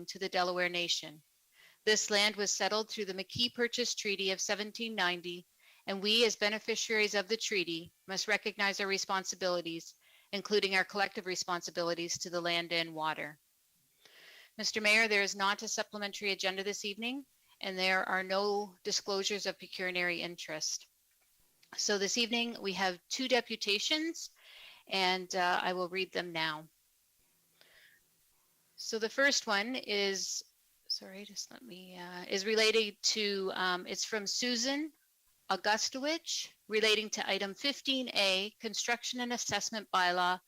to the Delaware Nation. This land was settled through the McKee Purchase Treaty of 1790, and we, as beneficiaries of the treaty, must recognize our responsibilities, including our collective responsibilities to the land and water. Mr. Mayor, there is not a supplementary agenda this evening, and there are no disclosures of pecuniary interest. So this evening we have two deputations, and I will read them now. So the first one is, is related to, it's from Susan Augustowicz, relating to item 15A, construction and assessment bylaw,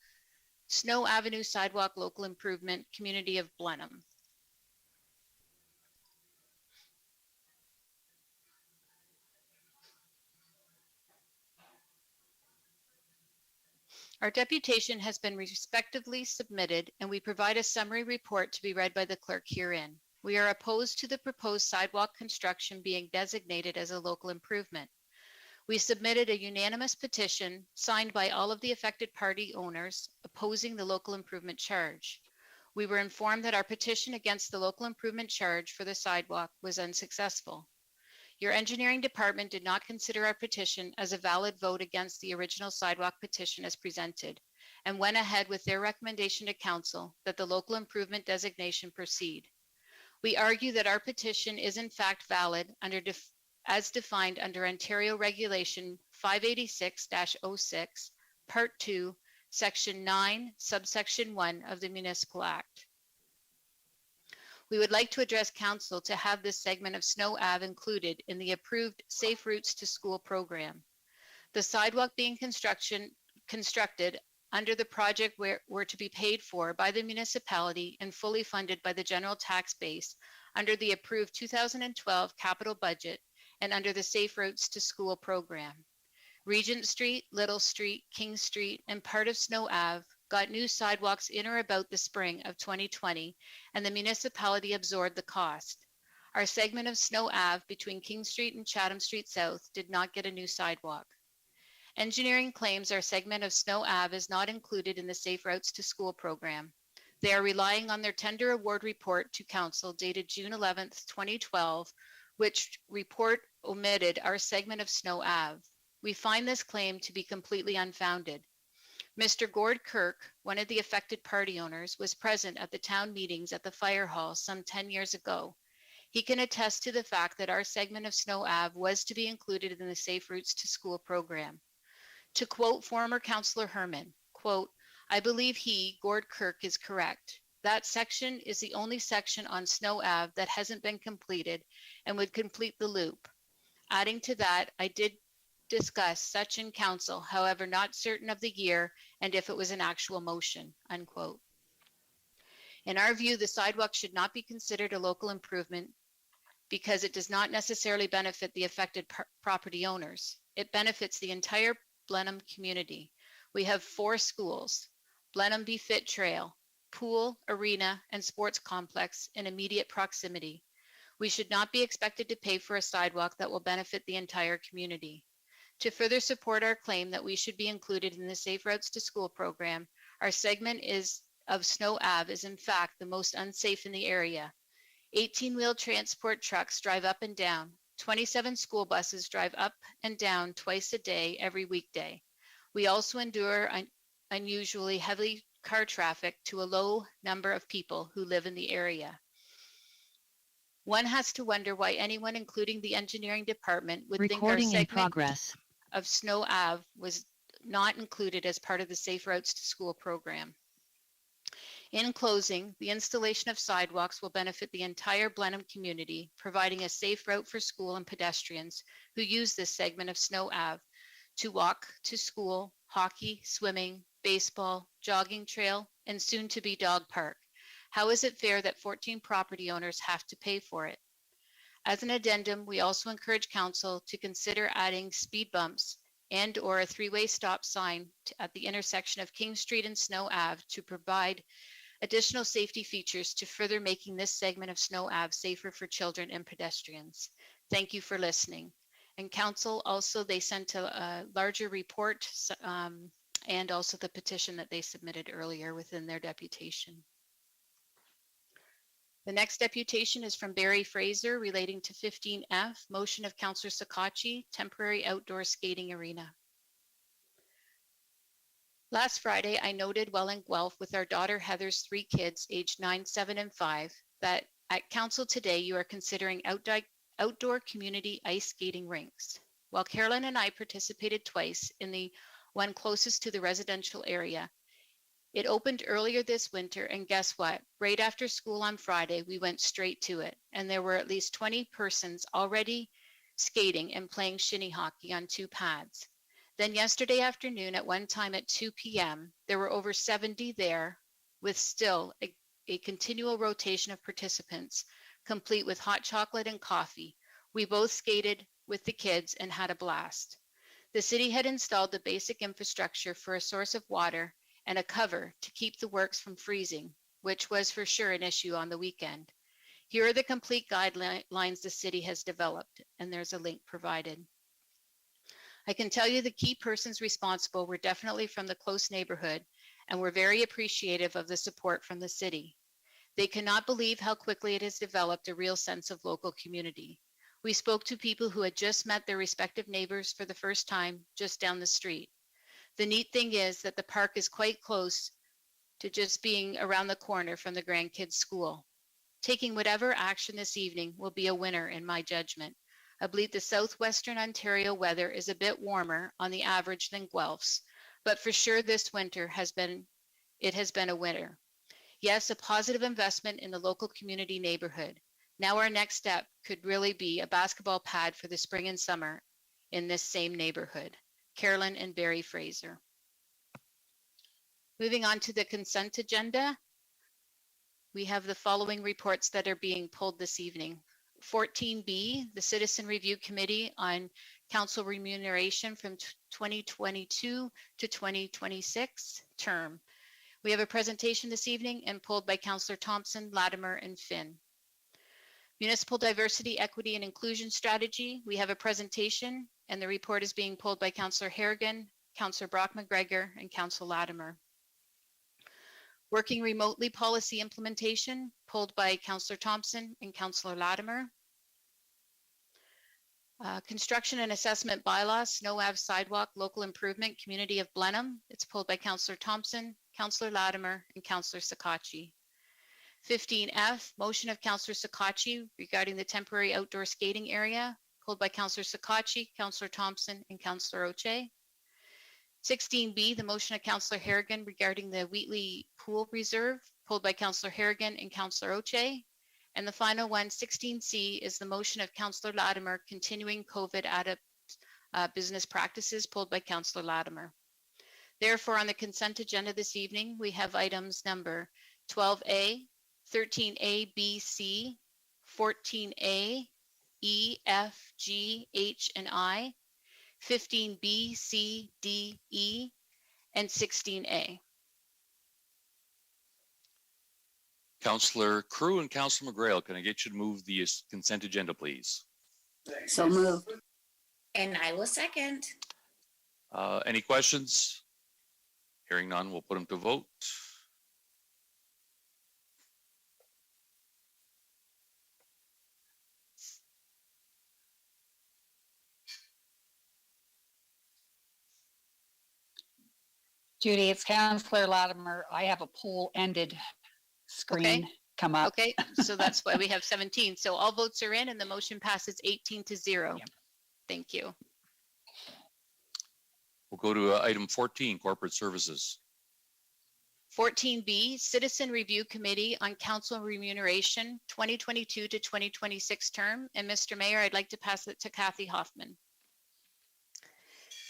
Snow Avenue Sidewalk Local Improvement, Community of Blenheim. Our deputation has been respectively submitted, and we provide a summary report to be read by the clerk herein. We are opposed to the proposed sidewalk construction being designated as a local improvement. We submitted a unanimous petition signed by all of the affected party owners opposing the local improvement charge. We were informed that our petition against the local improvement charge for the sidewalk was unsuccessful. Your engineering department did not consider our petition as a valid vote against the original sidewalk petition as presented, and went ahead with their recommendation to council that the local improvement designation proceed. We argue that our petition is in fact valid as defined under Ontario Regulation 586-06, Part 2, Section 9, Subsection 1 of the Municipal Act. We would like to address council to have this segment of Snow Ave included in the approved Safe Routes to School program. The sidewalk being constructed under the project were to be paid for by the municipality and fully funded by the general tax base under the approved 2012 capital budget and under the Safe Routes to School program. Regent Street, Little Street, King Street, and part of Snow Ave got new sidewalks in or about the spring of 2020, and the municipality absorbed the cost. Our segment of Snow Ave between King Street and Chatham Street South did not get a new sidewalk. Engineering claims our segment of Snow Ave is not included in the Safe Routes to School program. They are relying on their tender award report to council dated June 11th, 2012, which report omitted our segment of Snow Ave. We find this claim to be completely unfounded. Mr. Gord Kirk, one of the affected party owners, was present at the town meetings at the fire hall some 10 years ago. He can attest to the fact that our segment of Snow Ave was to be included in the Safe Routes to School program. To quote former Councillor Herman, quote, "I believe he, Gord Kirk, is correct. That section is the only section on Snow Ave that hasn't been completed and would complete the loop. Adding to that, I did discuss such in council, however, not certain of the year and if it was an actual motion," unquote. In our view, the sidewalk should not be considered a local improvement because it does not necessarily benefit the affected property owners. It benefits the entire Blenheim community. We have 4 schools, Blenheim Be Fit Trail, pool, arena, and sports complex in immediate proximity. We should not be expected to pay for a sidewalk that will benefit the entire community. To further support our claim that we should be included in the Safe Routes to School program, our segment of Snow Ave is in fact the most unsafe in the area. 18-wheel transport trucks drive up and down. 27 school buses drive up and down twice a day every weekday. We also endure unusually heavy car traffic to a low number of people who live in the area. One has to wonder why anyone, including the engineering department, would think our segment of Snow Ave was not included as part of the Safe Routes to School program. In closing, the installation of sidewalks will benefit the entire Blenheim community, providing a safe route for school and pedestrians who use this segment of Snow Ave to walk to school, hockey, swimming, baseball, jogging trail, and soon to be dog park. How is it fair that 14 property owners have to pay for it? As an addendum, we also encourage council to consider adding speed bumps and or a 3-way stop sign at the intersection of King Street and Snow Ave to provide additional safety features to further making this segment of Snow Ave safer for children and pedestrians. Thank you for listening. And council also, they sent a larger report and also the petition that they submitted earlier within their deputation. The next deputation is from Barry Fraser relating to 15F, motion of Councillor Sakachi, temporary outdoor skating arena. Last Friday, I noted while in Guelph with our daughter Heather's 3 kids aged 9, 7, and 5 that at council today you are considering outdoor community ice skating rinks. While Carolyn and I participated twice in the one closest to the residential area, it opened earlier this winter, and guess what? Right after school on Friday, we went straight to it, and there were at least 20 persons already skating and playing shinny hockey on 2 pads. Then yesterday afternoon at one time at 2 p.m., there were over 70 there with still a continual rotation of participants, complete with hot chocolate and coffee. We both skated with the kids and had a blast. The city had installed the basic infrastructure for a source of water and a cover to keep the works from freezing, which was for sure an issue on the weekend. Here are the complete guidelines the city has developed, and there's a link provided. I can tell you the key persons responsible were definitely from the close neighborhood and were very appreciative of the support from the city. They cannot believe how quickly it has developed a real sense of local community. We spoke to people who had just met their respective neighbors for the first time just down the street. The neat thing is that the park is quite close to just being around the corner from the grandkids' school. Taking whatever action this evening will be a winner in my judgment. I believe the southwestern Ontario weather is a bit warmer on the average than Guelph's, but for sure this winter has been a winner. Yes, a positive investment in the local community neighborhood. Now our next step could really be a basketball pad for the spring and summer in this same neighborhood. Carolyn and Barry Fraser. Moving on to the consent agenda, we have the following reports that are being pulled this evening. 14B, the Citizen Review Committee on Council Remuneration from 2022 to 2026 term. We have a presentation this evening and pulled by Councillor Thompson, Latimer, and Finn. Municipal Diversity, Equity, and Inclusion Strategy. We have a presentation and the report is being pulled by Councillor Harrigan, Councillor Brock-McGregor, and Councillor Latimer. Working Remotely Policy Implementation, pulled by Councillor Thompson and Councillor Latimer. Construction and Assessment Bylaw, Snow Ave Sidewalk, Local Improvement, Community of Blenheim. It's pulled by Councillor Thompson, Councillor Latimer, and Councillor Sakachi. 15F, motion of Councillor Sakachi regarding the temporary outdoor skating area, pulled by Councillor Sakachi, Councillor Thompson, and Councillor Oche. 16B, the motion of Councillor Harrigan regarding the Wheatley Pool Reserve, pulled by Councillor Harrigan and Councillor Oche. And the final one, 16C, is the motion of Councillor Latimer continuing COVID business practices, pulled by Councillor Latimer. Therefore, on the consent agenda this evening, we have items number 12A, 13A, B, C, 14A, E, F, G, H, and I, 15B, C, D, E, and 16A. Councillor Crew and Councillor McGrail, can I get you to move the consent agenda, please? So moved. And I will second. Any questions? Hearing none, we'll put them to vote. Judy, it's Councillor Latimer. I have a poll ended screen come up. Okay, so that's why we have 17. So all votes are in and the motion passes 18-0. Yep. Thank you. We'll go to item 14, corporate services. 14B, Citizen Review Committee on Council Remuneration, 2022 to 2026 term. And Mr. Mayor, I'd like to pass it to Kathy Hoffman.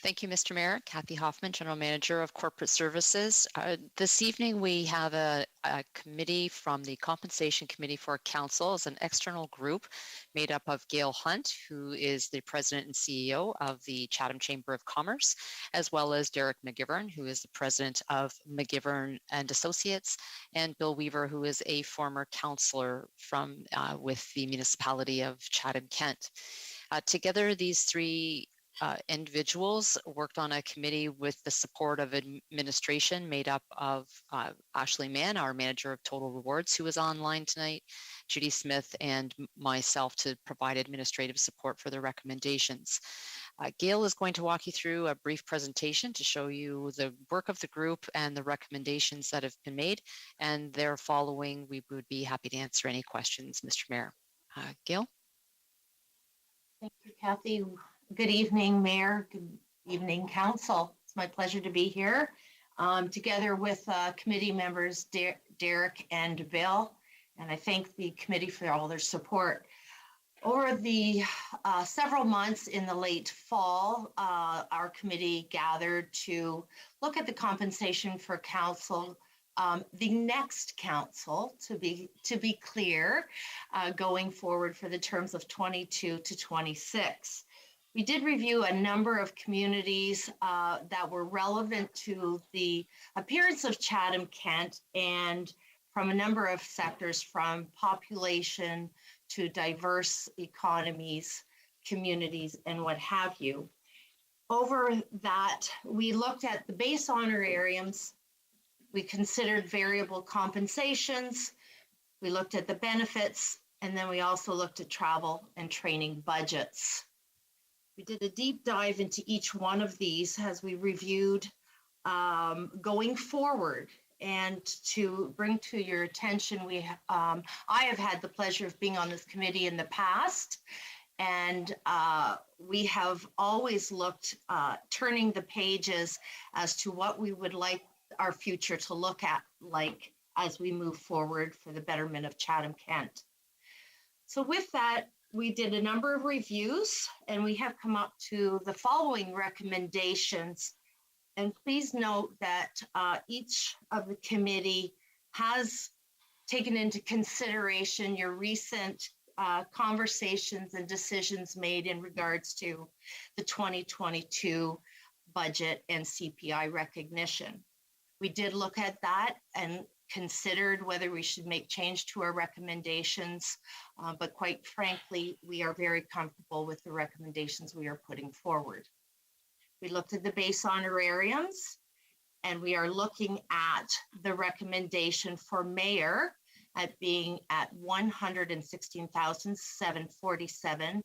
Thank you, Mr. Mayor. Kathy Hoffman, General Manager of Corporate Services. This evening, we have a committee from the Compensation Committee for Council as an external group made up of Gail Hunt, who is the President and CEO of the Chatham Chamber of Commerce, as well as Derek McGivern, who is the President of McGivern and Associates, and Bill Weaver, who is a former councillor from with the municipality of Chatham-Kent. Together, these three individuals worked on a committee with the support of administration made up of Ashley Mann, our manager of Total Rewards, who is online tonight, Judy Smith, and myself to provide administrative support for the recommendations. Gail is going to walk you through a brief presentation to show you the work of the group and the recommendations that have been made, and there following, we would be happy to answer any questions, Mr. Mayor. Gail? Thank you, Kathy. Good evening, Mayor. Good evening, Council. It's my pleasure to be here together with committee members Derek and Bill, and I thank the committee for all their support. Over the several months in the late fall, our committee gathered to look at the compensation for council, the next council, to be clear, going forward for the terms of 22 to 26. We did review a number of communities that were relevant to the appearance of Chatham-Kent and from a number of sectors, from population to diverse economies, communities, and what have you. Over that, we looked at the base honorariums, we considered variable compensations, we looked at the benefits, and then we also looked at travel and training budgets. We did a deep dive into each one of these as we reviewed going forward. And to bring to your attention, I have had the pleasure of being on this committee in the past, and we have always looked, turning the pages as to what we would like our future to look at like as we move forward for the betterment of Chatham-Kent. So with that, we did a number of reviews, and we have come up to the following recommendations. And please note that each of the committee has taken into consideration your recent conversations and decisions made in regards to the 2022 budget and CPI recognition. We did look at that and considered whether we should make change to our recommendations, but quite frankly, we are very comfortable with the recommendations we are putting forward. We looked at the base honorariums, and we are looking at the recommendation for mayor at being at $116,747,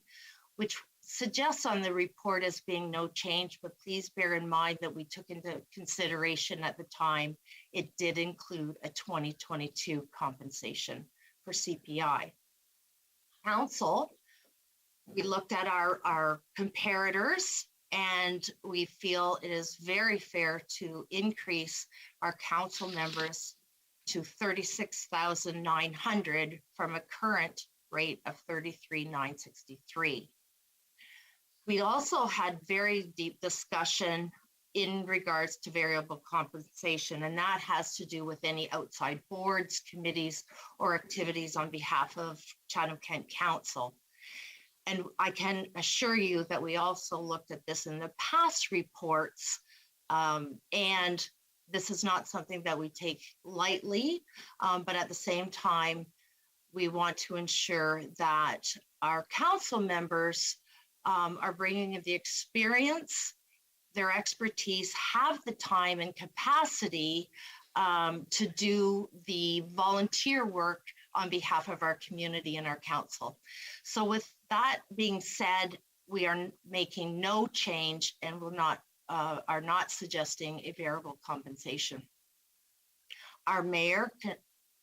which suggests on the report as being no change, but please bear in mind that we took into consideration at the time, it did include a 2022 compensation for CPI. Council, we looked at our comparators, and we feel it is very fair to increase our council members to 36,900 from a current rate of 33,963. We also had very deep discussion in regards to variable compensation, and that has to do with any outside boards, committees, or activities on behalf of Chatham-Kent Council. And I can assure you that we also looked at this in the past reports, and this is not something that we take lightly, but at the same time, we want to ensure that our council members are bringing the experience, their expertise, have the time and capacity to do the volunteer work on behalf of our community and our council. So with that being said, we are making no change and are not suggesting a variable compensation. Our mayor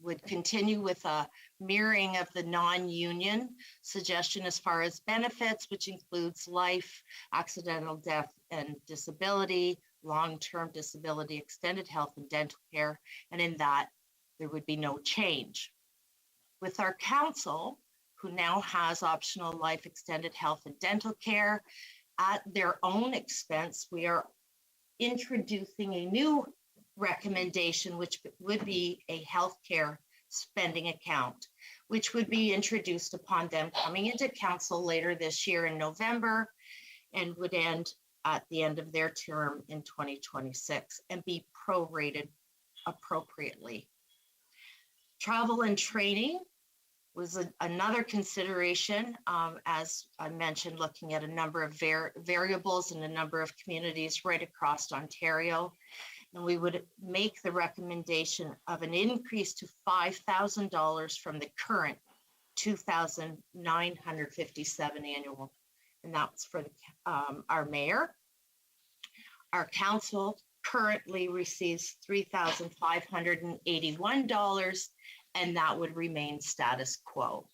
would continue with a mirroring of the non-union suggestion as far as benefits, which includes life, accidental death and disability, long-term disability, extended health and dental care, and in that there would be no change. With our council, who now has optional life, extended health and dental care at their own expense, we are introducing a new recommendation, which would be a healthcare spending account, which would be introduced upon them coming into council later this year in November and would end at the end of their term in 2026 and be prorated appropriately. Travel and training, was another consideration, as I mentioned, looking at a number of variables in a number of communities right across Ontario. And we would make the recommendation of an increase to $5,000 from the current $2,957 annual. And that's for our mayor. Our council currently receives $3,581, and that would remain status quo.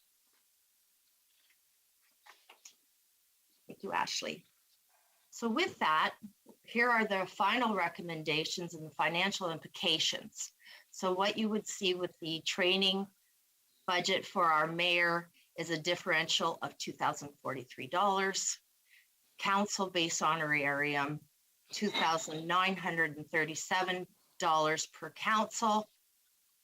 Thank you, Ashley. So with that, here are the final recommendations and the financial implications. So what you would see with the training budget for our mayor is a differential of $2,043. Council base honorarium, $2,937 per council.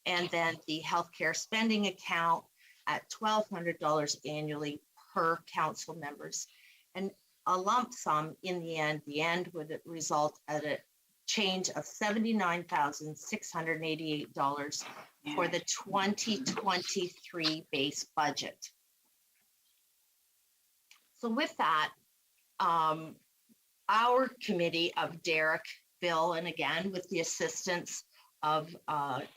And then the healthcare spending account at $1,200 annually per council members. And a lump sum in the end would result at a change of $79,688 for the 2023 base budget. So with that, our committee of Derek, Bill, and again, with the assistance of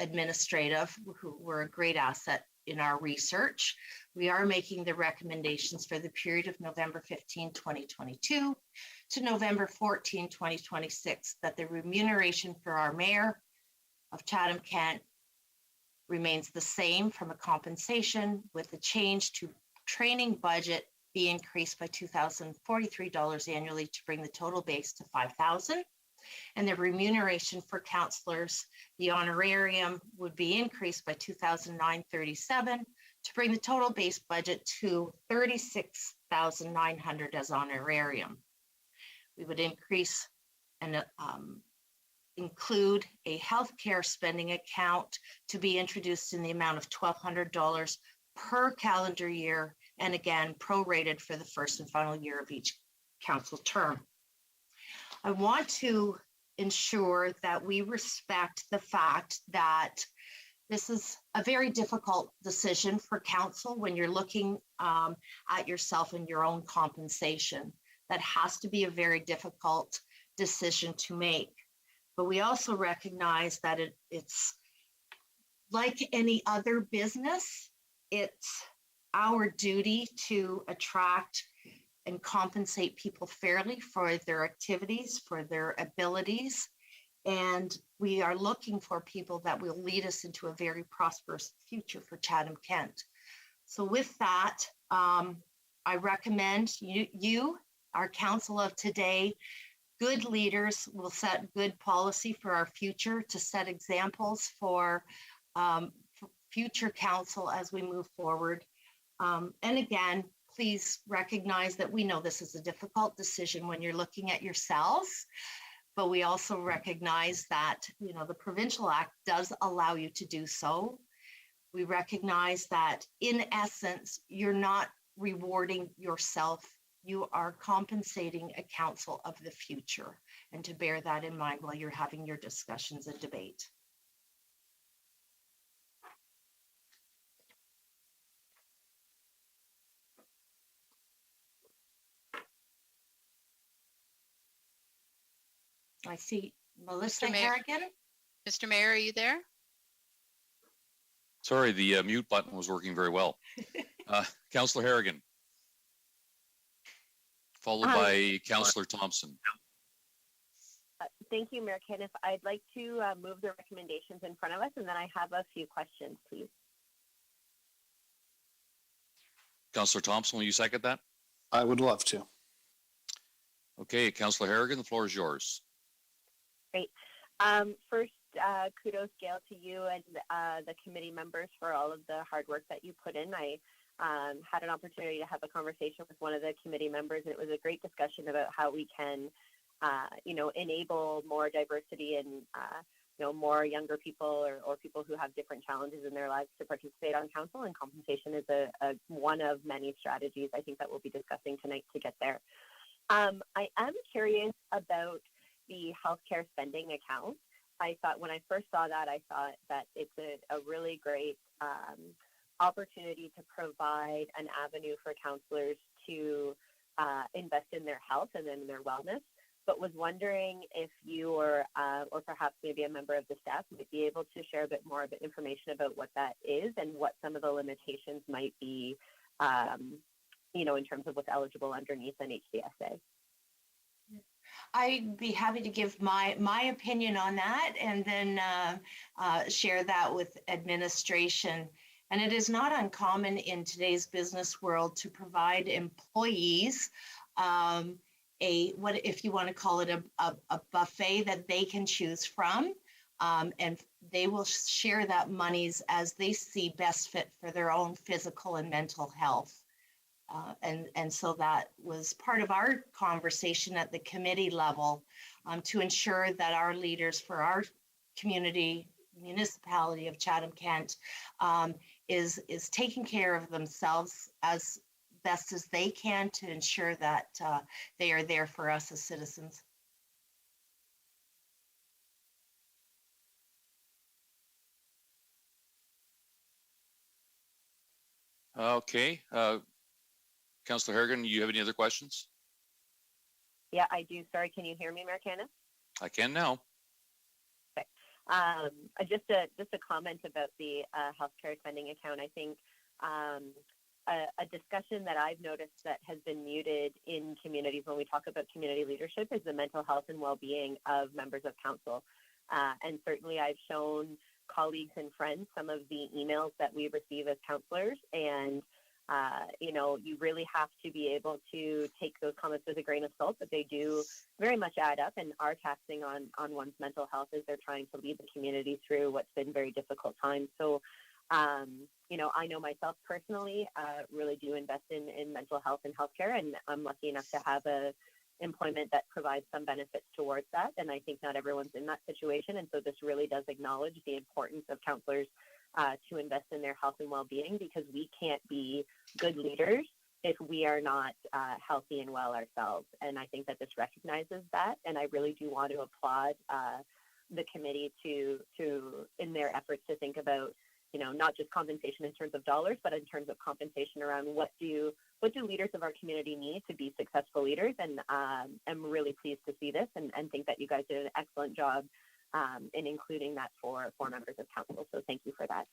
administrative, who were a great asset in our research, we are making the recommendations for the period of November 15, 2022 to November 14, 2026, that the remuneration for our mayor of Chatham-Kent remains the same from a compensation, with the change to training budget be increased by $2,043 annually to bring the total base to $5,000. And the remuneration for councillors, the honorarium would be increased by $2,937 to bring the total base budget to $36,900 as honorarium. We would increase and include a healthcare spending account to be introduced in the amount of $1,200 per calendar year, and again, prorated for the first and final year of each council term. I want to ensure that we respect the fact that this is a very difficult decision for council when you're looking at yourself and your own compensation. That has to be a very difficult decision to make. But we also recognize that it's like any other business, it's our duty to attract and compensate people fairly for their activities, for their abilities. And we are looking for people that will lead us into a very prosperous future for Chatham-Kent. So with that, I recommend you, our council of today, good leaders will set good policy for our future, to set examples for future council as we move forward. And again, please recognize that we know this is a difficult decision when you're looking at yourselves, but we also recognize that, you know, the Provincial Act does allow you to do so. We recognize that in essence, you're not rewarding yourself, you are compensating a council of the future, and to bear that in mind while you're having your discussions and debate. I see Melissa Mr. Mayor. Harrigan. Mr. Mayor, are you there? Sorry, the mute button was working very well. Councillor Harrigan, followed by Councillor Thompson. Thank you, Mayor Kenneth. I'd like to move the recommendations in front of us, and then I have a few questions, please. Councillor Thompson, will you second that? I would love to. Okay, Councillor Harrigan, the floor is yours. Great. First, kudos, Gail, to you and the committee members for all of the hard work that you put in. I had an opportunity to have a conversation with one of the committee members, and it was a great discussion about how we can, enable more diversity and, more younger people or people who have different challenges in their lives to participate on council, and compensation is a one of many strategies I think that we'll be discussing tonight to get there. I am curious about the healthcare spending account. I thought when I first saw that, I thought that it's a really great opportunity to provide an avenue for counselors to invest in their health and in their wellness, but was wondering if you or perhaps maybe a member of the staff might be able to share a bit more information about what that is and what some of the limitations might be, in terms of what's eligible underneath an HCSA. I'd be happy to give my opinion on that and then share that with administration. And it is not uncommon in today's business world to provide employees what if you want to call it a buffet that they can choose from, and they will share that monies as they see best fit for their own physical and mental health. And so that was part of our conversation at the committee level, to ensure that our leaders for our municipality of Chatham-Kent is taking care of themselves as best as they can to ensure that they are there for us as citizens. Okay. Councillor Harrigan, you have any other questions? Yeah, I do. Sorry, can you hear me, Mayor Canna? I can now. Okay. Just a comment about the healthcare spending account. I think a discussion that I've noticed that has been muted in communities when we talk about community leadership is the mental health and well-being of members of council. And certainly I've shown colleagues and friends some of the emails that we receive as councillors, and you really have to be able to take those comments with a grain of salt, but they do very much add up and are taxing on one's mental health as they're trying to lead the community through what's been very difficult times. So, I know myself personally really do invest in mental health and healthcare, and I'm lucky enough to have a employment that provides some benefits towards that. And I think not everyone's in that situation. And so this really does acknowledge the importance of counselors to invest in their health and well-being, because we can't be good leaders if we are not healthy and well ourselves. And I think that this recognizes that. And I really do want to applaud the committee to in their efforts to think about, not just compensation in terms of dollars, but in terms of compensation around what do leaders of our community need to be successful leaders. And I'm really pleased to see this and think that you guys did an excellent job in including that for members of council. So thank you for that.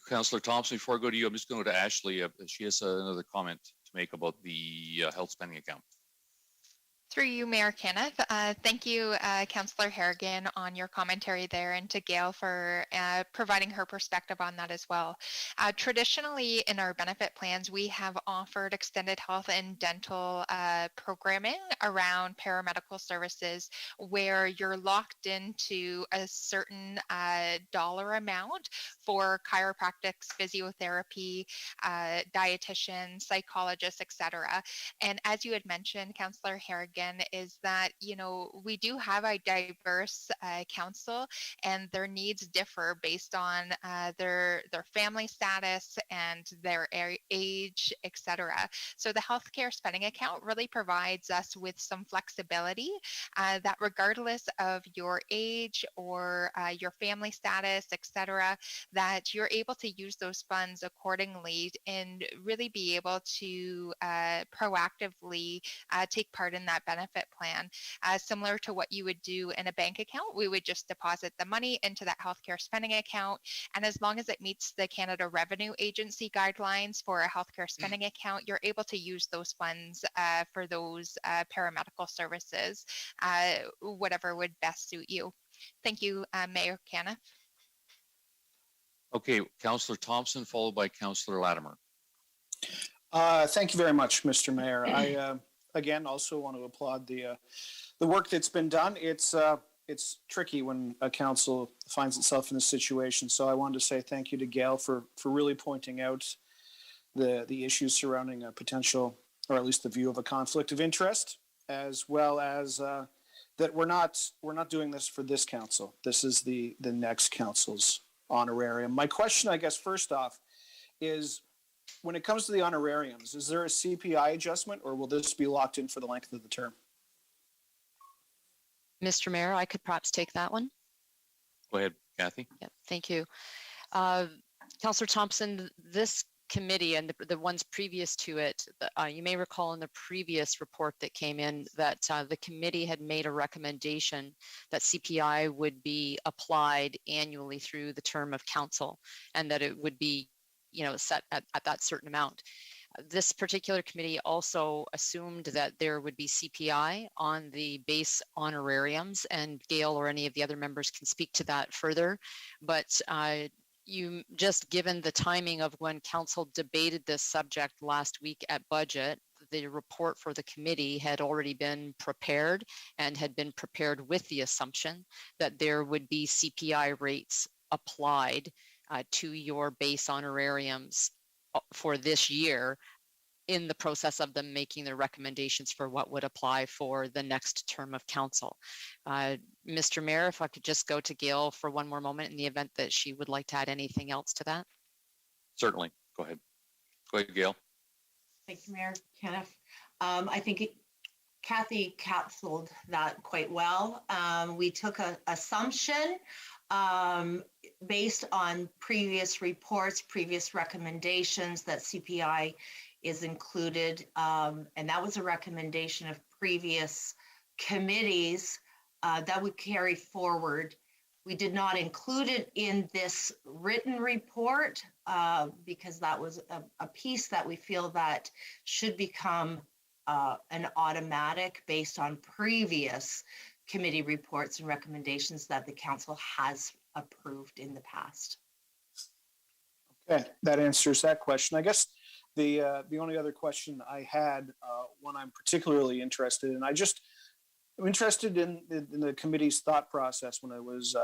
Councillor Thompson, before I go to you, I'm just going to go to Ashley. She has another comment to make about the health spending account. Through you, Mayor Kenneth. Thank you, Councillor Harrigan, on your commentary there, and to Gail for providing her perspective on that as well. Traditionally, in our benefit plans, we have offered extended health and dental programming around paramedical services, where you're locked into a certain dollar amount for chiropractics, physiotherapy, dietitians, psychologists, etc. And as you had mentioned, Councillor Harrigan, is that we do have a diverse council, and their needs differ based on their family status and their age, etc. So the healthcare spending account really provides us with some flexibility that regardless of your age or your family status, etc., that you're able to use those funds accordingly and really be able to proactively take part in that benefit plan. Similar to what you would do in a bank account, we would just deposit the money into that healthcare spending account, and as long as it meets the Canada Revenue Agency guidelines for a healthcare spending account, you're able to use those funds for those paramedical services, whatever would best suit you. Thank you, Mayor Caniff. Okay, Councillor Thompson, followed by Councillor Latimer. Thank you very much, Mr. Mayor. I again also want to applaud the work that's been done. It's tricky when a council finds itself in this situation. So I wanted to say thank you to Gail for really pointing out the issues surrounding a potential, or at least the view of a conflict of interest, as well as that we're not doing this for this council. This is the next council's honorarium. My question, I guess, first off, is when it comes to the honorariums, is there a CPI adjustment, or will this be locked in for the length of the term? Mr. Mayor, I could perhaps take that one. Go ahead, Kathy. Yeah, thank you. Councillor Thompson, this committee and the ones previous to it, you may recall in the previous report that came in that the committee had made a recommendation that CPI would be applied annually through the term of council, and that it would be, set at that certain amount. This particular committee also assumed that there would be CPI on the base honorariums, and Gail or any of the other members can speak to that further. But you just given the timing of when council debated this subject last week at budget, the report for the committee had already been prepared and had been prepared with the assumption that there would be CPI rates applied to your base honorariums for this year, in the process of them making their recommendations for what would apply for the next term of council. Mr. Mayor, if I could just go to Gail for one more moment in the event that she would like to add anything else to that. Certainly. Go ahead. Go ahead, Gail. Thank you, Mayor Kenneth. I think Kathy capsuled that quite well. We took an assumption based on previous reports, previous recommendations that CPI is included, and that was a recommendation of previous committees that would carry forward. We did not include it in this written report because that was a piece that we feel that should become an automatic based on previous committee reports and recommendations that the council has approved in the past. Okay, that answers that question. I guess the only other question I had, one I'm particularly interested in, I'm interested in the committee's thought process when it was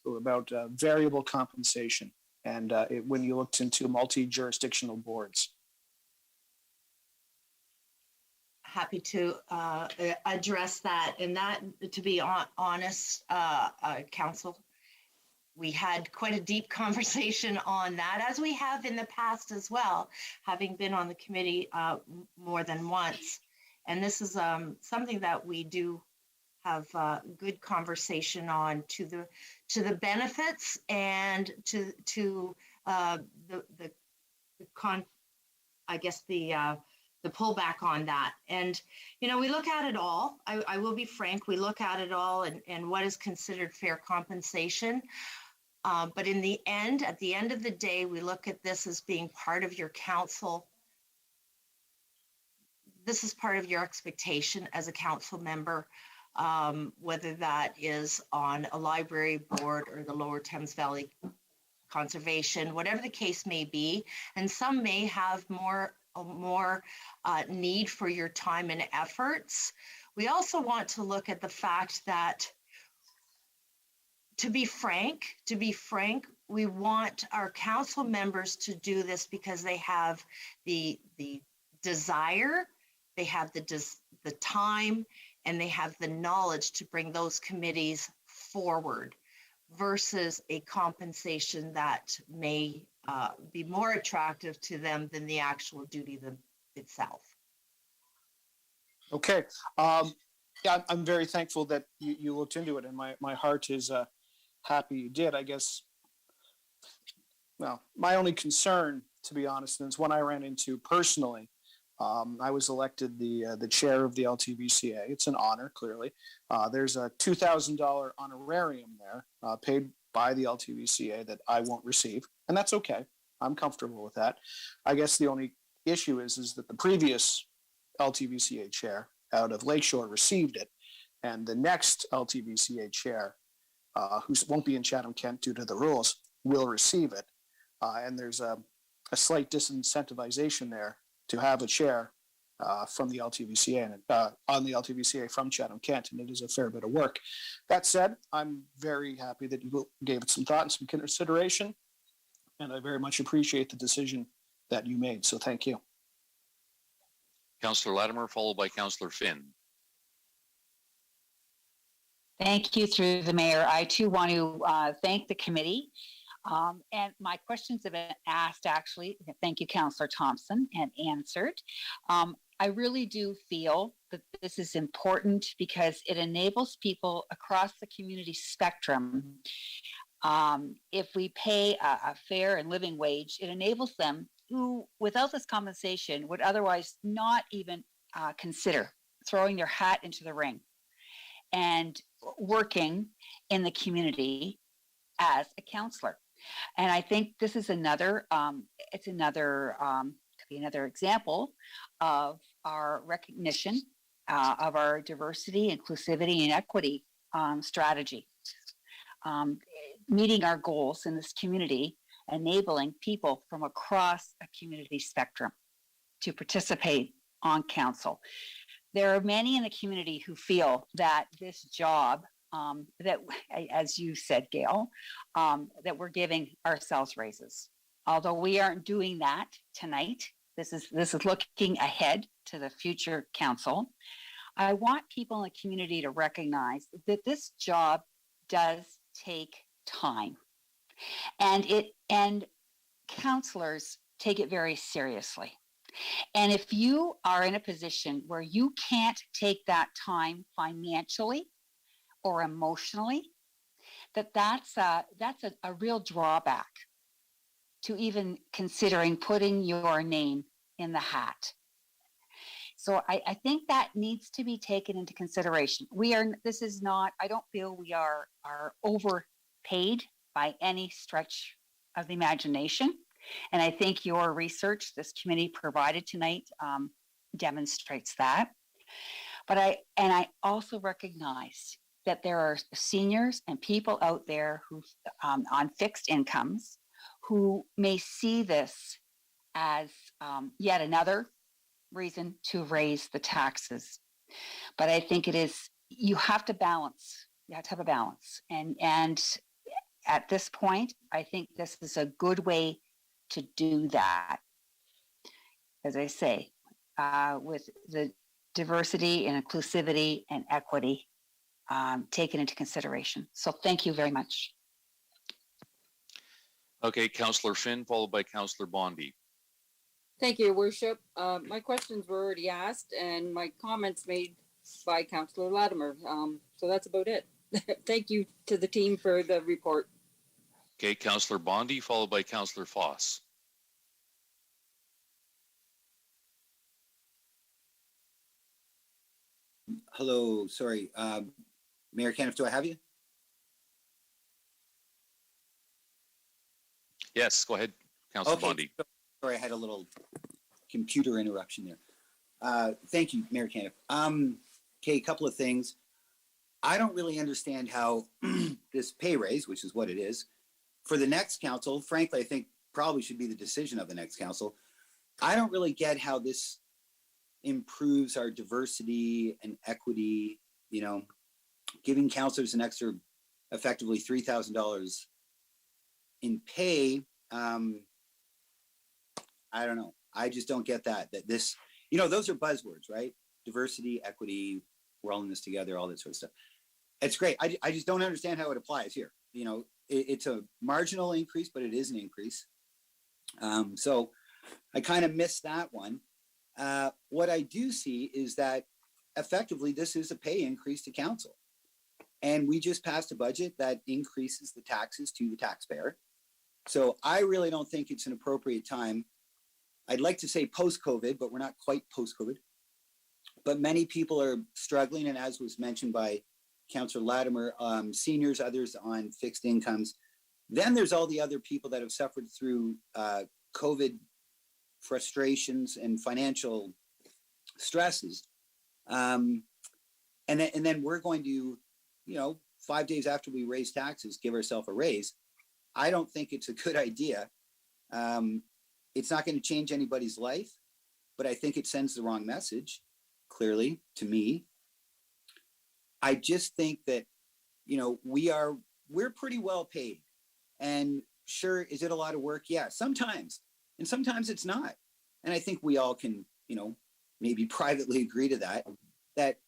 about variable compensation and when you looked into multi-jurisdictional boards. Happy to address that. And that, to be honest, council, we had quite a deep conversation on that, as we have in the past as well, having been on the committee more than once. And this is something that we do have good conversation on to the benefits and to the pullback on that. And, we look at it all. I will be frank, we look at it all and what is considered fair compensation. But in the end, at the end of the day, we look at this as being part of your council. This is part of your expectation as a council member, whether that is on a library board or the Lower Thames Valley Conservation, whatever the case may be. And some may have more need for your time and efforts. We also want to look at the fact that, to be frank, we want our council members to do this because they have the desire, they have the time, and they have the knowledge to bring those committees forward versus a compensation that may be more attractive to them than the actual duty itself. Okay. Yeah, I'm very thankful that you looked into it, and my heart is happy you did. I guess, well, my only concern, to be honest, and it's one I ran into personally. I was elected the chair of the LTVCA. It's an honor, clearly. There's a $2,000 honorarium there paid by the LTVCA that I won't receive, and that's okay. I'm comfortable with that. I guess the only issue is that the previous LTVCA chair out of Lakeshore received it, and the next LTVCA chair, who won't be in Chatham-Kent due to the rules, will receive it. And there's a slight disincentivization there to have a chair from the LTVCA and on the LTVCA from Chatham-Kent, and it is a fair bit of work. That said, I'm very happy that you gave it some thought and some consideration, and I very much appreciate the decision that you made. So thank you. Councillor Latimer, followed by Councillor Finn. Thank you, through the mayor. I too want to thank the committee. And my questions have been asked, actually. Thank you, Councillor Thompson, and answered. I really do feel that this is important because it enables people across the community spectrum If we pay a fair and living wage, it enables them who, without this compensation, would otherwise not even consider throwing their hat into the ring and working in the community as a counselor. And I think this is another, could be another example of our recognition of our diversity, inclusivity, and equity strategy. Meeting our goals in this community, enabling people from across a community spectrum to participate on council. There are many in the community who feel that this job, that, as you said, Gail, that we're giving ourselves raises. Although we aren't doing that tonight, this is looking ahead to the future council. I want people in the community to recognize that this job does take time, and counselors take it very seriously. And if you are in a position where you can't take that time financially or emotionally, that's a real drawback to even considering putting your name in the hat. So I think that needs to be taken into consideration. I don't feel we are overpaid by any stretch of the imagination. And I think your research this committee provided tonight demonstrates that. But I also recognize that there are seniors and people out there who on fixed incomes who may see this as yet another reason to raise the taxes. But I think you have to balance. You have to have a balance. And at this point, I think this is a good way to do that. As I say, with the diversity and inclusivity and equity taken into consideration. So thank you very much. Okay, Councillor Finn, followed by Councillor Bondy. Thank you, Your Worship. My questions were already asked and my comments made by Councillor Latimer. So that's about it. Thank you to the team for the report. Okay, Councillor Bondy, followed by Councillor Foss. Hello, sorry. Mayor Kenneth, do I have you? Yes, go ahead, Councillor Okay. Bondy. Sorry, I had a little computer interruption there. Thank you, Mayor Kenneth. Okay, a couple of things. I don't really understand how this pay raise, which is what it is, for the next council, frankly, I think probably should be the decision of the next council. I don't really get how this improves our diversity and equity, giving councilors an extra, effectively $3,000 in pay. I don't know. I just don't get that this, those are buzzwords, right? Diversity, equity, we're all in this together, all that sort of stuff. It's great. I just don't understand how it applies here. It's a marginal increase, but it is an increase. So I kind of missed that one. What I do see is that effectively this is a pay increase to council. And we just passed a budget that increases the taxes to the taxpayer. So I really don't think it's an appropriate time. I'd like to say post-COVID, but we're not quite post-COVID. But many people are struggling, and as was mentioned by Councillor Latimer, seniors, others on fixed incomes. Then there's all the other people that have suffered through COVID frustrations and financial stresses. And then we're going to, 5 days after we raise taxes, give ourselves a raise. I don't think it's a good idea. It's not going to change anybody's life, but I think it sends the wrong message, clearly, to me. I just think that, we're pretty well paid. And sure, is it a lot of work? Yeah, sometimes. And sometimes it's not. And I think we all can, maybe privately agree to that,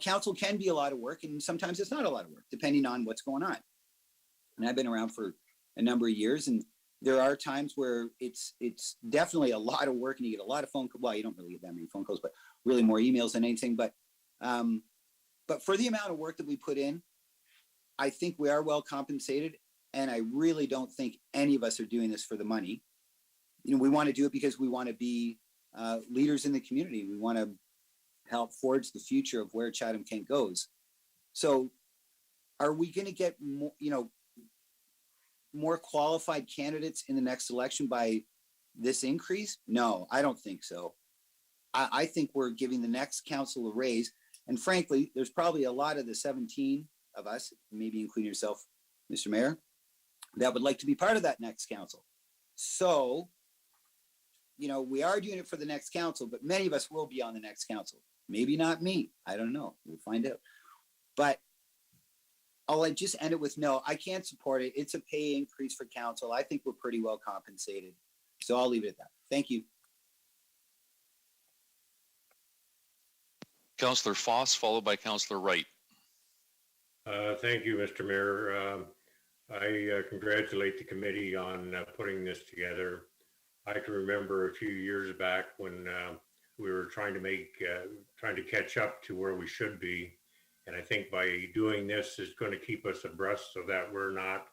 council can be a lot of work and sometimes it's not a lot of work, depending on what's going on. And I've been around for a number of years, and there are times where it's definitely a lot of work and you get a lot of phone calls. Well, you don't really get that many phone calls, but really more emails than anything. But for the amount of work that we put in, I think we are well compensated. And I really don't think any of us are doing this for the money. You know, we want to do it because we want to be leaders in the community. We want to help forge the future of where Chatham-Kent goes. So are we going to get more, you know, more qualified candidates in the next election by this increase? No, I don't think so. I think we're giving the next council a raise. And frankly, there's probably a lot of the 17 of us, maybe including yourself, Mr. Mayor, that would like to be part of that next council. So, you know, we are doing it for the next council, but many of us will be on the next council. Maybe not me. I don't know. We'll find out. But I'll just end it with no, I can't support it. It's a pay increase for council. I think we're pretty well compensated. So I'll leave it at that. Thank you. Councillor Foss, followed by Councillor Wright. Thank you, Mr. Mayor. I congratulate the committee on putting this together. I can remember a few years back when we were trying to catch up to where we should be. And I think by doing this is going to keep us abreast so that we're not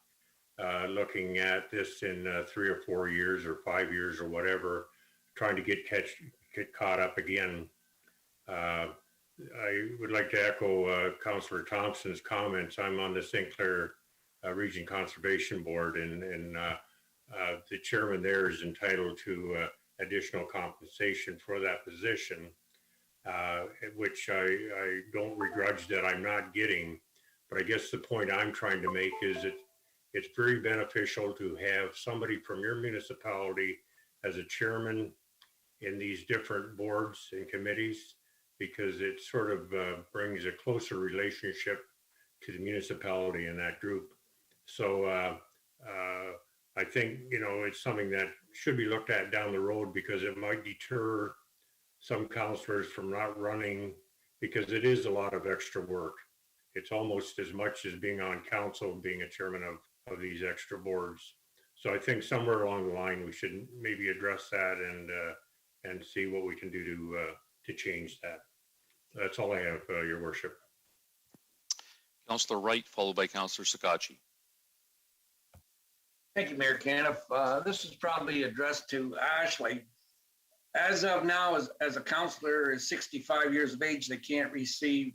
looking at this in 3 or 4 years or 5 years or whatever, trying to get caught up again. I would like to echo Councillor Thompson's comments. I'm on the St. Clair Region Conservation Board, and the chairman there is entitled to additional compensation for that position, which I don't begrudge that I'm not getting. But I guess the point I'm trying to make is it's very beneficial to have somebody from your municipality as a chairman in these different boards and committees, because it sort of brings a closer relationship to the municipality in that group. So I think, you know, it's something that should be looked at down the road, because it might deter some councillors from not running, because it is a lot of extra work. It's almost as much as being on council, being a chairman of these extra boards. So I think somewhere along the line, we should maybe address that and see what we can do to change that. That's all I have, Your Worship. Councillor Wright, followed by Councillor Sakachi. Thank you, Mayor Caniff. This is probably addressed to Ashley. As of now, as a councillor is 65 years of age, they can't receive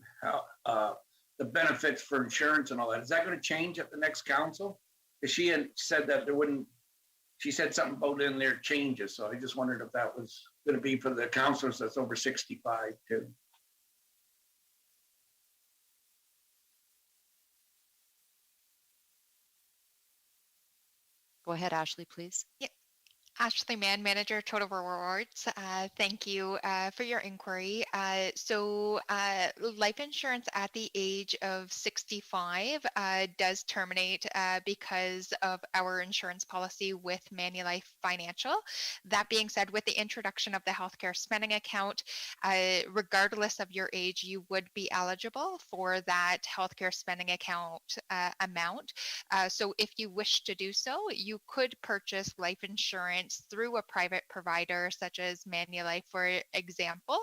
the benefits for insurance and all that. Is that going to change at the next council? Because she had said that there wouldn't, she said something about in there changes. So I just wondered if that was going to be for the councillors that's over 65 too. Go ahead, Ashley, please. Yeah. Ashley Mann, Manager, Total Rewards. Thank you for your inquiry. So life insurance at the age of 65 does terminate because of our insurance policy with Manulife Financial. That being said, with the introduction of the healthcare spending account, regardless of your age, you would be eligible for that healthcare spending account amount. So if you wish to do so, you could purchase life insurance through a private provider such as Manulife, for example,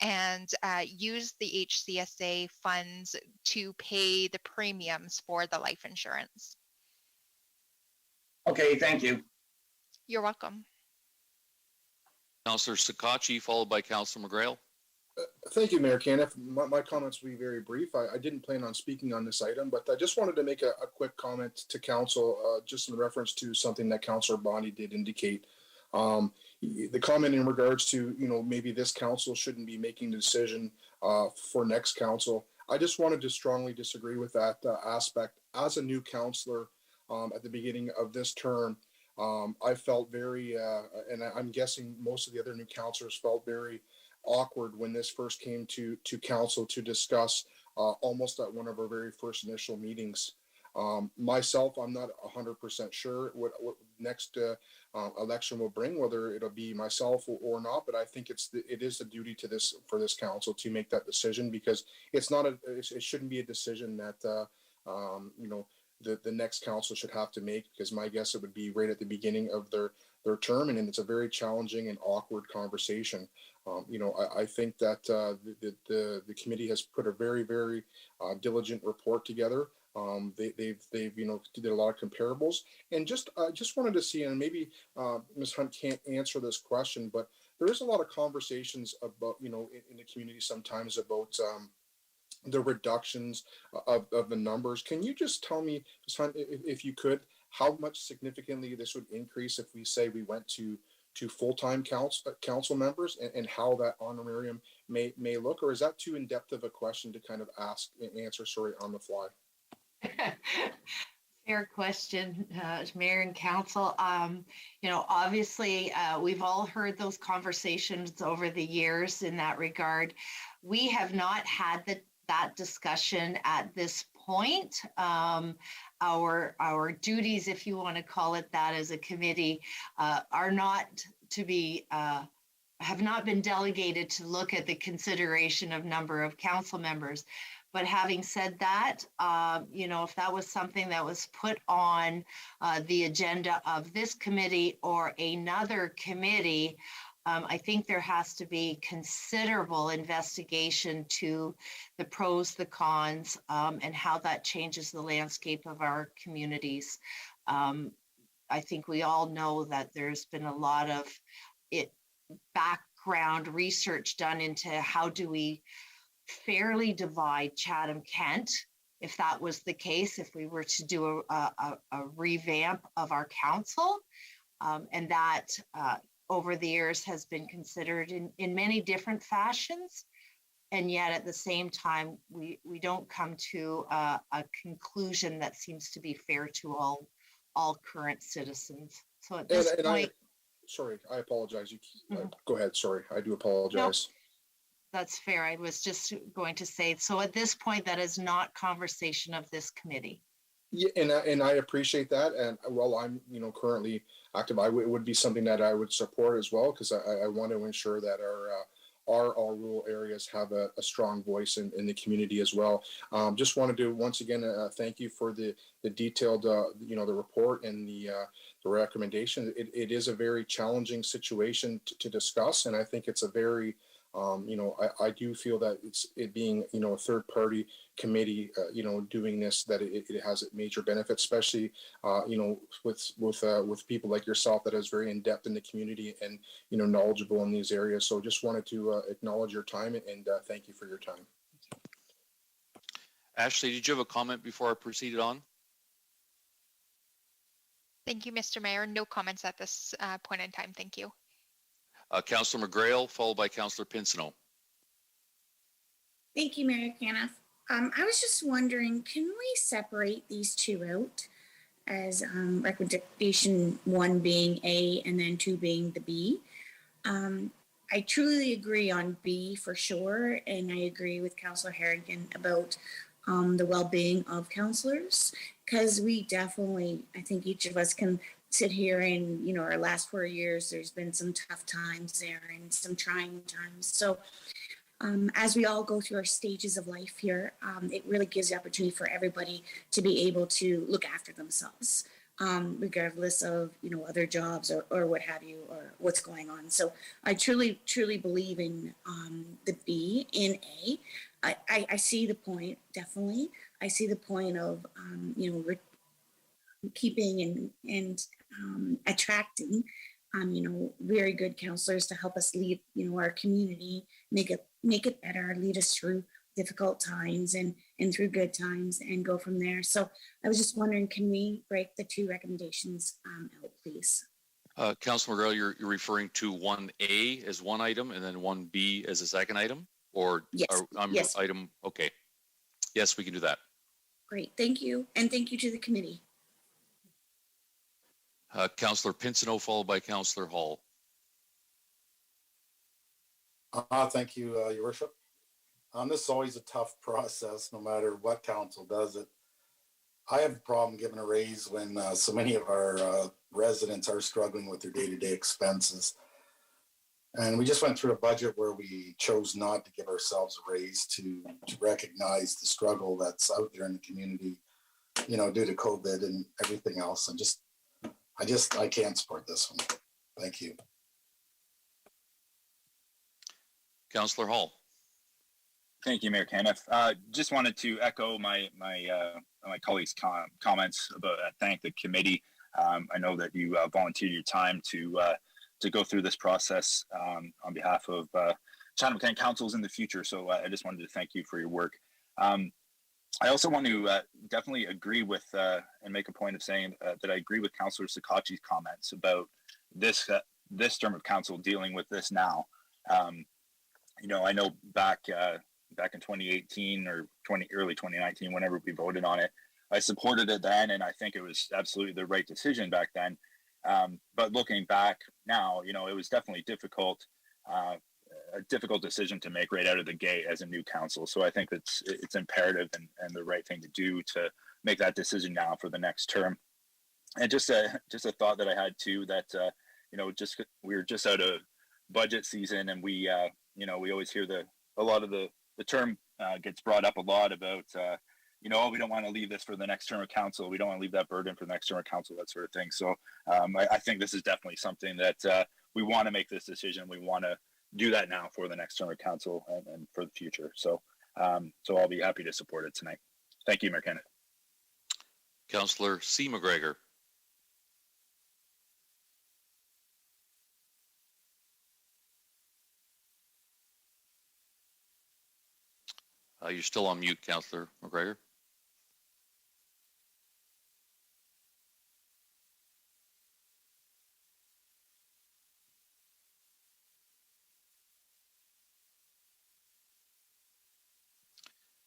and use the HCSA funds to pay the premiums for the life insurance. Okay, thank you. You're welcome. Councillor Sakachi, followed by Councillor McGrail. Thank you, Mayor Caniff. My comments will be very brief. I didn't plan on speaking on this item, but I just wanted to make a quick comment to council, just in reference to something that Councillor Bonnie did indicate. The comment in regards to, you know, maybe this council shouldn't be making the decision for next council. I just wanted to strongly disagree with that aspect. As a new councillor at the beginning of this term, I felt very, and I'm guessing most of the other new councillors felt very awkward when this first came to council to discuss almost at one of our very first initial meetings. Myself, I'm not 100% sure what next election will bring, whether it'll be myself or not. But I think it is a duty to for this council to make that decision, because it's not it shouldn't be a decision that you know, the next council should have to make, because my guess it would be right at the beginning of their term, and it's a very challenging and awkward conversation. You know, I think that the committee has put a very, very diligent report together. They've did a lot of comparables, and just wanted to see, and maybe Ms. Hunt can't answer this question, but there is a lot of conversations about in the community sometimes about the reductions of the numbers. Can you just tell me, Ms. Hunt, if you could, how much significantly this would increase if we say we went to full-time council members, and how that honorarium may look? Or is that too in-depth of a question to kind of ask and answer, sorry, on the fly? Fair question, Mayor and Council. Obviously, we've all heard those conversations over the years in that regard. We have not had that discussion at this point. Our duties, if you want to call it that, as a committee, are not to be have not been delegated to look at the consideration of number of council members. But having said that, if that was something that was put on the agenda of this committee or another committee, I think there has to be considerable investigation to the pros, the cons, and how that changes the landscape of our communities. I think we all know that there's been a lot of background research done into how do we fairly divide Chatham-Kent, if that was the case, if we were to do a revamp of our council, and that over the years has been considered in many different fashions. And yet at the same time, we don't come to a conclusion that seems to be fair to all current citizens. So at this point, sorry, I apologize. Go ahead. Sorry, I do apologize. No, that's fair. I was just going to say, so at this point, that is not conversation of this committee. Yeah, and I appreciate that. And while I'm currently active, it would be something that I would support as well, because I want to ensure that our rural areas have a strong voice in the community as well. Just wanted to once again thank you for the detailed the report and the recommendation. It is a very challenging situation to discuss, and I think it's a very I do feel that it being a third party committee doing this, that it has major benefits, especially with people like yourself that is very in depth in the community and knowledgeable in these areas. So just wanted to acknowledge your time and thank you for your time. Ashley, did you have a comment before I proceeded on? Thank you, Mr. Mayor. No comments at this point in time. Thank you. Councillor McGrail, followed by Councillor Pinsino. Thank you, Mayor Caniff. I was just wondering, can we separate these two out as recommendation 1 being A and then 2 being the B? I truly agree on B for sure, and I agree with Councillor Harrigan about the well-being of councillors, because we definitely, I think each of us can sit here and, our last 4 years, there's been some tough times there and some trying times. So as we all go through our stages of life here, it really gives the opportunity for everybody to be able to look after themselves, regardless of, other jobs or what have you, or what's going on. So I truly, truly believe in the B in A. I see the point, definitely. I see the point of, keeping and attracting, very good counselors to help us lead, our community, make it better, lead us through difficult times and through good times and go from there. So I was just wondering, can we break the 2 recommendations out, please? Councillor McGrail, you're referring to 1A as one item and then 1B as a second item? Or yes. Yes. Item, okay. Yes, we can do that. Great, thank you. And thank you to the committee. Councillor Pinsino, followed by Councillor Hall. Thank you, Your Worship. This is always a tough process, no matter what council does it. I have a problem giving a raise when so many of our residents are struggling with their day-to-day expenses. And we just went through a budget where we chose not to give ourselves a raise to recognize the struggle that's out there in the community, due to COVID and everything else. And I can't support this one. Thank you. Councillor Hall. Thank you, Mayor Caniff. Just wanted to echo my colleagues' comments about thank the committee. I know that you volunteered your time to go through this process on behalf of Chatham-Kent councils in the future. So I just wanted to thank you for your work. I also want to definitely agree with and make a point of saying that I agree with Councillor Sakachi's comments about this term of council dealing with this now. You know, I know back in 2018 or early 2019, whenever we voted on it, I supported it then, and I think it was absolutely the right decision back then. But looking back now, you know, it was definitely a difficult decision to make right out of the gate as a new council. So I think it's imperative and the right thing to do to make that decision now for the next term. And just a thought that I had too, that you know, we were just out of budget season, and we you know, we always hear a lot of the term gets brought up a lot about you know, we don't want to leave this for the next term of council. We don't want to leave that burden for the next term of council, that sort of thing. So I think this is definitely something that we want to make this decision. We want to do that now for the next term of council and for the future. So I'll be happy to support it tonight. Thank you, Mayor Kenneth. Councillor C. McGregor. You're still on mute, Councillor McGregor.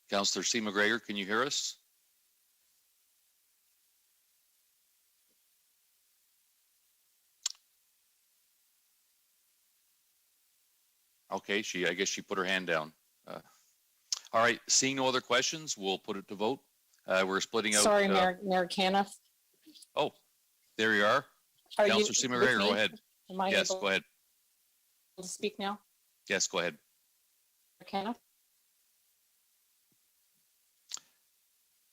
Councillor C. McGregor, can you hear us? Okay, I guess she put her hand down. All right, seeing no other questions, we'll put it to vote. We're splitting out. Sorry, Mayor Caniff. Oh, there you are. Councillor C. McGregor, go ahead. Yes, go ahead. To speak now? Yes, go ahead. Mayor Caniff?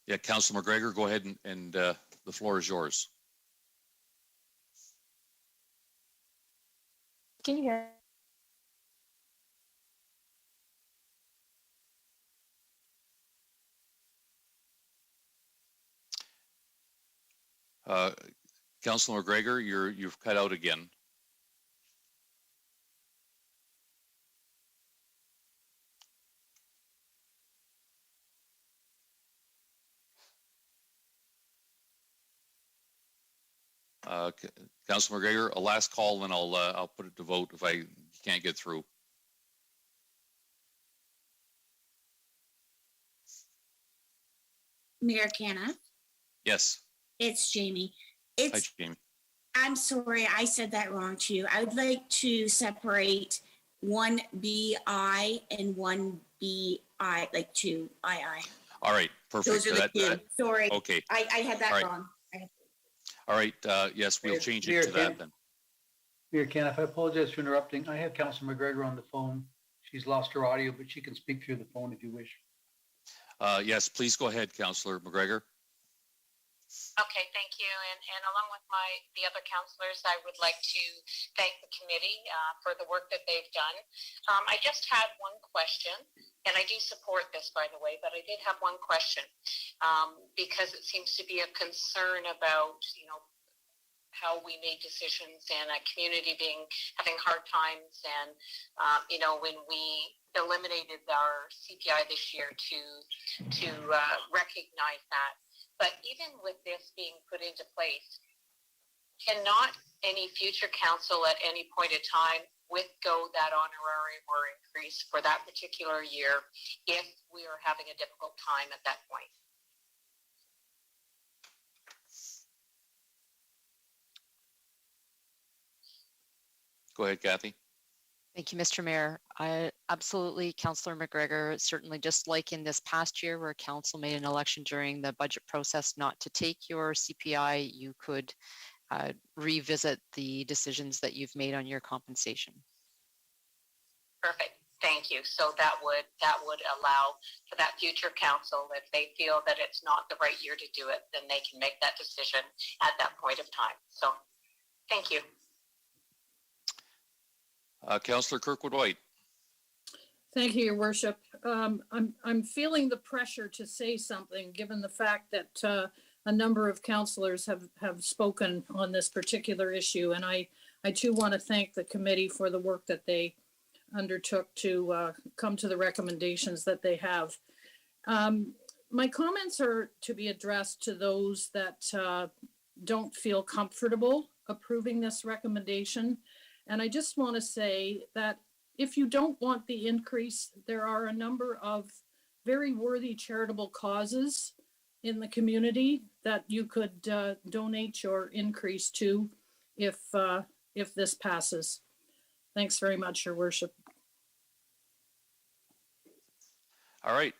Yeah, Councillor McGregor, go ahead and the floor is yours. Can you hear? Councillor McGregor, you've cut out again. Councillor McGregor, a last call, and I'll put it to vote if I can't get through. Mayor Caniff? Yes. It's Jamie. Hi, Jamie. I'm sorry, I said that wrong to you. I would like to separate 1BI and 1BI, like 2II. All right, perfect. Those are the two. Sorry. Okay. I had that wrong. All right, yes, we'll change it to that then. Mayor Kaniff, I apologize for interrupting. I have Councillor McGregor on the phone. She's lost her audio, but she can speak through the phone if you wish. Yes, please go ahead, Councillor McGregor. Okay, thank you. And along with the other councillors, I would like to thank the committee for the work that they've done. I just had one question, and I do support this, by the way, but I did have one question because it seems to be a concern about, you know, how we made decisions and a community having hard times, and you know, when we eliminated our CPI this year to recognize that. But even with this being put into place, cannot any future council at any point in time withgo that honorarium or increase for that particular year if we are having a difficult time at that point? Go ahead, Kathy. Thank you, Mr. Mayor. Absolutely, Councillor McGregor, certainly just like in this past year where council made an election during the budget process not to take your CPI, you could revisit the decisions that you've made on your compensation. Perfect. Thank you. So that would allow for that future council, if they feel that it's not the right year to do it, then they can make that decision at that point of time. So thank you. Councillor Kirkwood-White. Thank you, Your Worship. I'm feeling the pressure to say something, given the fact that a number of councillors have spoken on this particular issue. And I too want to thank the committee for the work that they undertook to come to the recommendations that they have. My comments are to be addressed to those that don't feel comfortable approving this recommendation. And I just want to say that if you don't want the increase, there are a number of very worthy charitable causes in the community that you could donate your increase to if this passes. Thanks very much, Your Worship. All right.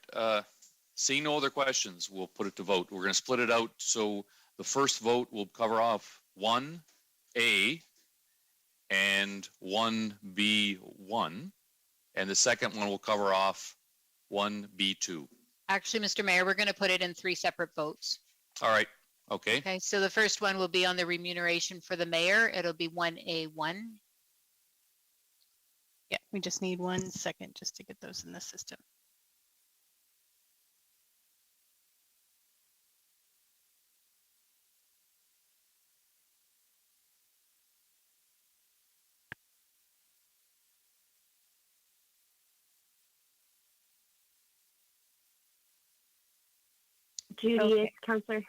Seeing no other questions, we'll put it to vote. We're going to split it out. So the first vote will cover off 1A and 1B1. And the second one will cover off 1B2. Actually, Mr. Mayor, we're going to put it in 3 separate votes. All right. Okay. Okay, so the first one will be on the remuneration for the mayor. It'll be 1A1. Yeah, we just need 1 second just to get those in the system. Judy, Okay. it's Councillor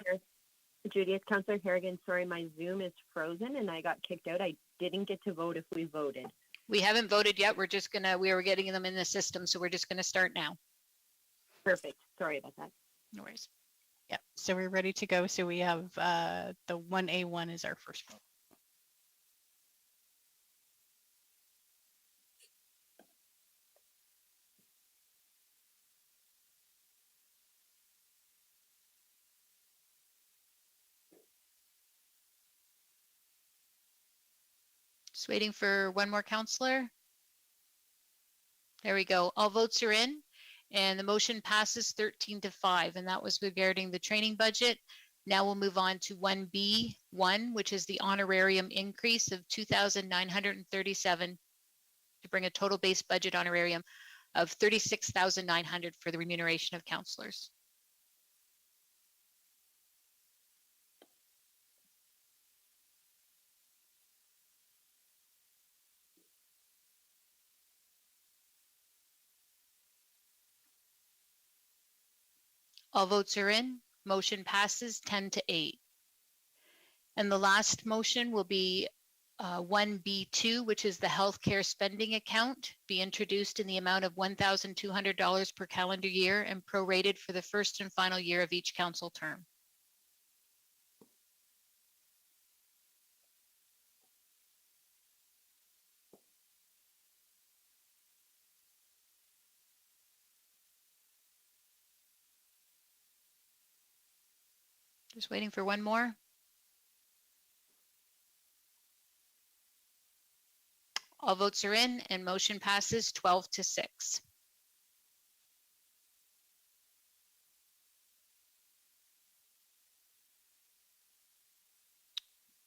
Judy, it's Councillor Harrigan. Sorry, my Zoom is frozen and I got kicked out. I didn't get to vote if we voted. We haven't voted yet. We are getting them in the system, so we're just going to start now. Perfect. Sorry about that. No worries. Yeah, so we're ready to go. So we have the 1A1 is our first vote. Just waiting for one more councillor. There we go. All votes are in and the motion passes 13-5, and that was regarding the training budget. Now we'll move on to 1B1, which is the honorarium increase of $2,937 to bring a total base budget honorarium of $36,900 for the remuneration of councillors. All votes are in. Motion passes 10-8. And the last motion will be 1B2, which is the healthcare spending account, be introduced in the amount of $1,200 per calendar year and prorated for the first and final year of each council term. Just waiting for one more. All votes are in and motion passes 12-6.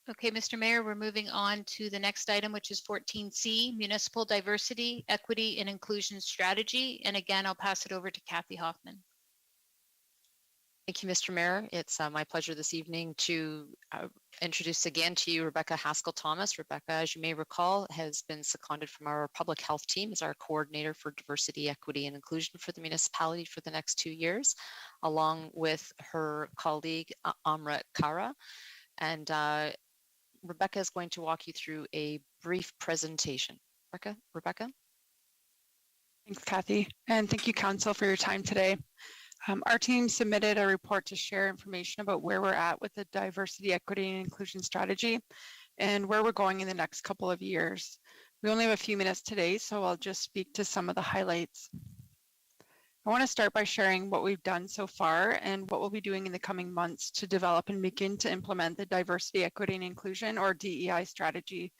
Okay, Mr. Mayor, we're moving on to the next item, which is 14C, Municipal Diversity, Equity, and Inclusion Strategy. And again, I'll pass it over to Kathy Hoffman. Thank you, Mr. Mayor. It's my pleasure this evening to introduce again to you Rebecca Haskell-Thomas. Rebecca, as you may recall, has been seconded from our public health team as our coordinator for diversity, equity, and inclusion for the municipality for the next 2 years, along with her colleague, Amrit Kara. And Rebecca is going to walk you through a brief presentation. Rebecca? Thanks, Kathy. And thank you, Council, for your time today. Our team submitted a report to share information about where we're at with the diversity, equity, and inclusion strategy and where we're going in the next couple of years. We only have a few minutes today, so I'll just speak to some of the highlights. I want to start by sharing what we've done so far and what we'll be doing in the coming months to develop and begin to implement the diversity, equity, and inclusion, or DEI strategy.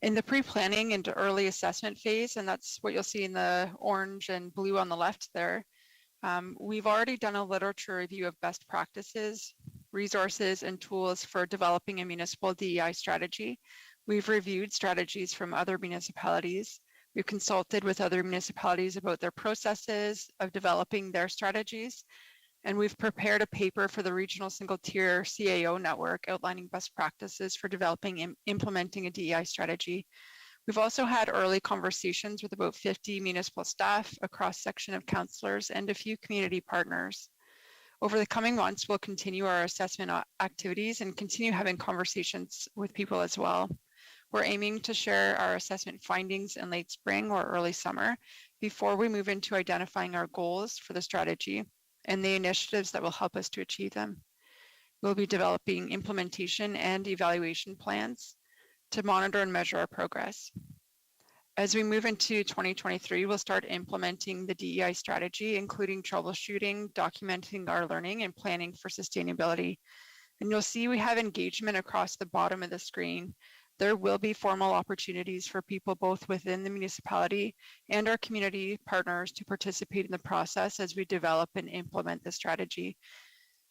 In the pre-planning and early assessment phase, and that's what you'll see in the orange and blue on the left there, we've already done a literature review of best practices, resources, and tools for developing a municipal DEI strategy. We've reviewed strategies from other municipalities. We've consulted with other municipalities about their processes of developing their strategies, and we've prepared a paper for the regional single-tier CAO network outlining best practices for developing and implementing a DEI strategy. We've also had early conversations with about 50 municipal staff, a cross-section of councillors, and a few community partners. Over the coming months, we'll continue our assessment activities and continue having conversations with people as well. We're aiming to share our assessment findings in late spring or early summer before we move into identifying our goals for the strategy and the initiatives that will help us to achieve them. We'll be developing implementation and evaluation plans to monitor and measure our progress. As we move into 2023, we'll start implementing the DEI strategy, including troubleshooting, documenting our learning, and planning for sustainability. And you'll see we have engagement across the bottom of the screen. There will be formal opportunities for people both within the municipality and our community partners to participate in the process as we develop and implement the strategy.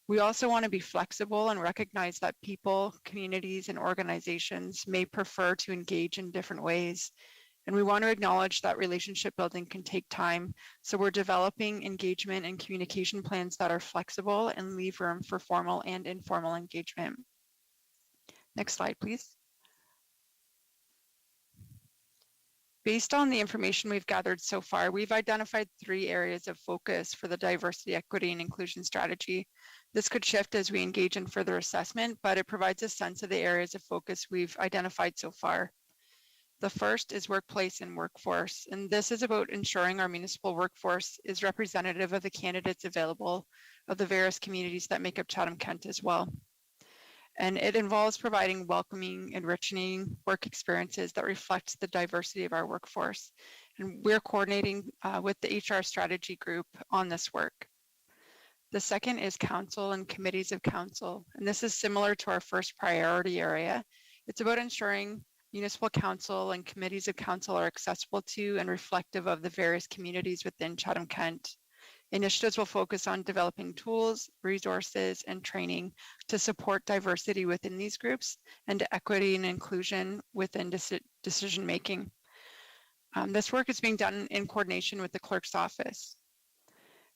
We also want to be flexible and recognize that people, communities, and organizations may prefer to engage in different ways. And we want to acknowledge that relationship building can take time. So we're developing engagement and communication plans that are flexible and leave room for formal and informal engagement. Next slide, please. Based on the information we've gathered so far, we've identified 3 areas of focus for the diversity, equity, and inclusion strategy. This could shift as we engage in further assessment, but it provides a sense of the areas of focus we've identified so far. The first is workplace and workforce, and this is about ensuring our municipal workforce is representative of the candidates available of the various communities that make up Chatham-Kent as well. And it involves providing welcoming, enriching work experiences that reflect the diversity of our workforce. And we're coordinating with the HR strategy group on this work. The second is council and committees of council, and this is similar to our first priority area. It's about ensuring municipal council and committees of council are accessible to and reflective of the various communities within Chatham-Kent. Initiatives will focus on developing tools, resources, and training to support diversity within these groups and equity and inclusion within decision-making. This work is being done in coordination with the clerk's office.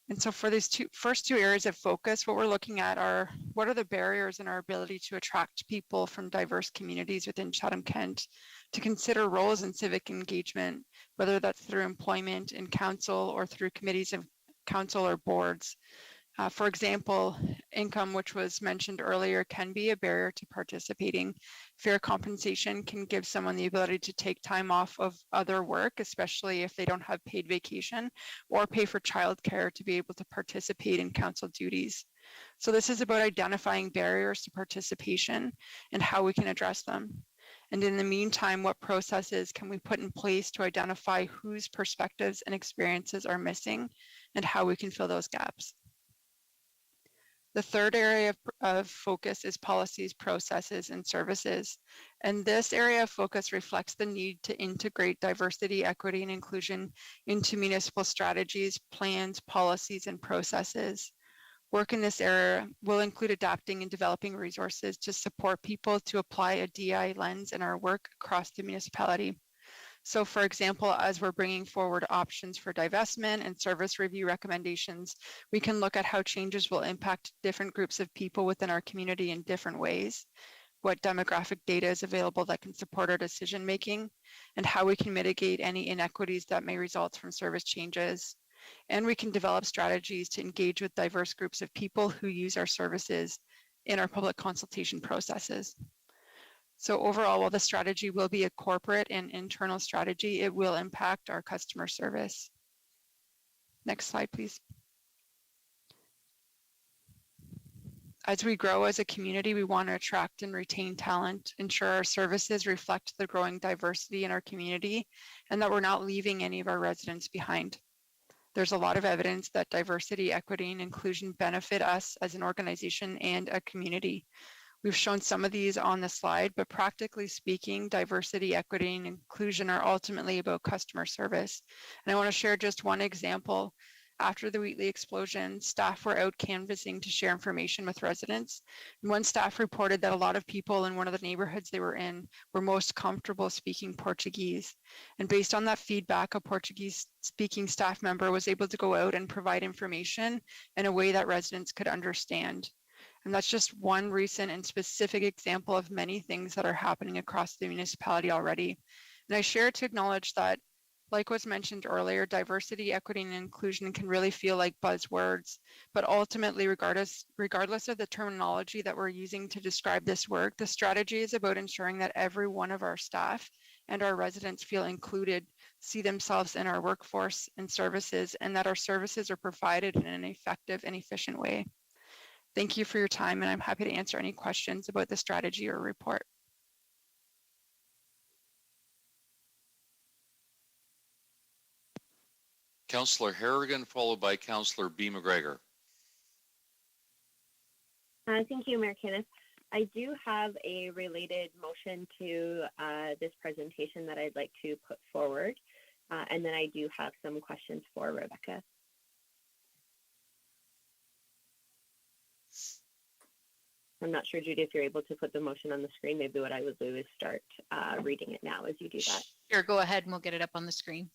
And so for these first two areas of focus, what we're looking at are what are the barriers in our ability to attract people from diverse communities within Chatham-Kent to consider roles in civic engagement, whether that's through employment in council or through committees of council or boards. For example, income, which was mentioned earlier, can be a barrier to participating. Fair compensation can give someone the ability to take time off of other work, especially if they don't have paid vacation, or pay for childcare to be able to participate in council duties. So this is about identifying barriers to participation and how we can address them. And in the meantime, what processes can we put in place to identify whose perspectives and experiences are missing and how we can fill those gaps. The third area of focus is policies, processes, and services. And this area of focus reflects the need to integrate diversity, equity, and inclusion into municipal strategies, plans, policies, and processes. Work in this area will include adapting and developing resources to support people to apply a DI lens in our work across the municipality. So for example, as we're bringing forward options for divestment and service review recommendations, we can look at how changes will impact different groups of people within our community in different ways, what demographic data is available that can support our decision making, and how we can mitigate any inequities that may result from service changes. And we can develop strategies to engage with diverse groups of people who use our services in our public consultation processes. So overall, while the strategy will be a corporate and internal strategy, it will impact our customer service. Next slide, please. As we grow as a community, we want to attract and retain talent, ensure our services reflect the growing diversity in our community, and that we're not leaving any of our residents behind. There's a lot of evidence that diversity, equity, and inclusion benefit us as an organization and a community. We've shown some of these on the slide, but practically speaking, diversity, equity, and inclusion are ultimately about customer service. And I want to share just one example. After the Wheatley explosion, staff were out canvassing to share information with residents. And one staff reported that a lot of people in one of the neighborhoods they were in were most comfortable speaking Portuguese. And based on that feedback, a Portuguese speaking staff member was able to go out and provide information in a way that residents could understand. And that's just one recent and specific example of many things that are happening across the municipality already. And I share to acknowledge that, like was mentioned earlier, diversity, equity, and inclusion can really feel like buzzwords, but ultimately, regardless of the terminology that we're using to describe this work, the strategy is about ensuring that every one of our staff and our residents feel included, see themselves in our workforce and services, and that our services are provided in an effective and efficient way. Thank you for your time, and I'm happy to answer any questions about the strategy or report. Councillor Harrigan, followed by Councillor B. McGregor. Thank you, Mayor Kenneth. I do have a related motion to this presentation that I'd like to put forward, and then I do have some questions for Rebecca. I'm not sure, Judy, if you're able to put the motion on the screen. Maybe what I would do is start reading it now as you do that. Sure, go ahead and we'll get it up on the screen.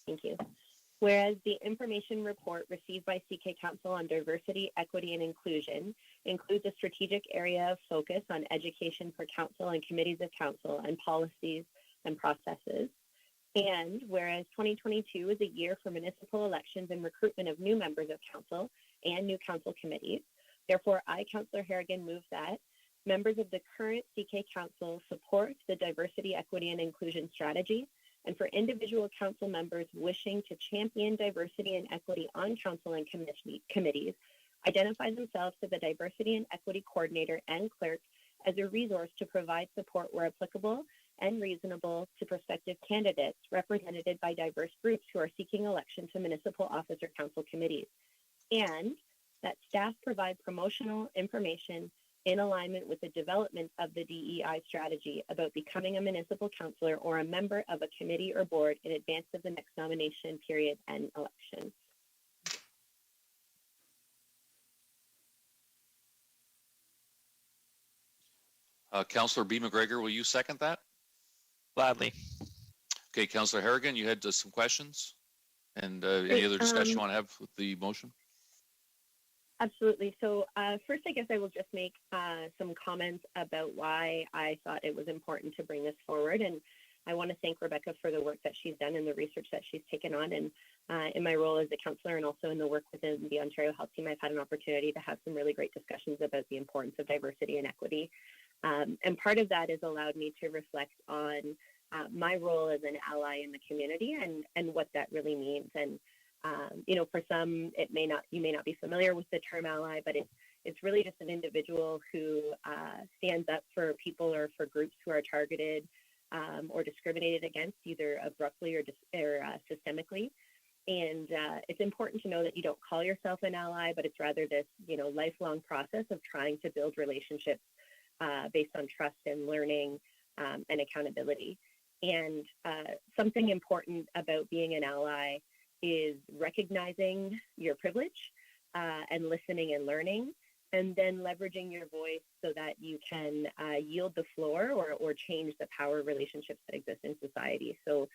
Thank you. Whereas the information report received by CK Council on diversity, equity, and inclusion includes a strategic area of focus on education for council and committees of council and policies and processes. And whereas 2022 is a year for municipal elections and recruitment of new members of council and new council committees, therefore, I, Councillor Harrigan, move that members of the current CK Council support the diversity, equity, and inclusion strategy, and for individual council members wishing to champion diversity and equity on council and committees, identify themselves to the diversity and equity coordinator and clerk as a resource to provide support where applicable and reasonable to prospective candidates represented by diverse groups who are seeking election to municipal office or council committees, and that staff provide promotional information in alignment with the development of the DEI strategy about becoming a municipal councillor or a member of a committee or board in advance of the next nomination period and election. Councillor B. McGregor, will you second that? Gladly. Okay, Councillor Harrigan, you had some questions and any other discussion you want to have with the motion? Absolutely. So first, I guess I will just make some comments about why I thought it was important to bring this forward. And I want to thank Rebecca for the work that she's done and the research that she's taken on. And in my role as a councillor and also in the work within the Ontario Health Team, I've had an opportunity to have some really great discussions about the importance of diversity and equity. And part of that has allowed me to reflect on my role as an ally in the community and what that really means. And you know, for some, you may not be familiar with the term ally, but it's really just an individual who stands up for people or for groups who are targeted or discriminated against, either abruptly or systemically. And it's important to know that you don't call yourself an ally, but it's rather this, you know, lifelong process of trying to build relationships based on trust and learning and accountability. And something important about being an ally is recognizing your privilege and listening and learning, and then leveraging your voice so that you can yield the floor or change the power relationships that exist in society. So,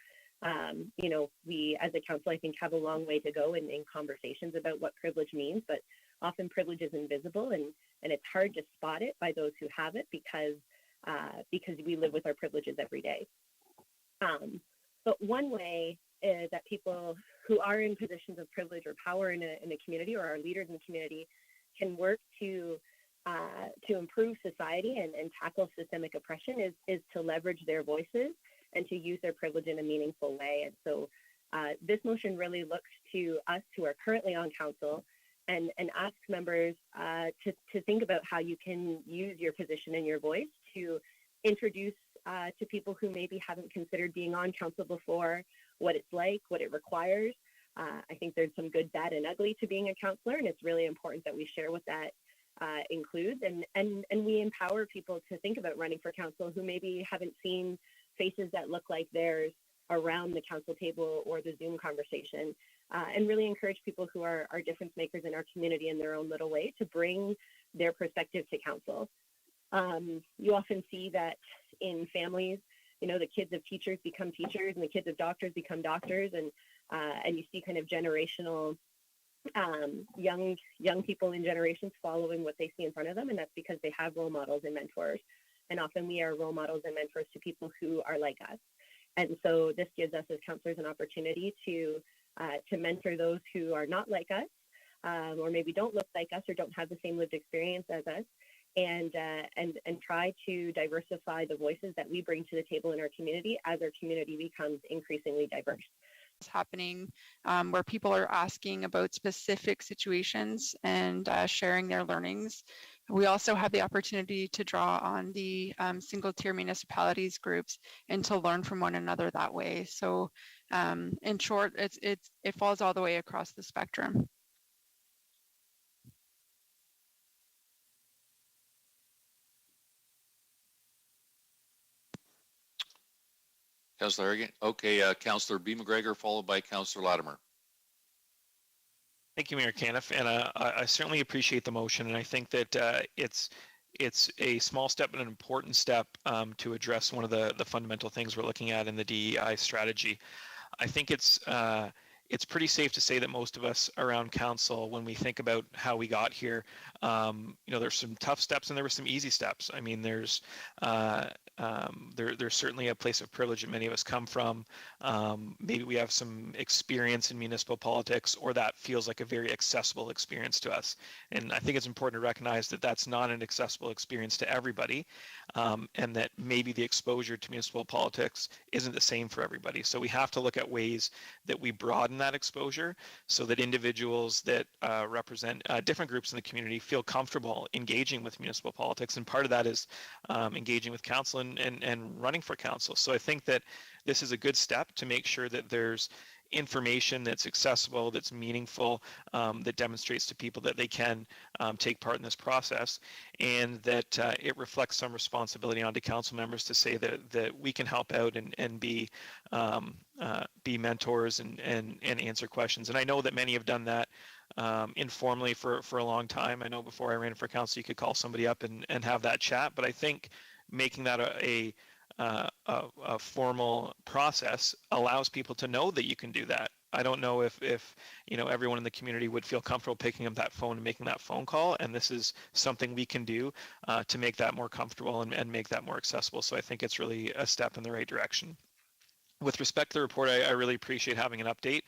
you know, we as a council, I think, have a long way to go in conversations about what privilege means, but often privilege is invisible and it's hard to spot it by those who have it because we live with our privileges every day. But one way that people who are in positions of privilege or power in a community or are leaders in the community can work to improve society and tackle systemic oppression is to leverage their voices and to use their privilege in a meaningful way. And so this motion really looks to us who are currently on council and asks members to think about how you can use your position and your voice to introduce to people who maybe haven't considered being on council before, what it's like, what it requires. I think there's some good, bad, and ugly to being a councillor, and it's really important that we share what that includes, and we empower people to think about running for council who maybe haven't seen faces that look like theirs around the council table or the Zoom conversation. and really encourage people who are difference makers in our community in their own little way to bring their perspective to council. You often see that in families, you know, the kids of teachers become teachers and the kids of doctors become doctors, and you see kind of generational young people in generations following what they see in front of them, and that's because they have role models and mentors. And often we are role models and mentors to people who are like us. And so this gives us as counselors an opportunity to mentor those who are not like us, or maybe don't look like us or don't have the same lived experience as us, and try to diversify the voices that we bring to the table in our community as our community becomes increasingly diverse. Happening where people are asking about specific situations and sharing their learnings. We also have the opportunity to draw on the single tier municipalities groups and to learn from one another that way. So in short, it falls all the way across the spectrum. Councillor Harrigan. Okay, Councillor B. McGregor, followed by Councillor Latimer. Thank you, Mayor Caniff, and I certainly appreciate the motion, and I think that it's a small step but an important step to address one of the fundamental things we're looking at in the DEI strategy. I think it's pretty safe to say that most of us around council, when we think about how we got here, you know, there's some tough steps and there were some easy steps. I mean, there's certainly a place of privilege that many of us come from. Maybe we have some experience in municipal politics, or that feels like a very accessible experience to us. And I think it's important to recognize that that's not an accessible experience to everybody, and that maybe the exposure to municipal politics isn't the same for everybody. So we have to look at ways that we broaden that exposure so that individuals that represent different groups in the community feel comfortable engaging with municipal politics. And part of that is engaging with council and running for council. So I think that this is a good step to make sure that there's information that's accessible, that's meaningful, that demonstrates to people that they can take part in this process, and that it reflects some responsibility onto council members to say that we can help out and be mentors and answer questions. And I know that many have done that informally for a long time. I know before I ran for council, you could call somebody up and have that chat, but I think making that a formal process allows people to know that you can do that. I don't know if you know, everyone in the community would feel comfortable picking up that phone and making that phone call, and this is something we can do to make that more comfortable and make that more accessible. So I think it's really a step in the right direction. With respect to the report, I really appreciate having an update.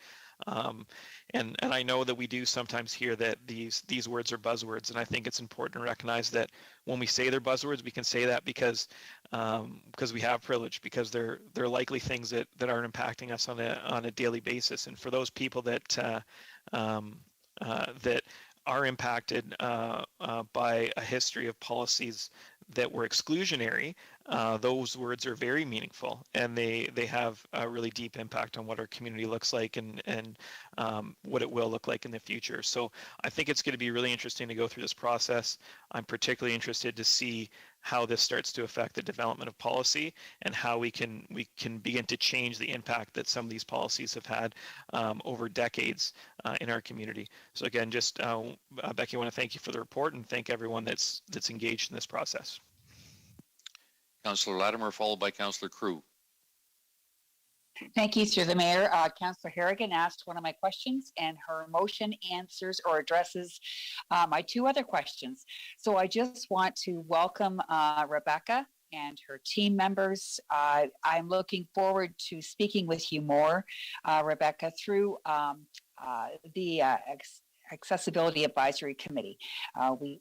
And I know that we do sometimes hear that these words are buzzwords, and I think it's important to recognize that when we say they're buzzwords, we can say that because we have privilege, because they're likely things that are impacting us on a daily basis. And for those people that that are impacted by a history of policies that were exclusionary, those words are very meaningful, and they have a really deep impact on what our community looks like and what it will look like in the future. So I think it's going to be really interesting to go through this process. I'm particularly interested to see how this starts to affect the development of policy and how we can begin to change the impact that some of these policies have had over decades in our community. So again, just Becky, I want to thank you for the report and thank everyone that's engaged in this process. Councillor Latimer, followed by Councillor Crew. Thank you, through the mayor. Councillor Harrigan asked one of my questions, and her motion answers or addresses my two other questions. So I just want to welcome Rebecca and her team members. I'm looking forward to speaking with you more, Rebecca, through the Accessibility Advisory Committee.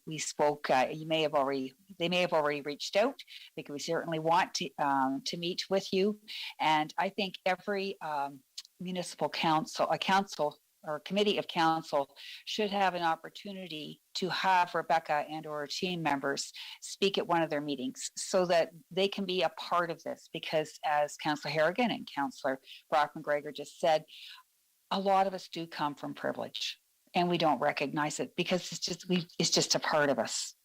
We spoke. They may have already reached out. I think we certainly want to meet with you, and I think every municipal council, a council or committee of council, should have an opportunity to have Rebecca and or team members speak at one of their meetings, so that they can be a part of this. Because as Councillor Harrigan and Councillor Brock McGregor just said, a lot of us do come from privilege, and we don't recognize it because it's just a part of us.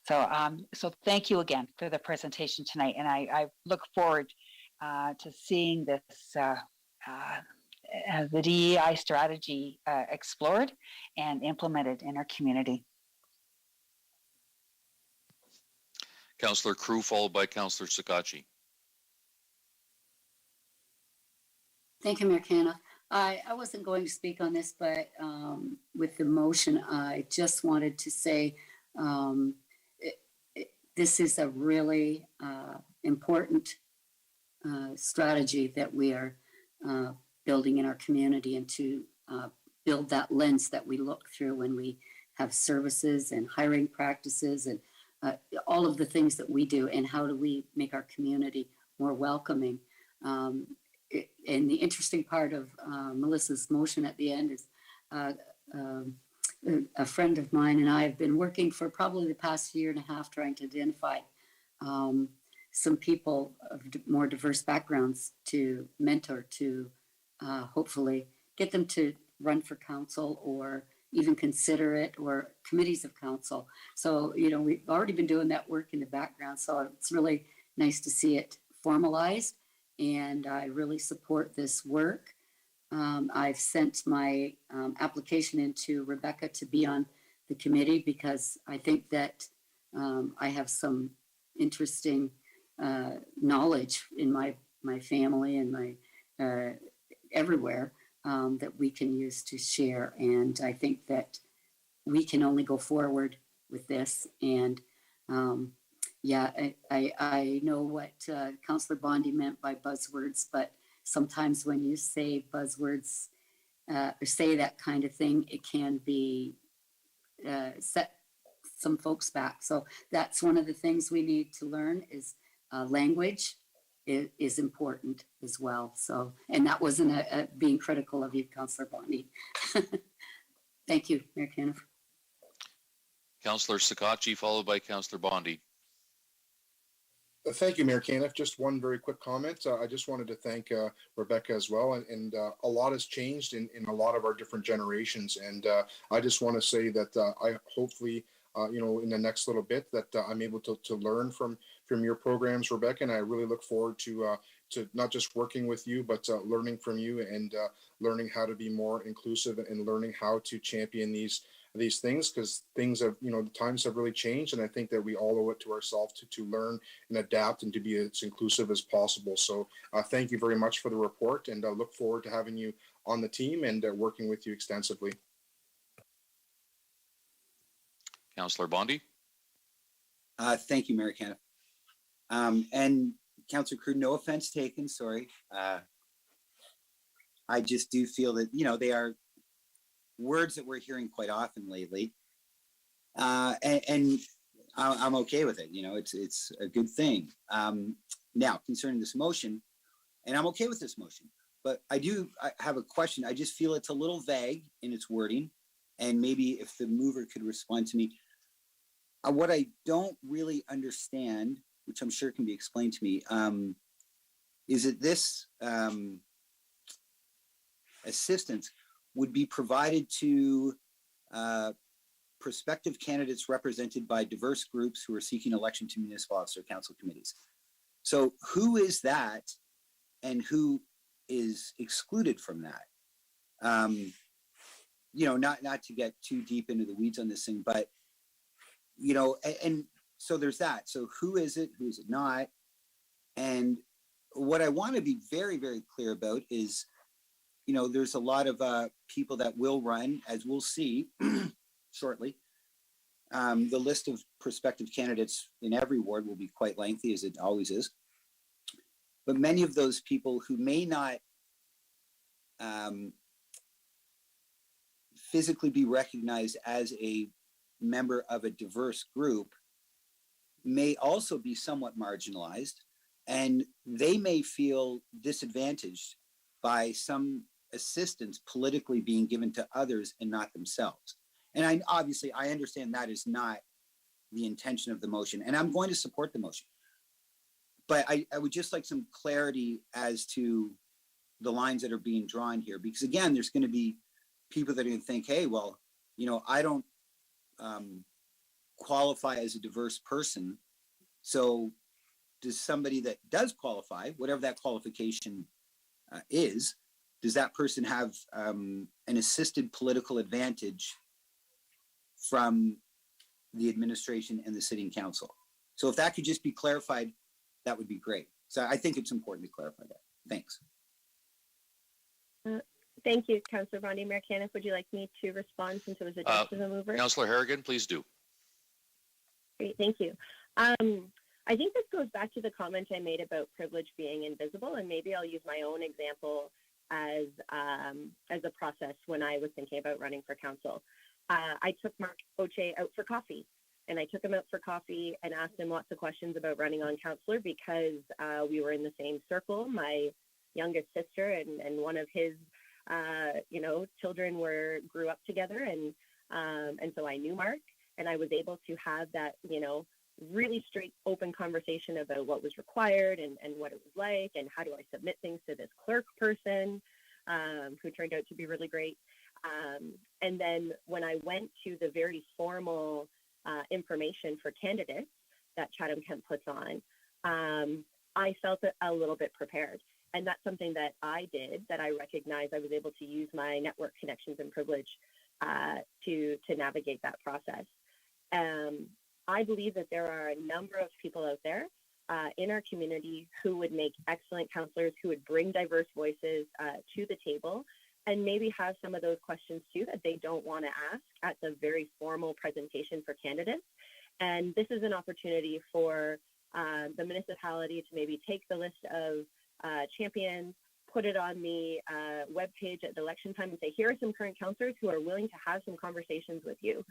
So thank you again for the presentation tonight, and I look forward to seeing this the DEI strategy explored and implemented in our community. Councillor Crew, followed by Councillor Sakachi. Thank you, Mayor Caniff. I wasn't going to speak on this, but with the motion, I just wanted to say this is a really important strategy that we are building in our community, and to build that lens that we look through when we have services and hiring practices and all of the things that we do, and how do we make our community more welcoming. And the interesting part of Melissa's motion at the end is a friend of mine and I have been working for probably the past year and a half trying to identify some people of more diverse backgrounds to mentor, to hopefully get them to run for council or even consider it, or committees of council. So, you know, we've already been doing that work in the background, so it's really nice to see it formalized, and I really support this work. I've sent my application into Rebecca to be on the committee because I think that I have some interesting knowledge in my family and my everywhere that we can use to share. And I think that we can only go forward with this. And yeah, I know what Councillor Bondi meant by buzzwords, but sometimes when you say buzzwords or say that kind of thing, it can be set some folks back. So that's one of the things we need to learn is language is important as well. So, and that wasn't being critical of you, Councillor Bondi. Thank you, Mayor Caniff. Councillor Sakachi, followed by Councillor Bondi. Thank you, Mayor Caniff. Just one very quick comment. I just wanted to thank Rebecca as well. And a lot has changed in a lot of our different generations. And I just want to say that I hopefully, you know, in the next little bit that I'm able to learn from your programs, Rebecca. And I really look forward to not just working with you, but learning from you and learning how to be more inclusive and learning how to champion these things, because things have, you know, the times have really changed, and I think that we all owe it to ourselves to learn and adapt and to be as inclusive as possible. So thank you very much for the report, and I look forward to having you on the team and working with you extensively. Councillor Bondi. Thank you, Mayor Caniff. And Councillor Crew, no offense taken, sorry. I just do feel that, you know, they are words that we're hearing quite often lately. And I'm okay with it. You know, it's a good thing. Now, concerning this motion, and I'm okay with this motion, but I have a question. I just feel it's a little vague in its wording, and maybe if the mover could respond to me. What I don't really understand, which I'm sure can be explained to me, is that this assistance would be provided to prospective candidates represented by diverse groups who are seeking election to municipal officer council committees. So who is that and who is excluded from that? You know, not to get too deep into the weeds on this thing, but, you know, and so there's that. So who is it? Who is it not? And what I want to be very, very clear about is, you know, there's a lot of people that will run, as we'll see shortly. The list of prospective candidates in every ward will be quite lengthy, as it always is. But many of those people who may not physically be recognized as a member of a diverse group may also be somewhat marginalized, and they may feel disadvantaged by some assistance politically being given to others and not themselves. And I understand that is not the intention of the motion, and I'm going to support the motion. But I would just like some clarity as to the lines that are being drawn here, because again, there's going to be people that are going to think, hey, well, you know, I don't qualify as a diverse person. So does somebody that does qualify, whatever that qualification is, does that person have an assisted political advantage from the administration and the sitting council? So if that could just be clarified, that would be great. So I think it's important to clarify that. Thanks. Thank you, Councillor Bondi. Mayor Caniff, would you like me to respond since it was addressed to the mover? Councillor Harrigan, please do. Great, thank you. I think this goes back to the comment I made about privilege being invisible, and maybe I'll use my own example as a process when I was thinking about running for council. I took Mark Oche out for coffee, and I took him out for coffee and asked him lots of questions about running on councillor because we were in the same circle. My youngest sister and one of his children grew up together, and so I knew Mark, and I was able to have that really straight, open conversation about what was required and what it was like, and how do I submit things to this clerk person who turned out to be really great. And then when I went to the very formal information for candidates that Chatham-Kent puts on, I felt a little bit prepared. And that's something that I did, that I recognized I was able to use my network connections and privilege to navigate that process. I believe that there are a number of people out there in our community who would make excellent counselors, who would bring diverse voices to the table, and maybe have some of those questions too that they don't want to ask at the very formal presentation for candidates. And this is an opportunity for the municipality to maybe take the list of champions, put it on the webpage at the election time and say, here are some current counselors who are willing to have some conversations with you.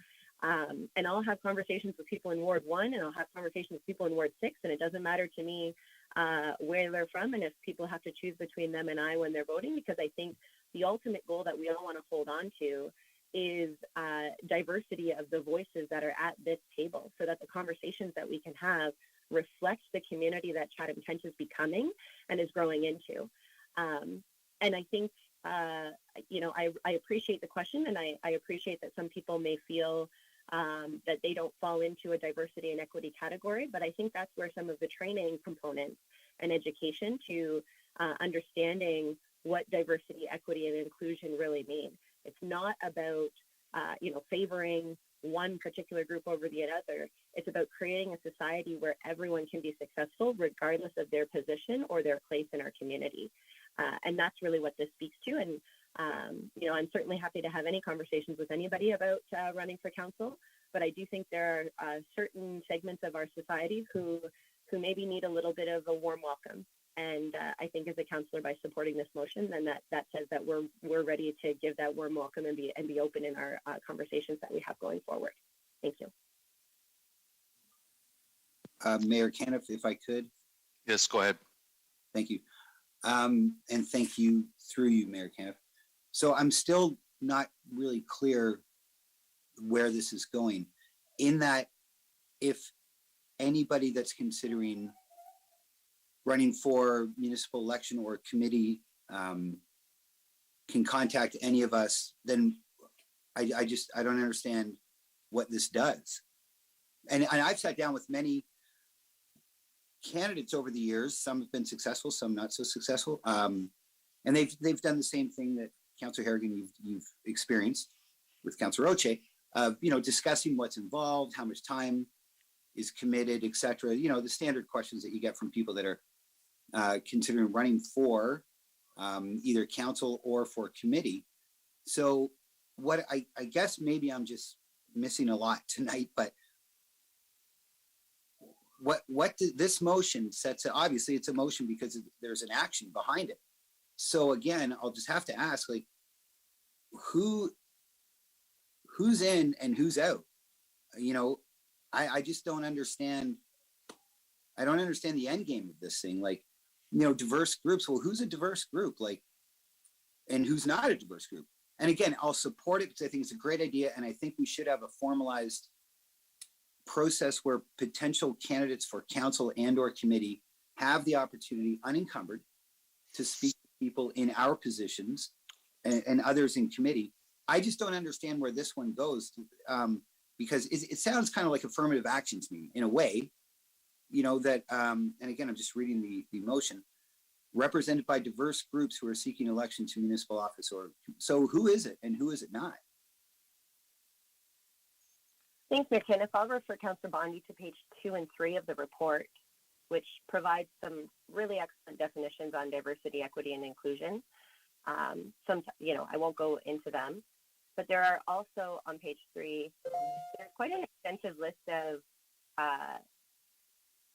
And I'll have conversations with people in Ward 1, and I'll have conversations with people in Ward 6, and it doesn't matter to me where they're from and if people have to choose between them and I when they're voting, because I think the ultimate goal that we all want to hold on to is diversity of the voices that are at this table, so that the conversations that we can have reflect the community that Chatham-Kent is becoming and is growing into. And I think, I appreciate the question, and I appreciate that some people may feel that they don't fall into a diversity and equity category, but I think that's where some of the training components and education to understanding what diversity, equity, and inclusion really mean. It's not about, favoring one particular group over the other. It's about creating a society where everyone can be successful regardless of their position or their place in our community. And that's really what this speaks to. And, I'm certainly happy to have any conversations with anybody about running for council, but I do think there are certain segments of our society who maybe need a little bit of a warm welcome. And I think as a councillor, by supporting this motion, then that says that we're ready to give that warm welcome and be open in our conversations that we have going forward. Thank you. Mayor Caniff, if I could. Yes, go ahead. Thank you. And thank you through you, Mayor Caniff. So I'm still not really clear where this is going, in that if anybody that's considering running for municipal election or committee can contact any of us, then I don't understand what this does. And I've sat down with many candidates over the years. Some have been successful, some not so successful. And they've done the same thing that Councillor Harrigan you've experienced with Councillor Oche, discussing what's involved, how much time is committed, et cetera. The standard questions that you get from people that are considering running for either council or for committee. So what I guess maybe I'm just missing a lot tonight, but what this motion sets, obviously it's a motion because there's an action behind it. So again, I'll just have to ask, like, who's in and who's out? I just don't understand. I don't understand the end game of this thing. Like, diverse groups. Well, who's a diverse group? Like, and who's not a diverse group? And again, I'll support it because I think it's a great idea. And I think we should have a formalized process where potential candidates for council and or committee have the opportunity, unencumbered, to speak to people in our positions and others in committee. I just don't understand where this one goes, because it sounds kind of like affirmative action to me in a way, and again, I'm just reading the motion, represented by diverse groups who are seeking election to municipal office. Or so who is it and who is it not? Thanks, Mayor Kenneth. I'll refer Councillor Bondi to page 2 and 3 of the report, which provides some really excellent definitions on diversity, equity, and inclusion. I won't go into them, but there are also on page 3, there's quite an extensive list of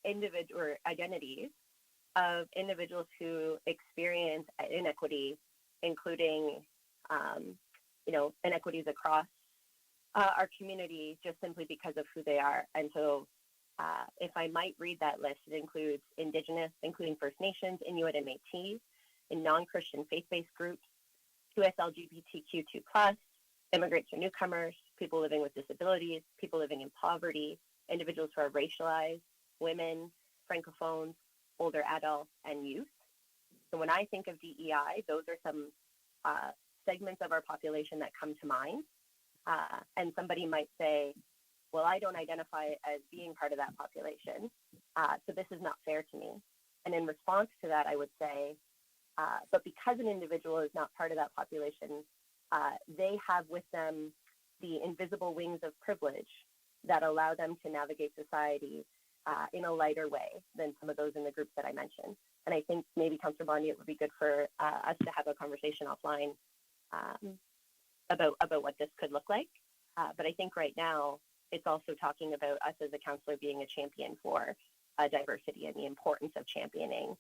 individual or identities of individuals who experience inequity, including, inequities across our community just simply because of who they are. And so if I might read that list, it includes Indigenous, including First Nations, Inuit and Métis, in non-Christian faith-based groups, QS LGBTQ2+, immigrants or newcomers, people living with disabilities, people living in poverty, individuals who are racialized, women, francophones, older adults, and youth. So when I think of DEI, those are some segments of our population that come to mind. And somebody might say, well, I don't identify as being part of that population, so this is not fair to me. And in response to that, I would say, but because an individual is not part of that population, they have with them the invisible wings of privilege that allow them to navigate society in a lighter way than some of those in the groups that I mentioned. And I think maybe, Councillor Bondi, it would be good for us to have a conversation offline about what this could look like. But I think right now, it's also talking about us as a councillor being a champion for diversity and the importance of championing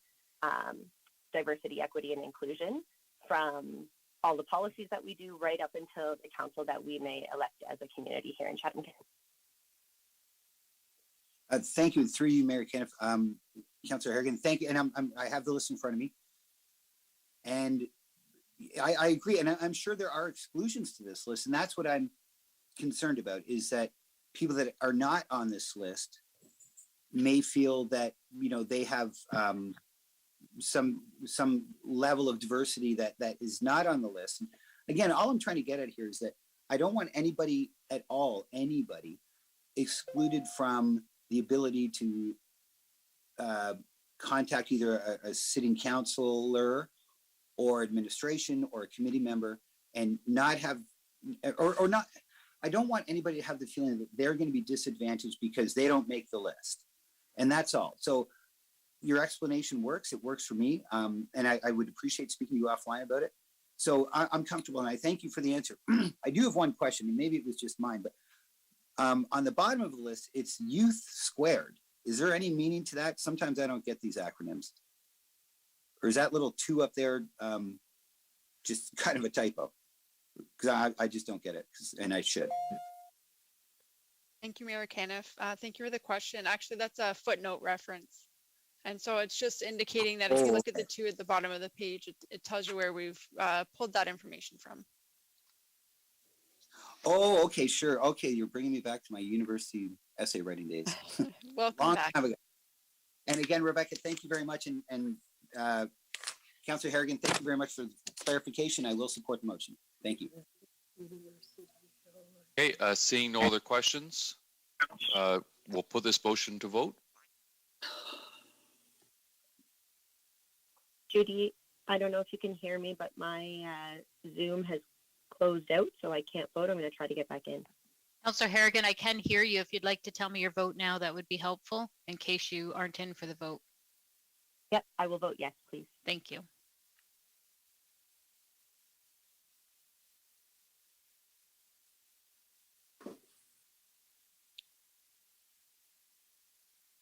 diversity, equity, and inclusion from all the policies that we do right up until the council that we may elect as a community here in Chatham-Kent. Thank you. Through you, Mayor Kenneth. Councillor Harrigan, thank you. And I have the list in front of me. And I agree. And I'm sure there are exclusions to this list. And that's what I'm concerned about, is that people that are not on this list may feel that, they have some level of diversity that is not on the list. And again, all I'm trying to get at here is that I don't want anybody at all, excluded from the ability to contact either a sitting councillor or administration or a committee member and not have, or not, I don't want anybody to have the feeling that they're going to be disadvantaged because they don't make the list. And that's all. So your explanation works. It works for me. And I would appreciate speaking to you offline about it. So I'm comfortable, and I thank you for the answer. I do have one question, and maybe it was just mine, but on the bottom of the list, it's youth squared. Is there any meaning to that? Sometimes I don't get these acronyms. Or is that little 2 up there just kind of a typo? Because I just don't get it, and I should. Thank you, Mayor Caniff. Thank you for the question. Actually, that's a footnote reference. And so it's just indicating that if you look at the 2 at the bottom of the page, it tells you where we've pulled that information from. Oh, okay, sure. Okay, you're bringing me back to my university essay writing days. Welcome back. And again, Rebecca, thank you very much. And Councillor Harrigan, thank you very much for the clarification. I will support the motion. Thank you. Okay, seeing no other questions, we'll put this motion to vote. Judy, I don't know if you can hear me, but my Zoom has closed out, so I can't vote. I'm going to try to get back in. Councillor Harrigan, I can hear you. If you'd like to tell me your vote now, that would be helpful in case you aren't in for the vote. Yep, I will vote yes, please. Thank you.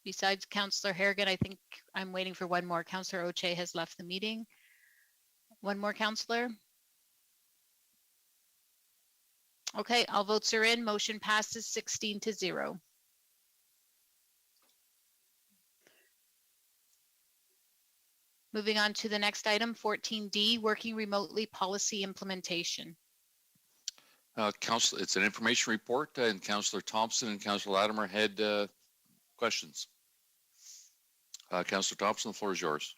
Besides Councillor Harrigan, I think I'm waiting for one more. Councillor Oche has left the meeting. One more councillor. Okay, all votes are in. Motion passes 16-0. Moving on to the next item, 14D, working remotely policy implementation. Council, it's an information report, and Councillor Thompson and Councillor Latimer had questions. Councillor Thompson, the floor is yours.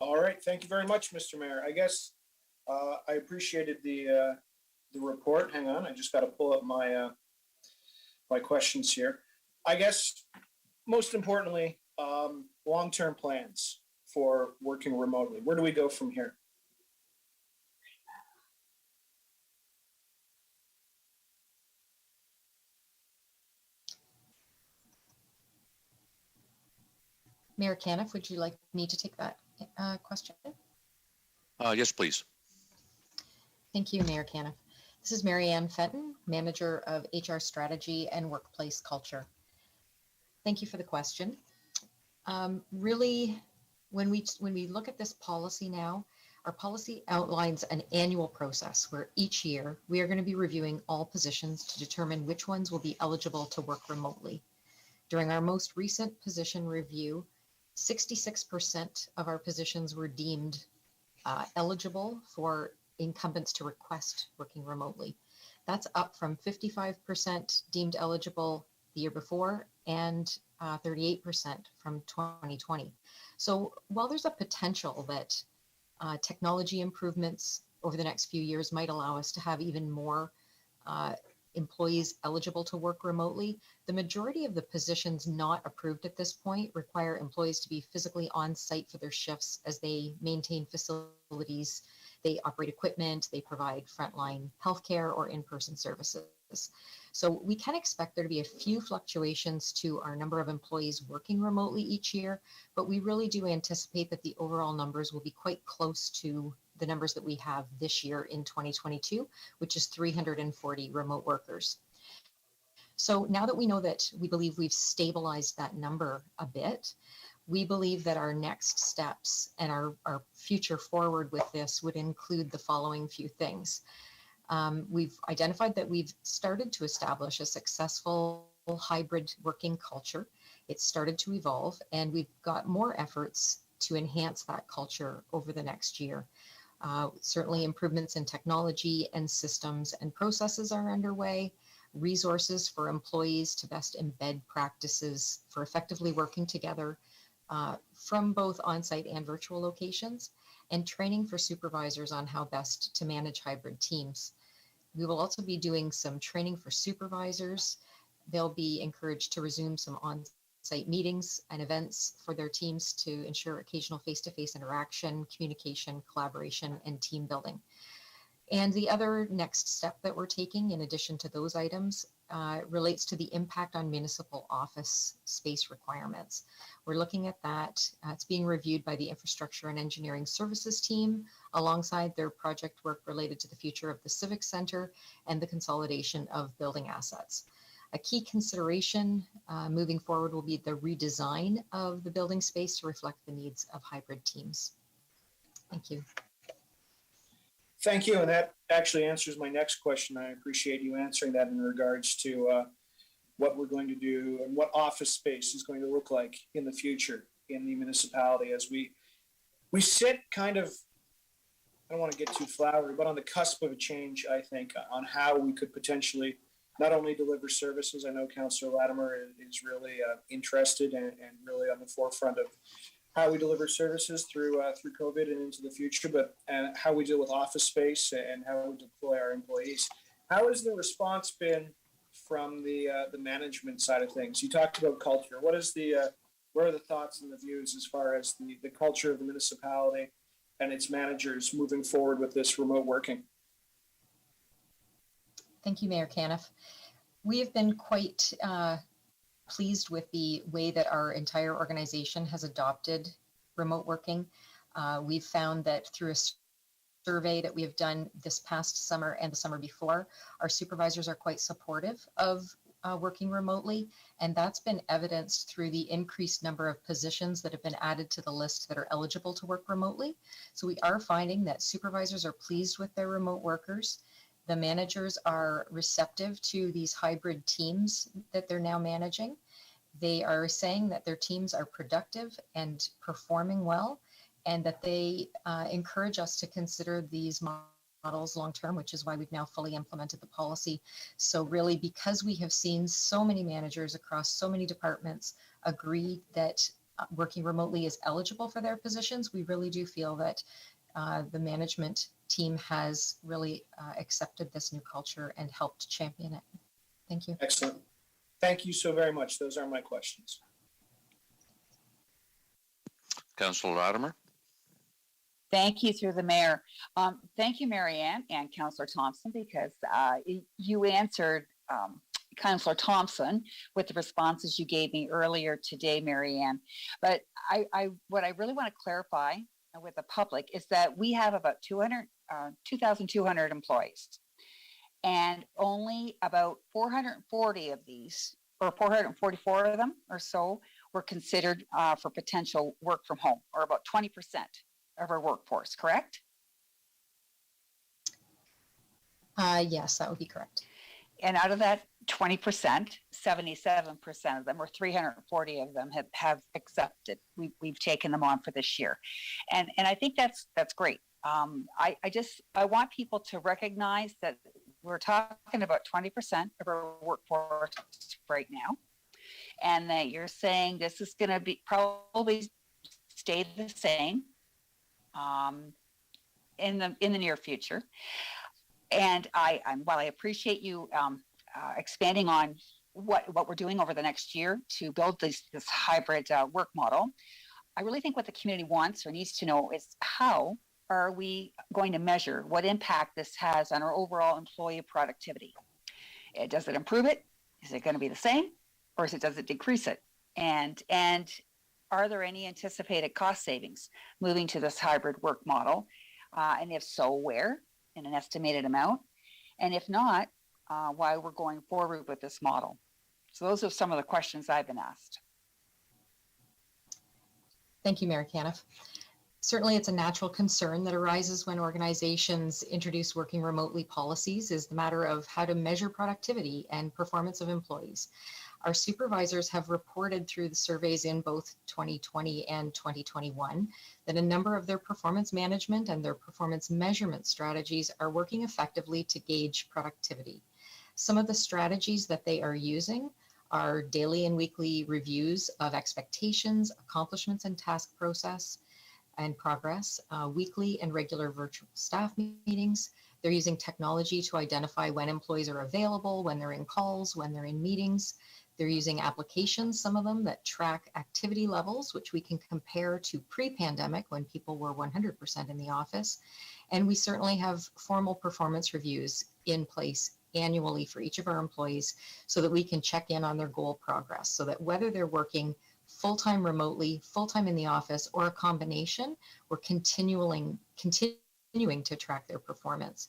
All right, thank you very much, Mr. Mayor. I guess I appreciated the report. Hang on, I just got to pull up my my questions here. I guess most importantly, long-term plans. for working remotely? Where do we go from here? Mayor Caniff, would you like me to take that question? Yes, please. Thank you, Mayor Caniff. This is Mary Ann Fenton, Manager of HR Strategy and Workplace Culture. Thank you for the question. Really, when we look at this policy now, our policy outlines an annual process where each year we are going to be reviewing all positions to determine which ones will be eligible to work remotely. During our most recent position review, 66% of our positions were deemed eligible for incumbents to request working remotely. That's up from 55% deemed eligible the year before and 38% from 2020. So while there's a potential that technology improvements over the next few years might allow us to have even more employees eligible to work remotely, the majority of the positions not approved at this point require employees to be physically on site for their shifts as they maintain facilities, they operate equipment, they provide frontline healthcare or in-person services. So we can expect there to be a few fluctuations to our number of employees working remotely each year, but we really do anticipate that the overall numbers will be quite close to the numbers that we have this year in 2022, which is 340 remote workers. So now that we know that we believe we've stabilized that number a bit, we believe that our next steps and our future forward with this would include the following few things. We've identified that we've started to establish a successful hybrid working culture. It's started to evolve, and we've got more efforts to enhance that culture over the next year. Certainly improvements in technology and systems and processes are underway. Resources for employees to best embed practices for effectively working together from both on-site and virtual locations, and training for supervisors on how best to manage hybrid teams. We will also be doing some training for supervisors. They'll be encouraged to resume some on-site meetings and events for their teams to ensure occasional face-to-face interaction, communication, collaboration, and team building. And the other next step that we're taking, in addition to those items, relates to the impact on municipal office space requirements. We're looking at that. It's being reviewed by the Infrastructure and Engineering Services team, alongside their project work related to the future of the Civic Center and the consolidation of building assets. A key consideration moving forward will be the redesign of the building space to reflect the needs of hybrid teams. Thank you. Thank you, and that actually answers my next question. I appreciate you answering that in regards to what we're going to do and what office space is going to look like in the future in the municipality as we sit kind of, I don't want to get too flowery, but on the cusp of a change, I think, on how we could potentially not only deliver services. I know Councillor Latimer is really interested and really on the forefront of how we deliver services through COVID and into the future, but how we deal with office space and how we deploy our employees. How has the response been from the management side of things? You talked about culture. What are the thoughts and the views as far as the culture of the municipality and its managers moving forward with this remote working? Thank you, Mayor Caniff. We have been quite pleased with the way that our entire organization has adopted remote working. We've found that through a survey that we have done this past summer and the summer before, our supervisors are quite supportive of working remotely, and that's been evidenced through the increased number of positions that have been added to the list that are eligible to work remotely. So we are finding that supervisors are pleased with their remote workers. The managers are receptive to these hybrid teams that they're now managing. They are saying that their teams are productive and performing well, and that they encourage us to consider these models long-term, which is why we've now fully implemented the policy. So really, because we have seen so many managers across so many departments agree that working remotely is eligible for their positions, we really do feel that the management team has really accepted this new culture and helped champion it. Thank you. Excellent. Thank you so very much. Those are my questions. Councillor Latimer. Thank you through the mayor. Thank you, Marianne and Councillor Thompson, because you answered Councillor Thompson with the responses you gave me earlier today, Marianne. But what I really want to clarify with the public is that we have about 2,200 employees, and only about 440 of these, or 444 of them or so, were considered for potential work from home, or about 20% of our workforce, correct? Yes, that would be correct. And out of that 20%, 77% of them, or 340 of them, have accepted. We've taken them on for this year, and I think that's great. I want people to recognize that we're talking about 20% of our workforce right now, and that you're saying this is going to be probably stay the same in the near future. And while I appreciate you expanding on what we're doing over the next year to build this hybrid work model, I really think what the community wants or needs to know is how are we going to measure what impact this has on our overall employee productivity? Does it improve it? Is it going to be the same, or does it decrease it? And are there any anticipated cost savings moving to this hybrid work model? And if so, where, in an estimated amount? And if not, why we're going forward with this model? So those are some of the questions I've been asked. Thank you, Mayor Caniff. Certainly, it's a natural concern that arises when organizations introduce working remotely policies is the matter of how to measure productivity and performance of employees. Our supervisors have reported through the surveys in both 2020 and 2021 that a number of their performance management and their performance measurement strategies are working effectively to gauge productivity. Some of the strategies that they are using are daily and weekly reviews of expectations, accomplishments, and task process and progress, weekly and regular virtual staff meetings. They're using technology to identify when employees are available, when they're in calls, when they're in meetings. They're using applications, some of them, that track activity levels, which we can compare to pre-pandemic when people were 100% in the office. And we certainly have formal performance reviews in place annually for each of our employees so that we can check in on their goal progress, so that whether they're working full-time remotely, full-time in the office, or a combination, we're continuing to track their performance.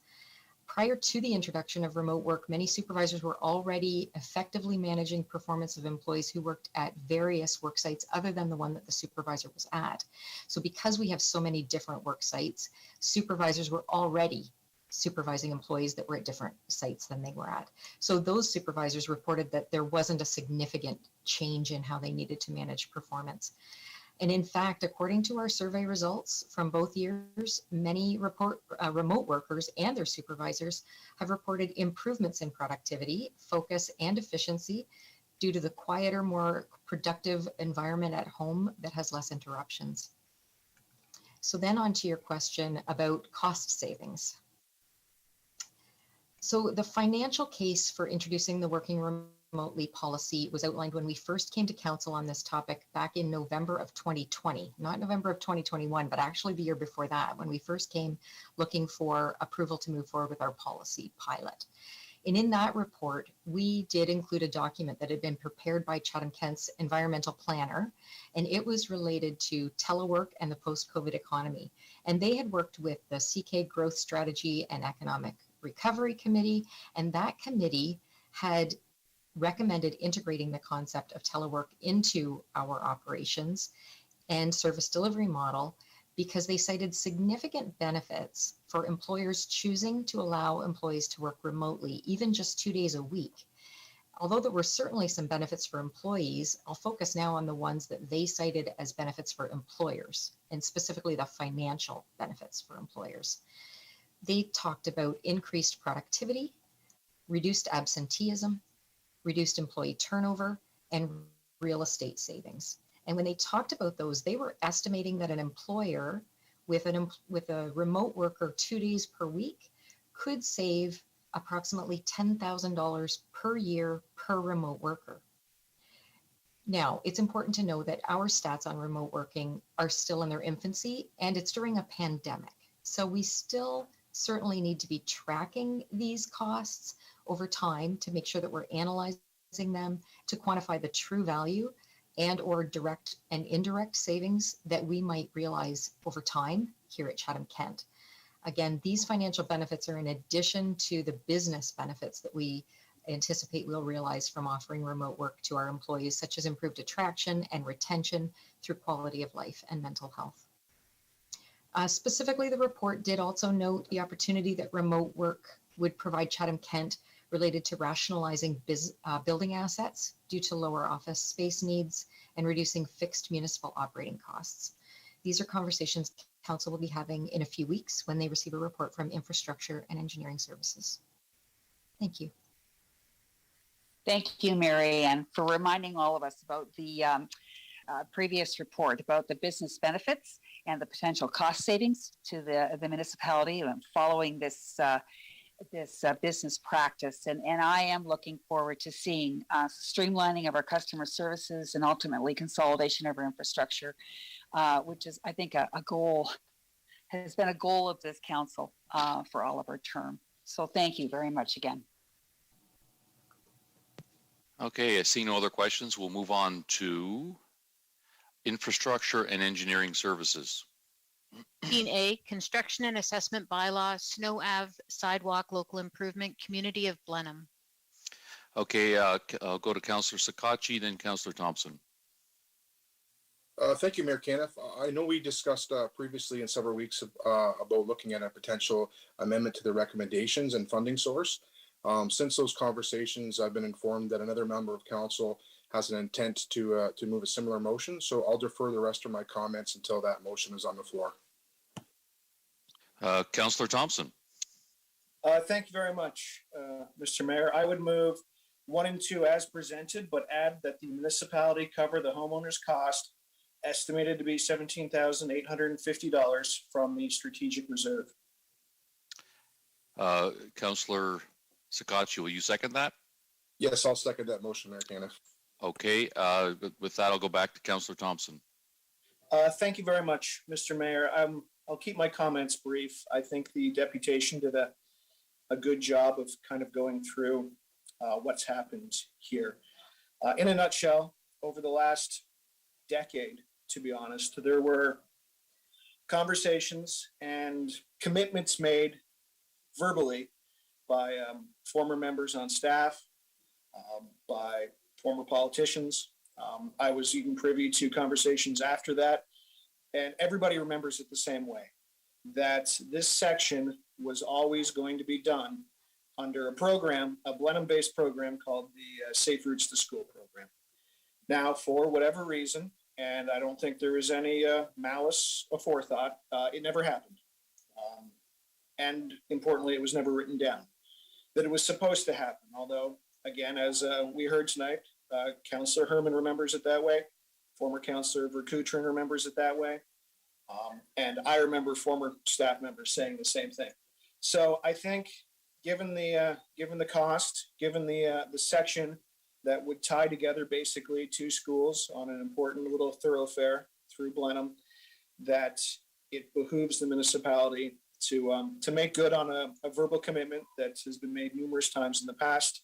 Prior to the introduction of remote work, many supervisors were already effectively managing performance of employees who worked at various work sites other than the one that the supervisor was at. So because we have so many different work sites, supervisors were already supervising employees that were at different sites than they were at. So those supervisors reported that there wasn't a significant change in how they needed to manage performance. And in fact, according to our survey results from both years, many remote workers and their supervisors have reported improvements in productivity, focus, and efficiency due to the quieter, more productive environment at home that has less interruptions. So then on to your question about cost savings. So the financial case for introducing the working remotely policy was outlined when we first came to council on this topic back in November of 2020, not November of 2021, but actually the year before that, when we first came looking for approval to move forward with our policy pilot. And in that report, we did include a document that had been prepared by Chatham-Kent's environmental planner, and it was related to telework and the post-COVID economy. And they had worked with the CK Growth Strategy and Economic Recovery Committee, and that committee had recommended integrating the concept of telework into our operations and service delivery model because they cited significant benefits for employers choosing to allow employees to work remotely, even just 2 days a week. Although there were certainly some benefits for employees, I'll focus now on the ones that they cited as benefits for employers, and specifically the financial benefits for employers. They talked about increased productivity, reduced absenteeism, reduced employee turnover, and real estate savings. And when they talked about those, they were estimating that an employer with a remote worker 2 days per week could save approximately $10,000 per year per remote worker. Now, it's important to know that our stats on remote working are still in their infancy, and it's during a pandemic. So we still certainly need to be tracking these costs over time to make sure that we're analyzing them to quantify the true value and or direct and indirect savings that we might realize over time here at Chatham-Kent. Again, these financial benefits are in addition to the business benefits that we anticipate we'll realize from offering remote work to our employees, such as improved attraction and retention through quality of life and mental health. Specifically, the report did also note the opportunity that remote work would provide Chatham-Kent related to rationalizing building assets due to lower office space needs and reducing fixed municipal operating costs. These are conversations Council will be having in a few weeks when they receive a report from Infrastructure and Engineering Services. Thank you. Thank you, Mary Ann, for reminding all of us about the previous report about the business benefits and the potential cost savings to the municipality following this business practice. And I am looking forward to seeing streamlining of our customer services and ultimately consolidation of our infrastructure, which is, I think, has been a goal of this council for all of our term. So thank you very much again. Okay, I see no other questions. We'll move on to Infrastructure and Engineering Services. 15A, Construction and Assessment Bylaw, Snow Ave Sidewalk Local Improvement, Community of Blenheim. Okay, I'll go to Councillor Sakachi, then Councillor Thompson. Thank you, Mayor Caniff. I know we discussed previously in several weeks about looking at a potential amendment to the recommendations and funding source. Since those conversations, I've been informed that another member of council has an intent to move a similar motion. So I'll defer the rest of my comments until that motion is on the floor. Councillor Thompson. Thank you very much, Mr. Mayor. I would move 1 and 2 as presented, but add that the municipality cover the homeowner's cost estimated to be $17,850 from the strategic reserve. Councillor Sakachi, will you second that? Yes, I'll second that motion, Mayor Caniff. Okay, with that, I'll go back to Councillor Thompson. Thank you very much, Mr. Mayor. I'll keep my comments brief. I think the deputation did a good job of kind of going through what's happened here. In a nutshell, over the last decade, to be honest, there were conversations and commitments made verbally by former members on staff, by former politicians. I was even privy to conversations after that, and everybody remembers it the same way, that this section was always going to be done under a program, a Blenheim-based program called the Safe Routes to School program. Now, for whatever reason, and I don't think there is any malice aforethought, it never happened. And importantly, it was never written down that it was supposed to happen. Although, again, as we heard tonight, Councillor Herman remembers it that way. Former Councillor Vercoutrin remembers it that way. And I remember former staff members saying the same thing. So I think given the cost, given the section that would tie together basically 2 schools on an important little thoroughfare through Blenheim, that it behooves the municipality to make good on a verbal commitment that has been made numerous times in the past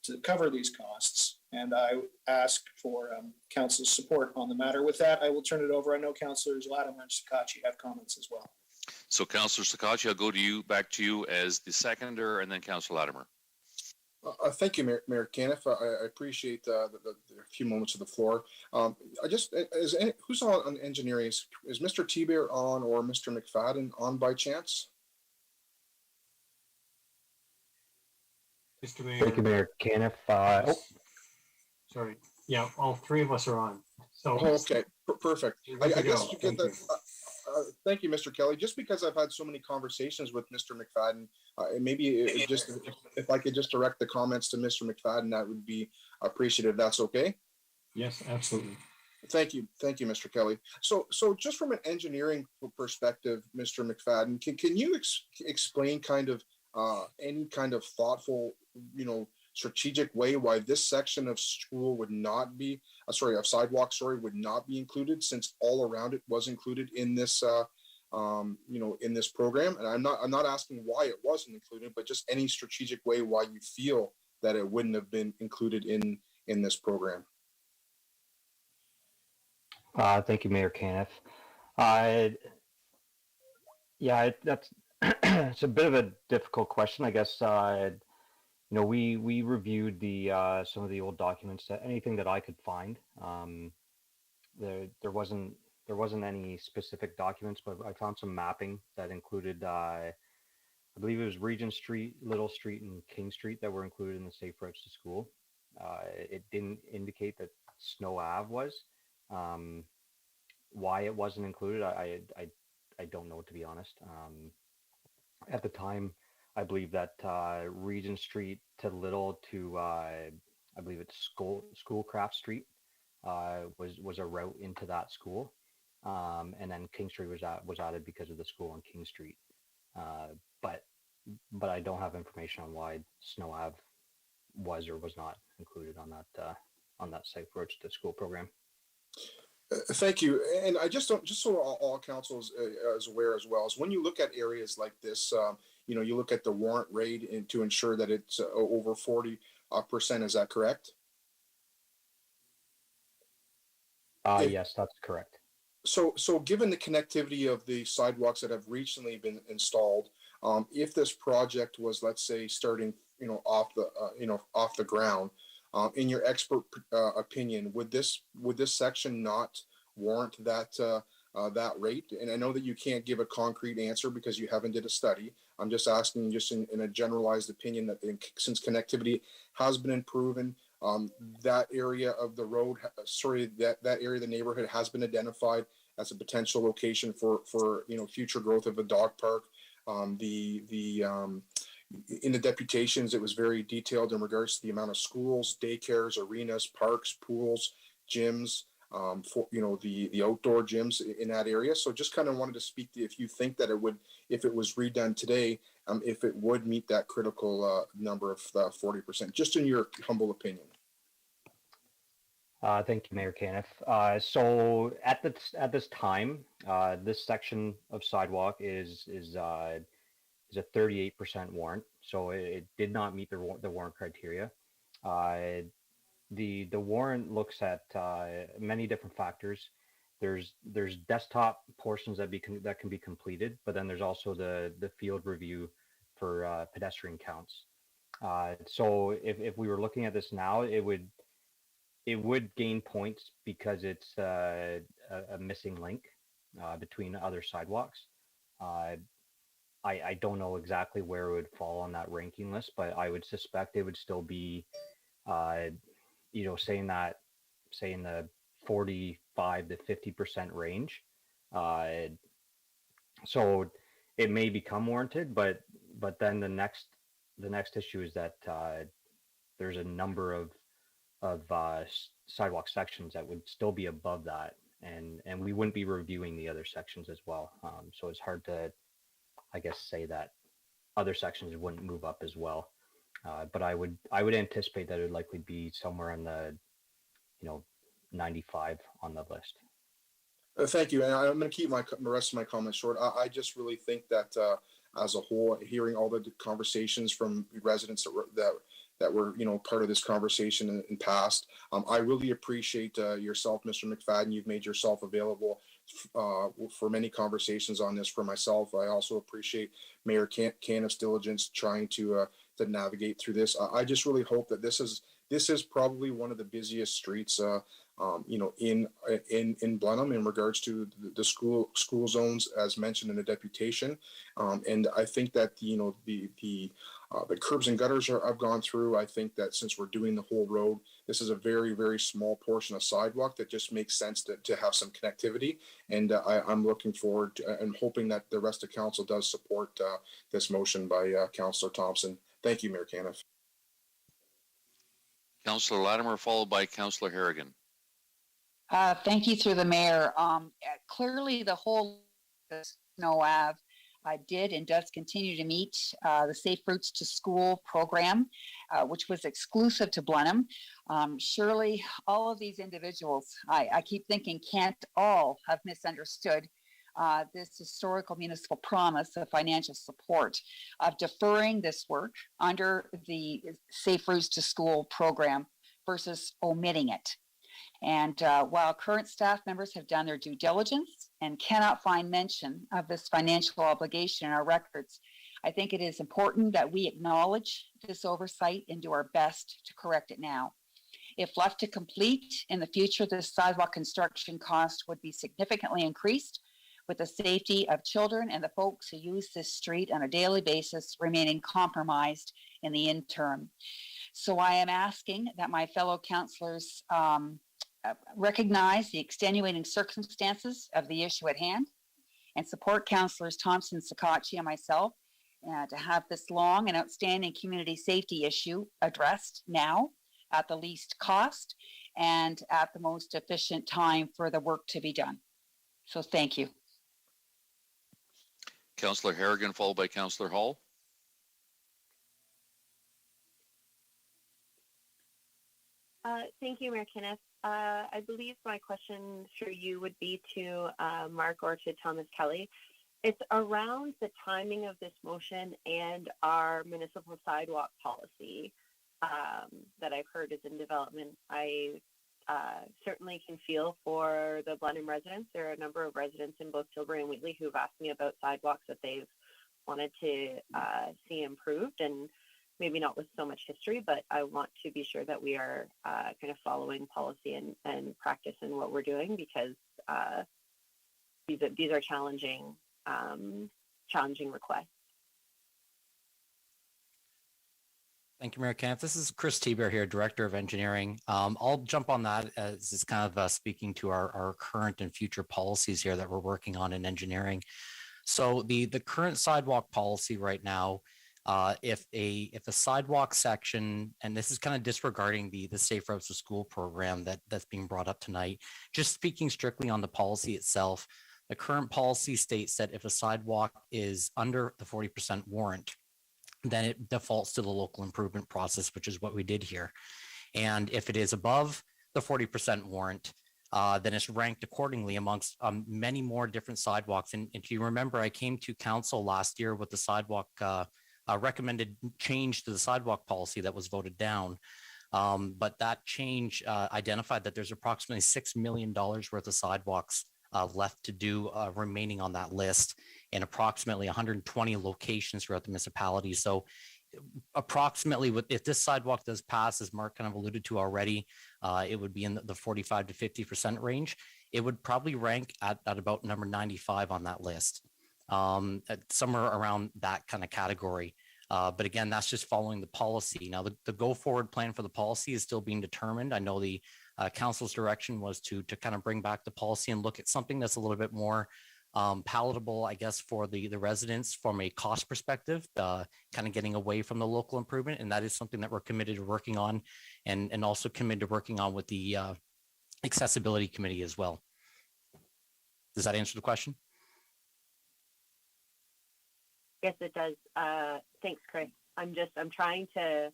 to cover these costs. And I ask for council's support on the matter. With that, I will turn it over. I know Councillors Latimer and Sakachi have comments as well. So Councillor Sakachi, I'll go to you, back to you as the seconder, and then Councillor Latimer. Thank you, Mayor Caniff. I appreciate the few moments of the floor. Who's on engineering? Is Mr. T-Bear on or Mr. McFadden on by chance? Mr. Mayor. Thank you, Mayor Caniff. Sorry. Yeah, all 3 of us are on. So okay, perfect. I guess thank you, Mr. Kelly. Just because I've had so many conversations with Mr. McFadden, maybe if I could just direct the comments to Mr. McFadden, that would be appreciative. That's okay. Yes, absolutely. Thank you, Mr. Kelly. So just from an engineering perspective, Mr. McFadden, can you explain kind of any kind of thoughtful, strategic way why this section of school would not be of sidewalks, would not be included, since all around it was included in this, in this program. And I'm not asking why it wasn't included, but just any strategic way why you feel that it wouldn't have been included in this program. Thank you, Mayor Caniff. Yeah, that's it's a bit of a difficult question, I guess. We reviewed the some of the old documents. Anything that I could find, there wasn't any specific documents, but I found some mapping that included, I believe it was Regent Street, Little Street, and King Street that were included in the safe routes to school. It didn't indicate that Snow Ave was. Why it wasn't included, I don't know, to be honest. At the time, I believe that Regent Street to Little to I believe it's Schoolcraft Street was a route into that school, and then King Street was added because of the school on King Street. But I don't have information on why Snow Ave was or was not included on that safe routes to school program. Thank you. And I just so all council is aware as well, is when you look at areas like this, you look at the warrant rate and to ensure that it's over 40%. Is that correct? Yes, that's correct. So given the connectivity of the sidewalks that have recently been installed, if this project was, let's say, starting, off the ground, in your expert opinion, would this section not warrant that rate? And I know that you can't give a concrete answer because you haven't did a study. I'm just asking, just in a generalized opinion, that since connectivity has been improving, that area of the road, that area of the neighborhood has been identified as a potential location for future growth of a dog park. In the deputations, it was very detailed in regards to the amount of schools, daycares, arenas, parks, pools, gyms, for the outdoor gyms in that area. So just kind of wanted to speak to if you think that it would, if it was redone today, if it would meet that critical number of 40%, just in your humble opinion. Thank you, Mayor Caniff. So at this time, this section of sidewalk is a 38% warrant, so it did not meet the warrant criteria. The warrant looks at many different factors. There's desktop portions that can be completed, but then there's also the field review for pedestrian counts. So if we were looking at this now, it would gain points because it's a missing link between other sidewalks. I don't know exactly where it would fall on that ranking list, but I would suspect it would still be, say in the 45 to 50% range. So it may become warranted, but then the next issue is that there's a number of sidewalk sections that would still be above that, and we wouldn't be reviewing the other sections as well. So it's hard to, I guess, say that other sections wouldn't move up as well. But I would anticipate that it would likely be somewhere in the 95 on the list. Thank you. And I'm going to keep the rest of my comments short. I just really think that as a whole, hearing all the conversations from residents that were part of this conversation in past, I really appreciate yourself, Mr. McFadden. You've made yourself available for many conversations on this for myself. I also appreciate Mayor Caniff's diligence trying to navigate through this. I just really hope that this is probably one of the busiest streets in Blenheim in regards to the school zones, as mentioned in the deputation. And I think that the curbs and gutters have gone through. I think that since we're doing the whole road, this is a very, very small portion of sidewalk that just makes sense to have some connectivity. And I'm looking forward to, and hoping that the rest of council does support this motion by Councillor Thompson. Thank you, Mayor Caniff. Councillor Latimer, followed by Councillor Harrigan. Thank you, through the mayor. Clearly, the whole Snow Ave did and does continue to meet the Safe Routes to School program, which was exclusive to Blenheim. Surely all of these individuals, I keep thinking, can't all have misunderstood this historical municipal promise of financial support of deferring this work under the Safe Routes to School program versus omitting it. And while current staff members have done their due diligence and cannot find mention of this financial obligation in our records, I think it is important that we acknowledge this oversight and do our best to correct it now. If left to complete in the future, this sidewalk construction cost would be significantly increased, with the safety of children and the folks who use this street on a daily basis remaining compromised in the interim. So I am asking that my fellow councillors recognize the extenuating circumstances of the issue at hand and support Councillors Thompson, Sakachi, and myself to have this long and outstanding community safety issue addressed now at the least cost and at the most efficient time for the work to be done. So thank you. Councillor Harrigan, followed by Councillor Hall. Thank you, Mayor Kenneth. I believe my question through you would be to Mark or to Thomas Kelly. It's around the timing of this motion and our municipal sidewalk policy that I've heard is in development. I certainly can feel for the Blenheim residents. There are a number of residents in both Tilbury and Wheatley who've asked me about sidewalks that they've wanted to see improved, and maybe not with so much history, but I want to be sure that we are kind of following policy and practice in what we're doing, because these are challenging requests. Thank you, Mayor Kenneth. This is Chris Tiber here, Director of Engineering. I'll jump on that as it's kind of speaking to our current and future policies here that we're working on in engineering. So the current sidewalk policy right now, if a sidewalk section, and this is kind of disregarding the Safe Routes to School program that's being brought up tonight, just speaking strictly on the policy itself, the current policy states that if a sidewalk is under the 40% warrant, then it defaults to the local improvement process, which is what we did here. And if it is above the 40% warrant, then it's ranked accordingly amongst many more different sidewalks. And if you remember, I came to council last year with the sidewalk recommended change to the sidewalk policy that was voted down. But that change identified that there's approximately $6 million worth of sidewalks left to do remaining on that list, in approximately 120 locations throughout the municipality. So approximately, if this sidewalk does pass, as Mark kind of alluded to already, it would be in the 45 to 50% range. It would probably rank at about number 95 on that list, somewhere around that kind of category. But again, that's just following the policy. Now, the go forward plan for the policy is still being determined. I know the council's direction was to kind of bring back the policy and look at something that's a little bit more palatable, I guess, for the residents from a cost perspective, kind of getting away from the local improvement. And that is something that we're committed to working on, and also committed to working on with the accessibility committee as well. Does that answer the question? Yes, it does. Thanks, Chris. I'm trying to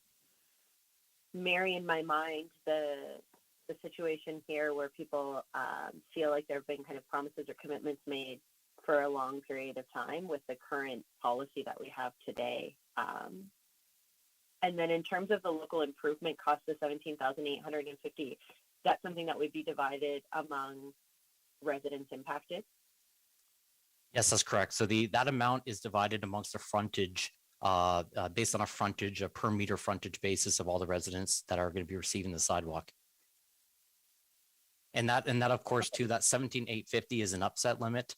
marry in my mind the situation here where people feel like there have been kind of promises or commitments made for a long period of time with the current policy that we have today. And then in terms of the local improvement cost of $17,850, that's something that would be divided among residents impacted? Yes, that's correct. So that amount is divided amongst the frontage, based on a frontage, a per meter frontage basis of all the residents that are going to be receiving the sidewalk. And that of course too, that 17,850 is an upset limit.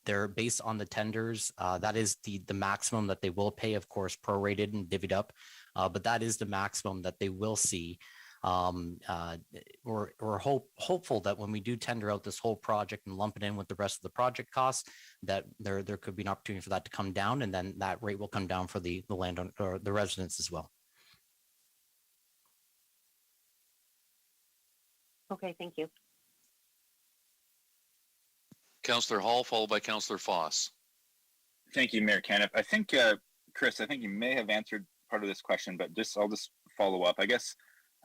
They're based on the tenders. That is the maximum that they will pay, of course, prorated and divvied up. But that is the maximum that they will see. We're hopeful that when we do tender out this whole project and lump it in with the rest of the project costs, that there could be an opportunity for that to come down, and then that rate will come down for the landowner or the residents as well. Okay, thank you. Councillor Hall, followed by Councillor Foss. Thank you, Mayor Caniff. I think, Chris, I think you may have answered part of this question, but I'll just follow up. I guess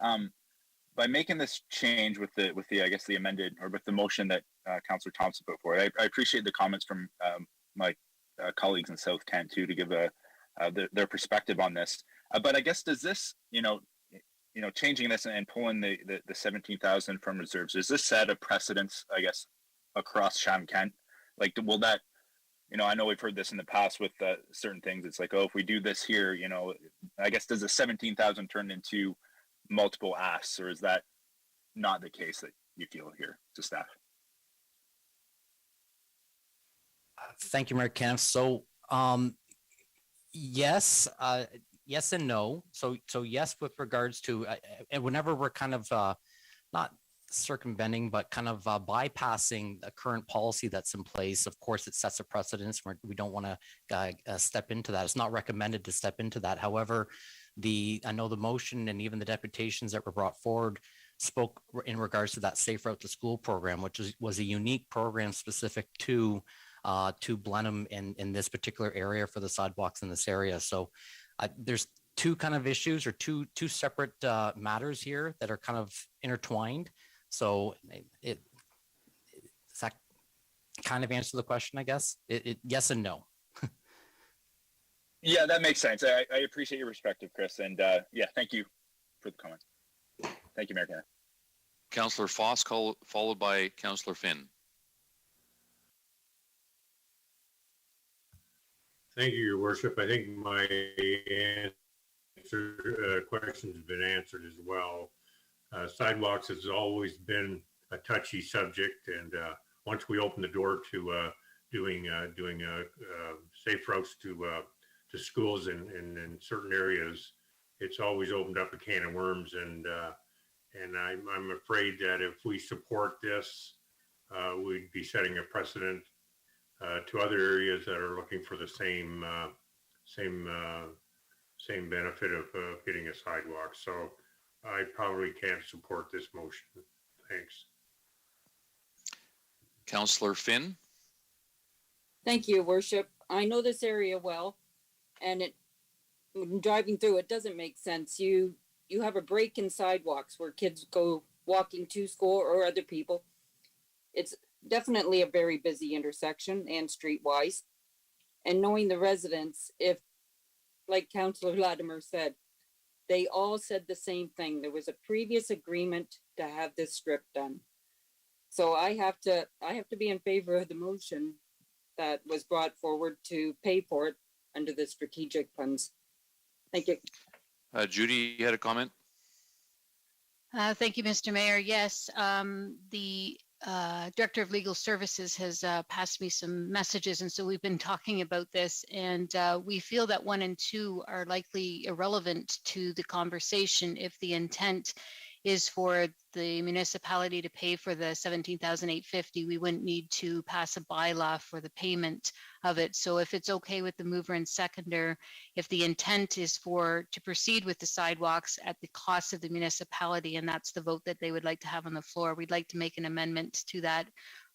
by making this change with the I guess the amended or with the motion that Councillor Thompson put forward, I appreciate the comments from my colleagues in South Kent too to give their perspective on this. But I guess does this, changing this and pulling the 17,000 from reserves, does this set a precedence, I guess, across Chatham-Kent? Like, will that, I know we've heard this in the past with certain things. It's like, oh, if we do this here, I guess does the 17,000 turn into multiple asks, or is that not the case that you feel here to staff? Thank you, Mayor Kenneth. So, yes, yes and no. So yes, with regards to, and whenever we're kind of not circumventing, but kind of bypassing the current policy that's in place, of course, it sets a precedence. We don't want to step into that. It's not recommended to step into that. However, I know the motion and even the deputations that were brought forward spoke in regards to that Safe Route to School program, which was a unique program specific to Blenheim in this particular area for the sidewalks in this area. So there's two kind of issues or two separate matters here that are kind of intertwined. So does that kind of answer the question, I guess? Yes and no. Yeah, that makes sense. I appreciate your perspective, Chris. And yeah, thank you for the comment. Thank you, Mayor Kenneth. Councillor Foss, followed by Councillor Finn. Thank you, Your Worship. I think my questions have been answered as well. Sidewalks has always been a touchy subject, and once we open the door to doing safe routes to schools in certain areas, it's always opened up a can of worms, and I'm afraid that if we support this, we'd be setting a precedent to other areas that are looking for the same benefit of getting a sidewalk. So I probably can't support this motion. Thanks. Councillor Finn. Thank you, Worship. I know this area well, and when driving through, it doesn't make sense. You have a break in sidewalks where kids go walking to school or other people. It's definitely a very busy intersection and streetwise. And knowing the residents, if, like Councillor Latimer said, they all said the same thing. There was a previous agreement to have this strip done. So I have to be in favor of the motion that was brought forward to pay for it under the strategic funds. Thank you. Judy, you had a comment? Thank you, Mr. Mayor. Yes, the Director of Legal Services has passed me some messages, and so we've been talking about this, and we feel that 1 and 2 are likely irrelevant to the conversation if the intent is for the municipality to pay for the 17,850. We wouldn't need to pass a bylaw for the payment of it. So if it's okay with the mover and seconder, if the intent is to proceed with the sidewalks at the cost of the municipality, and that's the vote that they would like to have on the floor, we'd like to make an amendment to that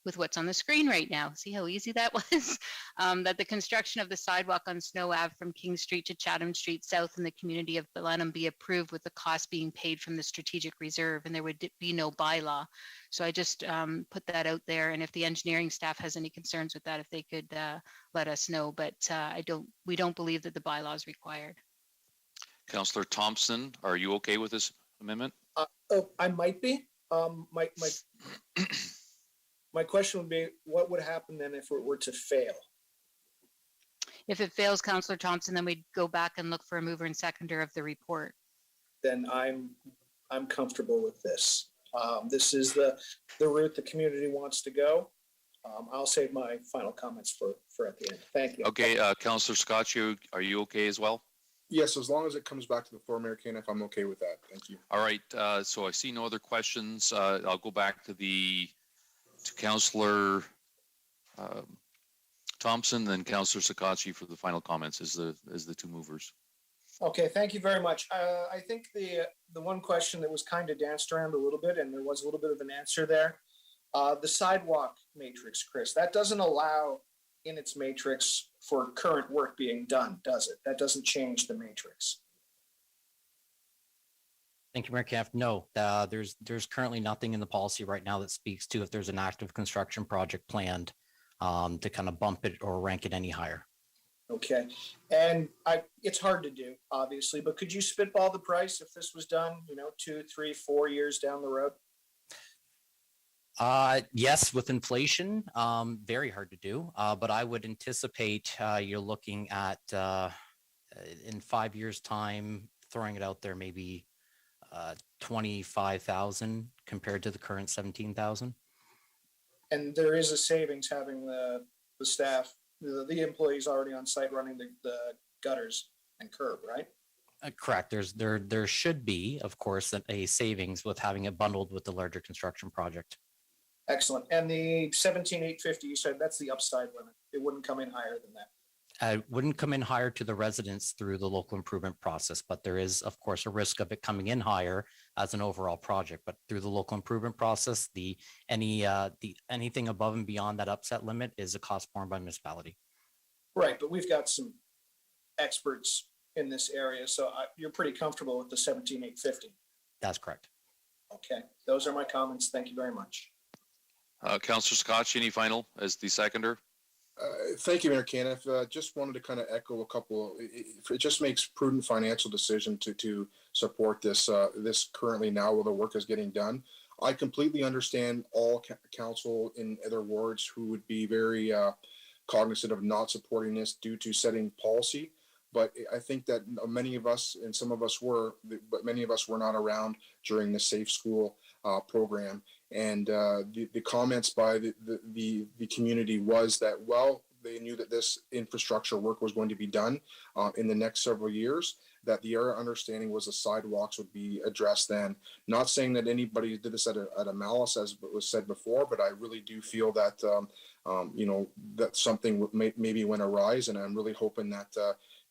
with what's on the screen right now. See how easy that was? That the construction of the sidewalk on Snow Ave from King Street to Chatham Street South in the community of Blenheim be approved with the cost being paid from the strategic reserve, and there would be no bylaw. So I just put that out there, and if the engineering staff has any concerns with that, if they could let us know, but we don't believe that the bylaw is required. Councillor Thompson, are you okay with this amendment? I might be. My question would be, what would happen then if it were to fail? If it fails, Councillor Thompson, then we'd go back and look for a mover and seconder of the report. Then I'm comfortable with this. This is the route the community wants to go. I'll save my final comments for at the end. Thank you. Okay, Councillor Scott, are you okay as well? Yes, as long as it comes back to the floor, Mayor Caniff, I'm okay with that. Thank you. All right, so I see no other questions. I'll go back to Councillor Thompson, then Councillor Sakachi for the final comments as the two movers. Okay, thank you very much. I think the one question that was kind of danced around a little bit, and there was a little bit of an answer there, the sidewalk matrix, Chris, that doesn't allow in its matrix for current work being done, does it? That doesn't change the matrix. Thank you, Mayor Camp. No, there's currently nothing in the policy right now that speaks to if there's an active construction project planned to kind of bump it or rank it any higher. Okay, and it's hard to do, obviously, but could you spitball the price if this was done, 2, 3, 4 years down the road? Yes, with inflation, very hard to do, but I would anticipate you're looking at in 5 years' time, throwing it out there, maybe 25,000 compared to the current 17,000. And there is a savings having the staff, the employees already on site running the gutters and curb, right? Correct. There should be, of course, a savings with having it bundled with the larger construction project. Excellent. And the 17,850, you said that's the upside limit. It wouldn't come in higher than that. It wouldn't come in higher to the residents through the local improvement process, but there is, of course, a risk of it coming in higher as an overall project. But through the local improvement process, anything above and beyond that upset limit is a cost borne by municipality. Right, but we've got some experts in this area, so you're pretty comfortable with the 17,850. That's correct. Okay, those are my comments. Thank you very much. Councillor Scotch, any final as the seconder? Thank you, Mayor Caniff. Just wanted to kind of echo a couple. It just makes prudent financial decision to support this currently now while the work is getting done. I completely understand all council in other wards who would be very cognizant of not supporting this due to setting policy. But I think that many of us, and some of us were, but many of us were not around during the Safe School program. And the comments by the community was that, well, they knew that this infrastructure work was going to be done in the next several years, that the understanding was the sidewalks would be addressed then. Not saying that anybody did this at a malice, as was said before, but I really do feel that, that something maybe went awry, and I'm really hoping that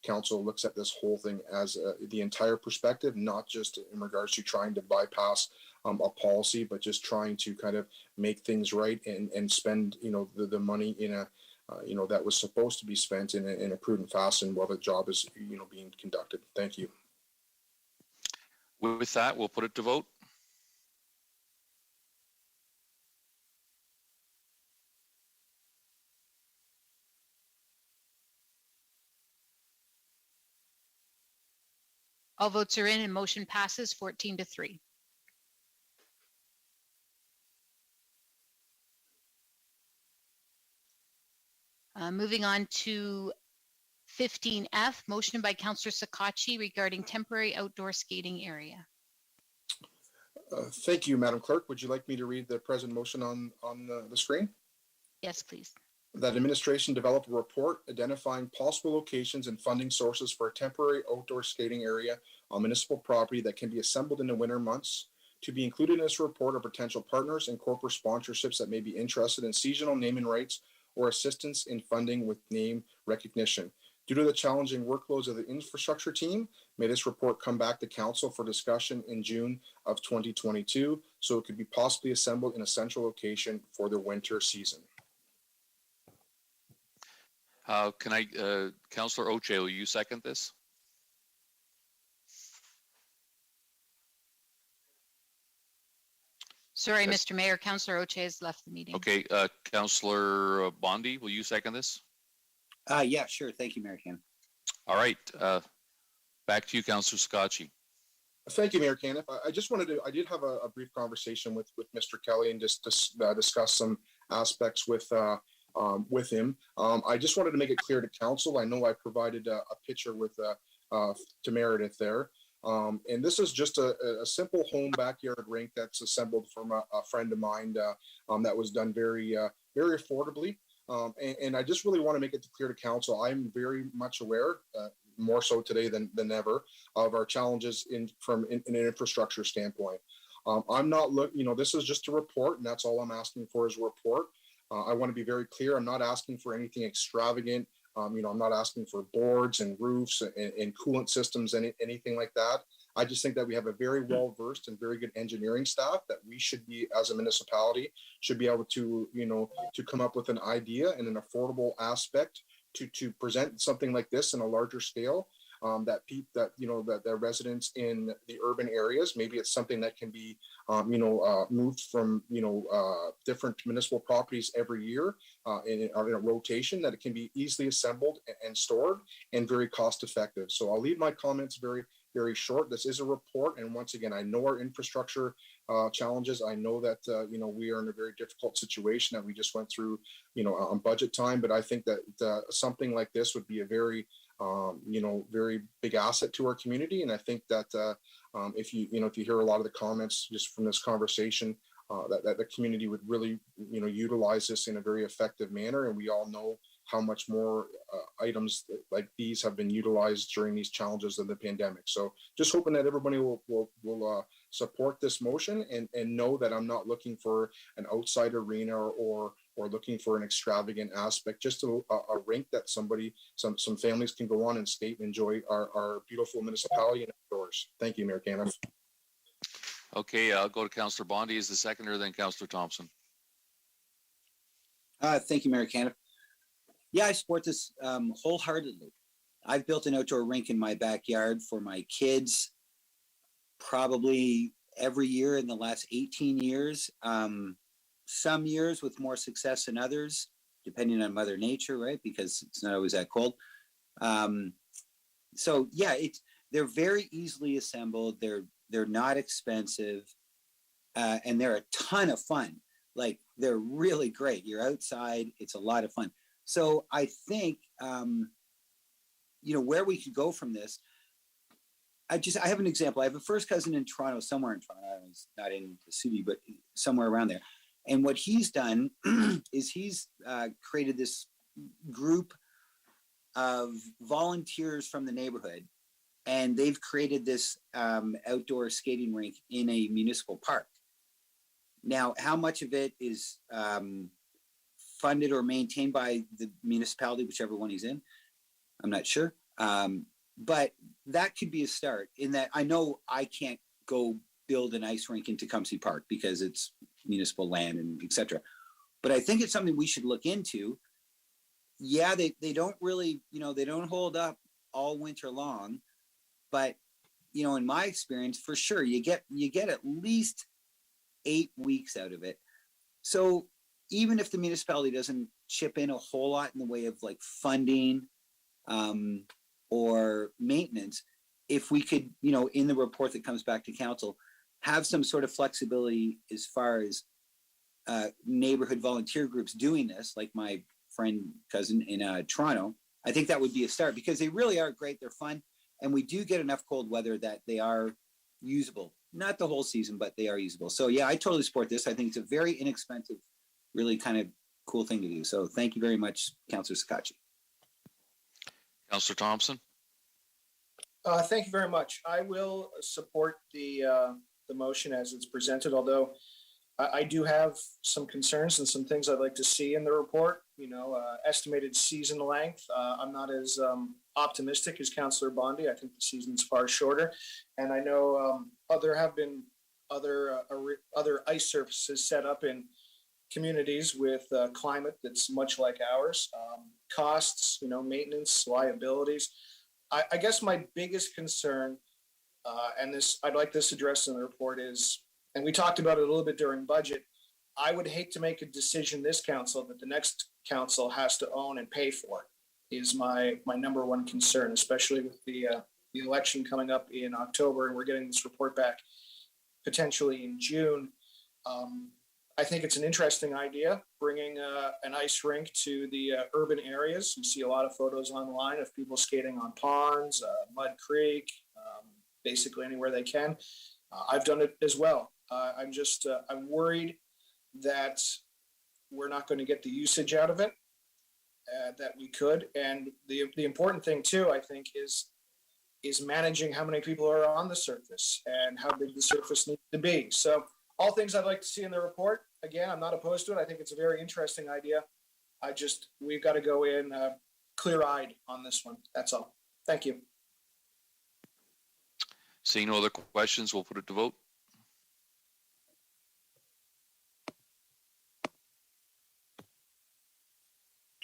council looks at this whole thing as the entire perspective, not just in regards to trying to bypass a policy, but just trying to kind of make things right and spend, the money in a, that was supposed to be spent in a prudent fashion while the job is, being conducted. Thank you. With that, we'll put it to vote. All votes are in and motion passes 14-3. Moving on to 15F, motion by Councillor Sakachi regarding temporary outdoor skating area. Thank you, Madam Clerk. Would you like me to read the present motion on the screen? Yes, please. That administration develop a report identifying possible locations and funding sources for a temporary outdoor skating area on municipal property that can be assembled in the winter months. To be included in this report are potential partners and corporate sponsorships that may be interested in seasonal naming rights or assistance in funding with name recognition. Due to the challenging workloads of the infrastructure team, may this report come back to council for discussion in June of 2022, so it could be possibly assembled in a central location for the winter season. Councillor Oche, will you second this? Sorry, Mr. Mayor, Councillor Oche has left the meeting. Okay, Councillor Bondi, will you second this? Yeah, sure. Thank you, Mayor Can. All right, back to you, Councillor Scotchy. Thank you, Mayor Caniff. I did have a brief conversation with Mr. Kelly and just discuss some aspects with him. I just wanted to make it clear to council. I know I provided a picture with to Meredith there. And this is just a simple home backyard rink that's assembled from a friend of mine that was done very affordably. And I just really want to make it clear to council, I'm very much aware, more so today than ever, of our challenges in an infrastructure standpoint. I'm not this is just a report, and that's all I'm asking for is a report. I want to be very clear. I'm not asking for anything extravagant. I'm not asking for boards and roofs and coolant systems, anything like that. I just think that we have a very well-versed and very good engineering staff that we should be, as a municipality, should be able to, to come up with an idea and an affordable aspect to present something like this in a larger scale. That the residents in the urban areas, maybe it's something that can be, moved from, different municipal properties every year in a rotation, that it can be easily assembled and stored and very cost effective. So I'll leave my comments very, very short. This is a report. And once again, I know our infrastructure challenges. I know that, we are in a very difficult situation that we just went through, on budget time. But I think that something like this would be a very, very big asset to our community. And I think that if you hear a lot of the comments just from this conversation, that the community would really, utilize this in a very effective manner. And we all know how much more items like these have been utilized during these challenges of the pandemic. So just hoping that everybody will support this motion and know that I'm not looking for an outside arena or looking for an extravagant aspect, just a rink that some families can go on and skate and enjoy our beautiful municipality and outdoors. Thank you, Mayor Caniff. Okay, I'll go to Councillor Bondi as the seconder, then Councillor Thompson. Thank you, Mayor Caniff. Yeah, I support this wholeheartedly. I've built an outdoor rink in my backyard for my kids probably every year in the last 18 years. Some years with more success than others, depending on Mother Nature, right? Because it's not always that cold. So yeah, they're very easily assembled. They're not expensive, and they're a ton of fun. Like, they're really great. You're outside. It's a lot of fun. So I think, where we could go from this, I have an example. I have a first cousin in Toronto, somewhere in Toronto. He's not in the city, but somewhere around there. And what he's done is he's created this group of volunteers from the neighborhood, and they've created this outdoor skating rink in a municipal park. Now, how much of it is funded or maintained by the municipality, whichever one he's in, I'm not sure. But that could be a start, in that I know I can't go build an ice rink in Tecumseh Park because it's municipal land and etc. But I think it's something we should look into. Yeah, they don't really, they don't hold up all winter long, but in my experience, for sure, you get at least 8 weeks out of it. So even if the municipality doesn't chip in a whole lot in the way of like funding or maintenance, if we could, in the report that comes back to council, have some sort of flexibility as far as neighborhood volunteer groups doing this, like my cousin in Toronto, I think that would be a start, because they really are great. They're fun. And we do get enough cold weather that they are usable. Not the whole season, but they are usable. So yeah, I totally support this. I think it's a very inexpensive, really kind of cool thing to do. So thank you very much, Councillor Sakachi. Councillor Thompson. Thank you very much. I will support the motion as it's presented, although I do have some concerns and some things I'd like to see in the report. Estimated season length. I'm not as optimistic as Councillor Bondi. I think the season's far shorter, and I know there have been other ice surfaces set up in communities with climate that's much like ours. Costs, maintenance, liabilities. I guess my biggest concern, and I'd like this addressed in the report, is, and we talked about it a little bit during budget, I would hate to make a decision this council that the next council has to own and pay for, is my number one concern, especially with the election coming up in October, and we're getting this report back potentially in June. I think it's an interesting idea, bringing an ice rink to the urban areas. You see a lot of photos online of people skating on ponds, Mud Creek, basically anywhere they can. I've done it as well. I'm worried that we're not going to get the usage out of it that we could. And the important thing too, I think, is managing how many people are on the surface and how big the surface needs to be. So all things I'd like to see in the report. Again, I'm not opposed to it. I think it's a very interesting idea. We've got to go in clear-eyed on this one. That's all. Thank you. Seeing no other questions, we'll put it to vote.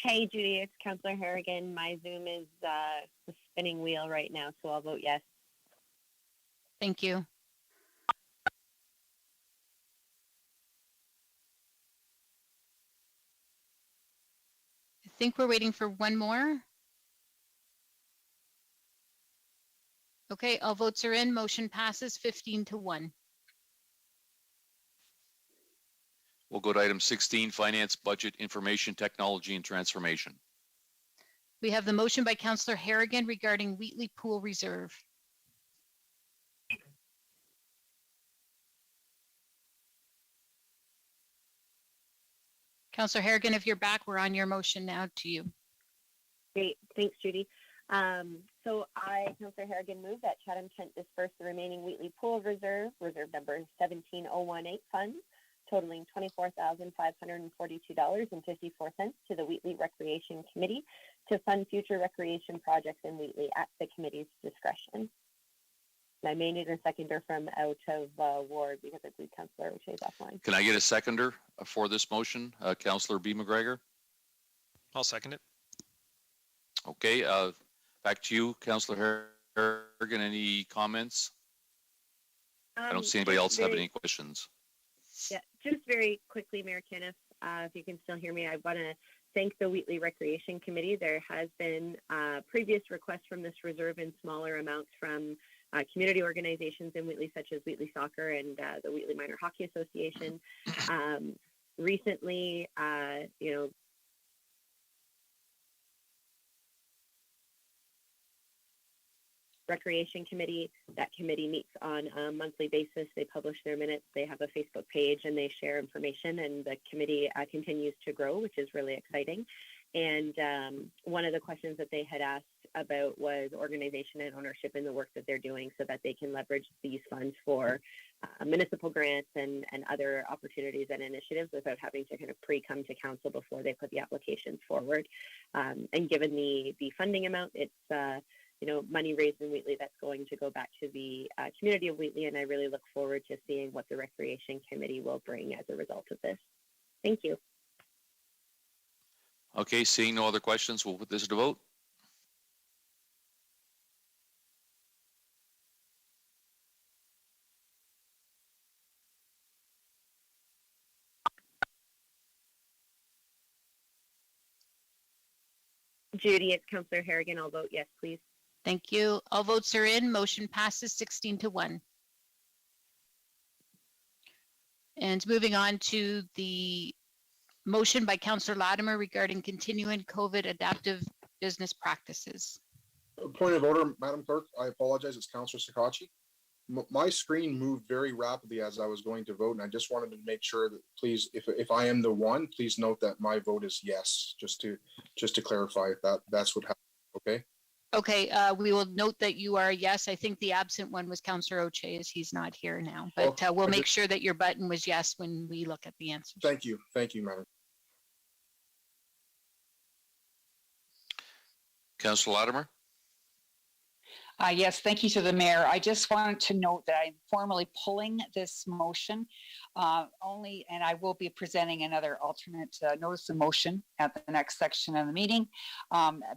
Hey, Judy, it's Councillor Harrigan. My Zoom is the spinning wheel right now, so I'll vote yes. Thank you. I think we're waiting for one more. Okay, all votes are in. Motion passes 15-1. We'll go to item 16, Finance, Budget, Information, Technology, and Transformation. We have the motion by Councillor Harrigan regarding Wheatley Pool Reserve. Councillor Harrigan, if you're back, we're on your motion now to you. Great, thanks, Judy. So I, Councillor Harrigan, move that Chatham-Kent disperse the remaining Wheatley Pool Reserve number 17018 funds, totaling $24,542.54 to the Wheatley Recreation Committee to fund future recreation projects in Wheatley at the committee's discretion. And I may need a seconder from out of ward because I believe Councillor O'Shea is offline. Can I get a seconder for this motion? Councillor B. McGregor? I'll second it. Okay, back to you, Councillor Harrigan. Any comments? I don't see anybody else have any questions. Yeah, just very quickly, Mayor Caniff, if you can still hear me, I want to thank the Wheatley Recreation Committee. There has been previous requests from this reserve in smaller amounts from community organizations in Wheatley, such as Wheatley Soccer and the Wheatley Minor Hockey Association. Recently, you know, Recreation Committee, that committee meets on a monthly basis. They publish their minutes, they have a Facebook page, and they share information, and the committee continues to grow, which is really exciting. And one of the questions that they had asked about was organization and ownership in the work that they're doing so that they can leverage these funds for municipal grants and other opportunities and initiatives without having to kind of pre-come to council before they put the applications forward. And given the funding amount, it's you know, money raised in Wheatley that's going to go back to the community of Wheatley, and I really look forward to seeing what the Recreation Committee will bring as a result of this. Thank you. Okay, seeing no other questions, we'll put this to vote. Judy, it's Councillor Harrigan. I'll vote yes, please. Thank you. All votes are in. Motion passes 16-1. And moving on to the motion by Councillor Latimer regarding continuing COVID adaptive business practices. Point of order, Madam Clerk. I apologize. It's Councillor Sakachi. My screen moved very rapidly as I was going to vote, and I just wanted to make sure that, please, if I am the one, please note that my vote is yes. Just to clarify, that's what happened. Okay. Okay, we will note that you are a yes. I think the absent one was Councillor O'Shea, as he's not here now, but we'll make sure that your button was yes when we look at the answers. Thank you, Madam. Councillor Latimer? Yes, thank you to the mayor. I just wanted to note that I'm formally pulling this motion only, and I will be presenting another alternate notice of motion at the next section of the meeting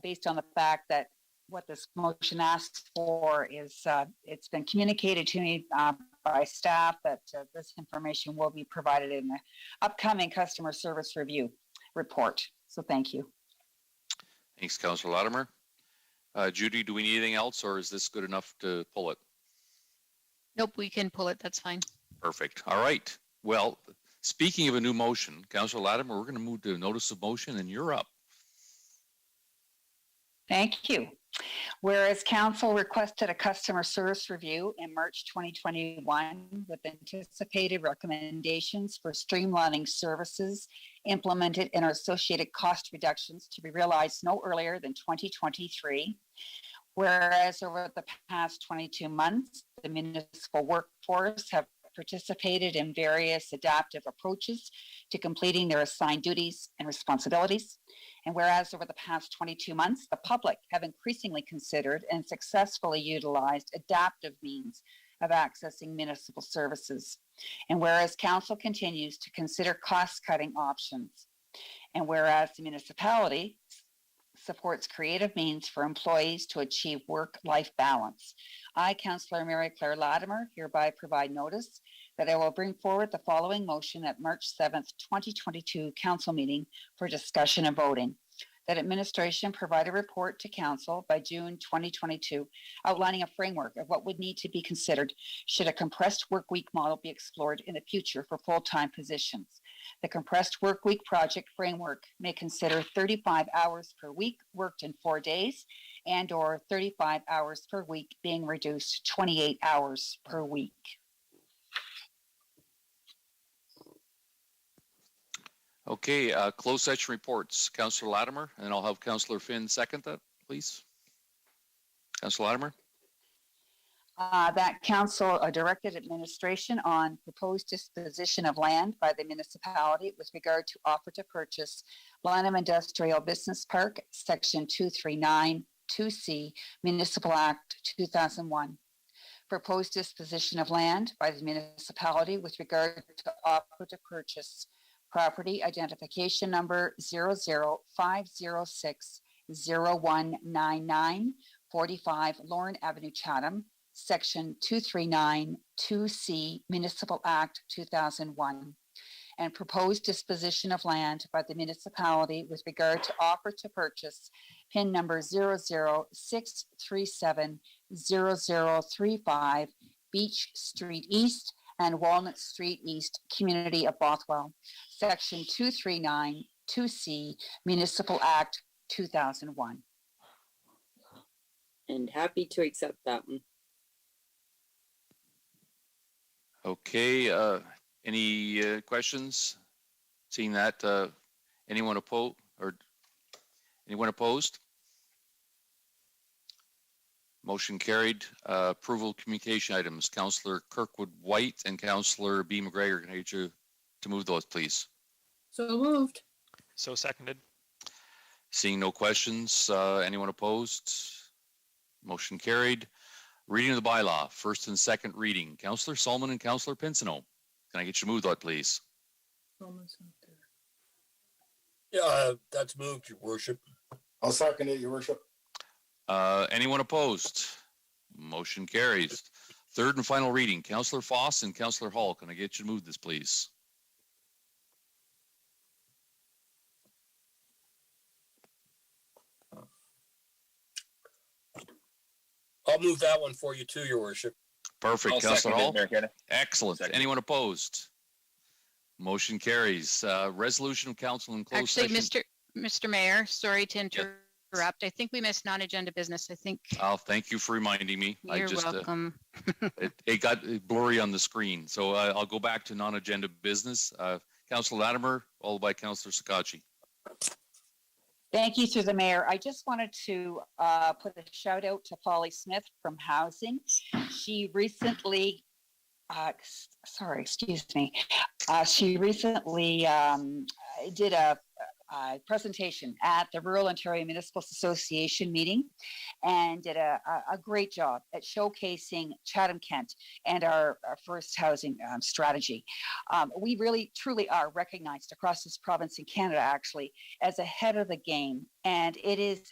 based on the fact that what this motion asks for is it's been communicated to me by staff that this information will be provided in the upcoming customer service review report. So thank you. Thanks, Councillor Latimer. Judy, do we need anything else, or is this good enough to pull it? Nope, we can pull it. That's fine. Perfect. All right. Well, speaking of a new motion, Councillor Latimer, we're going to move to notice of motion, and you're up. Thank you. Whereas Council requested a customer service review in March 2021 with anticipated recommendations for streamlining services implemented and associated cost reductions to be realized no earlier than 2023. Whereas over the past 22 months, the municipal workforce have participated in various adaptive approaches to completing their assigned duties and responsibilities. And whereas over the past 22 months, the public have increasingly considered and successfully utilized adaptive means of accessing municipal services. And whereas council continues to consider cost-cutting options. And whereas the municipality supports creative means for employees to achieve work-life balance. I, Councillor Mary Claire Latimer, hereby provide notice that I will bring forward the following motion at March 7th, 2022 council meeting for discussion and voting. That administration provide a report to council by June 2022, outlining a framework of what would need to be considered should a compressed work week model be explored in the future for full-time positions. The compressed work week project framework may consider 35 hours per week worked in 4 days and or 35 hours per week being reduced to 28 hours per week. Okay, closed session reports. Councillor Latimer, and I'll have Councillor Finn second that, please. Councillor Latimer. That council directed administration on proposed disposition of land by the municipality with regard to offer to purchase Blenheim Industrial Business Park, Section 239 2C, Municipal Act 2001. Proposed disposition of land by the municipality with regard to offer to purchase property identification number 005060199, 45 Lorne Avenue, Chatham, Section 239 2C, Municipal Act 2001. And proposed disposition of land by the municipality with regard to offer to purchase PIN number 006370035, Beach Street East and Walnut Street East, Community of Bothwell, Section 239 2C, Municipal Act 2001. And happy to accept that one. Okay, any questions? Seeing that, anyone opposed or anyone opposed? Motion carried. Approval communication items. Councillor Kirkwood White and Councillor B. McGregor, can I get you to move those, please? So moved. So seconded. Seeing no questions, anyone opposed? Motion carried. Reading of the bylaw, first and second reading. Councillor Solomon and Councillor Pinsino, can I get you to move that, please? Yeah, that's moved, Your Worship. I'll second it, Your Worship. Anyone opposed? Motion carries. Third and final reading. Councillor Foss and Councillor Hall, can I get you to move this, please? I'll move that one for you too, Your Worship. Perfect, Councillor Hall. Excellent. Second. Anyone opposed? Motion carries. Resolution of council in closed Actually, session. Mr. Mayor, sorry to interrupt. I think we missed non-agenda business. I think. Oh, thank you for reminding me. You're welcome. It got blurry on the screen. So I'll go back to non-agenda business. Councillor Latimer, followed by Councillor Sakachi. Thank you through the mayor. I just wanted to put a shout out to Polly Smith from Housing. She recently, she recently did a presentation at the Rural Ontario Municipal Association meeting and did a great job at showcasing Chatham-Kent and our first housing strategy. We really truly are recognized across this province in Canada actually as ahead of the game, and it is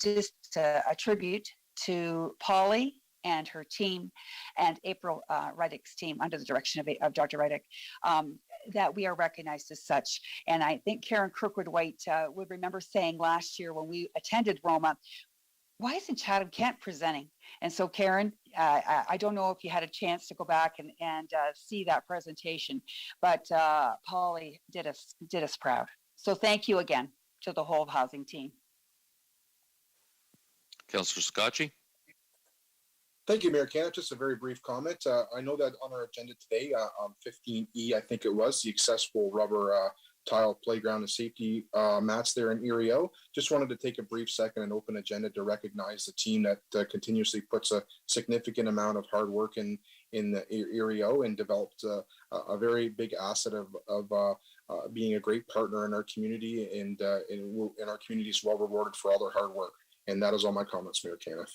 just a tribute to Polly and her team and April Reddick's team under the direction of Dr. Reddick, that we are recognized as such. And I think Karen Kirkwood White would remember saying last year when we attended Roma, why isn't Chatham-Kent presenting? And so Karen, I don't know if you had a chance to go back and see that presentation, but Polly did us proud. So thank you again to the whole housing team. Councillor Sakachi. Thank you, Mayor Canada. Just a very brief comment. I know that on our agenda today, on 15E, I think it was, the accessible rubber tile playground and safety mats there in Erio. Just wanted to take a brief second and open agenda to recognize the team that continuously puts a significant amount of hard work in the Erio and developed a very big asset of being a great partner in our community, and in our community is well rewarded for all their hard work. And that is all my comments, Mayor Caniff.